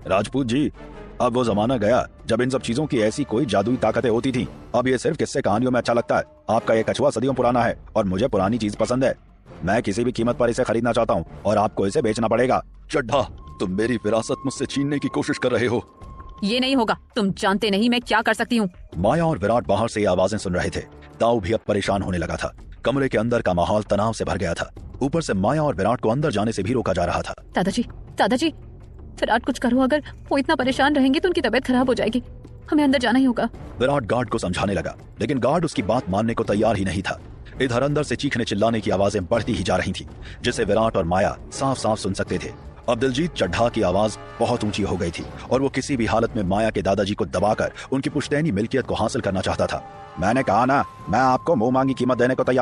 राजपूत जी, अब वो जमाना गया जब इन सब चीजों की ऐसी कोई जादुई ताकतें होती थी। अब ये सिर्फ किस्से कहानियों में अच्छा लगता है। आपका ये कछुआ सदियों पुराना है और मुझे पुरानी चीज पसंद है। मैं किसी भी कीमत पर इसे खरीदना चाहता हूँ और आपको इसे बेचना पड़ेगा। चड्ढा, तुम मेरी विरासत मुझसे छीनने की कोशिश कर रहे हो। ये नहीं होगा। तुम जानते नहीं मैं क्या कर सकती हूँ। माया और विराट बाहर से ये आवाजें सुन रहे थे। दाऊ भी अब परेशान होने लगा था। कमरे के अंदर का माहौल तनाव से भर गया था। ऊपर से माया और विराट को अंदर जाने से भी रोका जा रहा था। दादाजी, विराट कुछ करो। अगर वो इतना परेशान रहेंगे तो उनकी तबीयत खराब हो जाएगी। हमें अंदर जाना ही होगा। विराट गार्ड को समझाने लगा, लेकिन गार्ड उसकी बात मानने को तैयार ही नहीं था। इधर अंदर से चीखने चिल्लाने की आवाजें बढ़ती ही जा रही थी, जिसे विराट और माया साफ साफ सुन सकते थे। अब दिलजीत चड्ढा की आवाज बहुत ऊंची हो गई थी और वो किसी भी हालत में माया के दादाजी को दबाकर उनकी पुश्तैनी मिल्कियत को हासिल करना चाहता था। मैंने कहा ना, मैं आपको मुंह मांगी कीमत देने को तैयार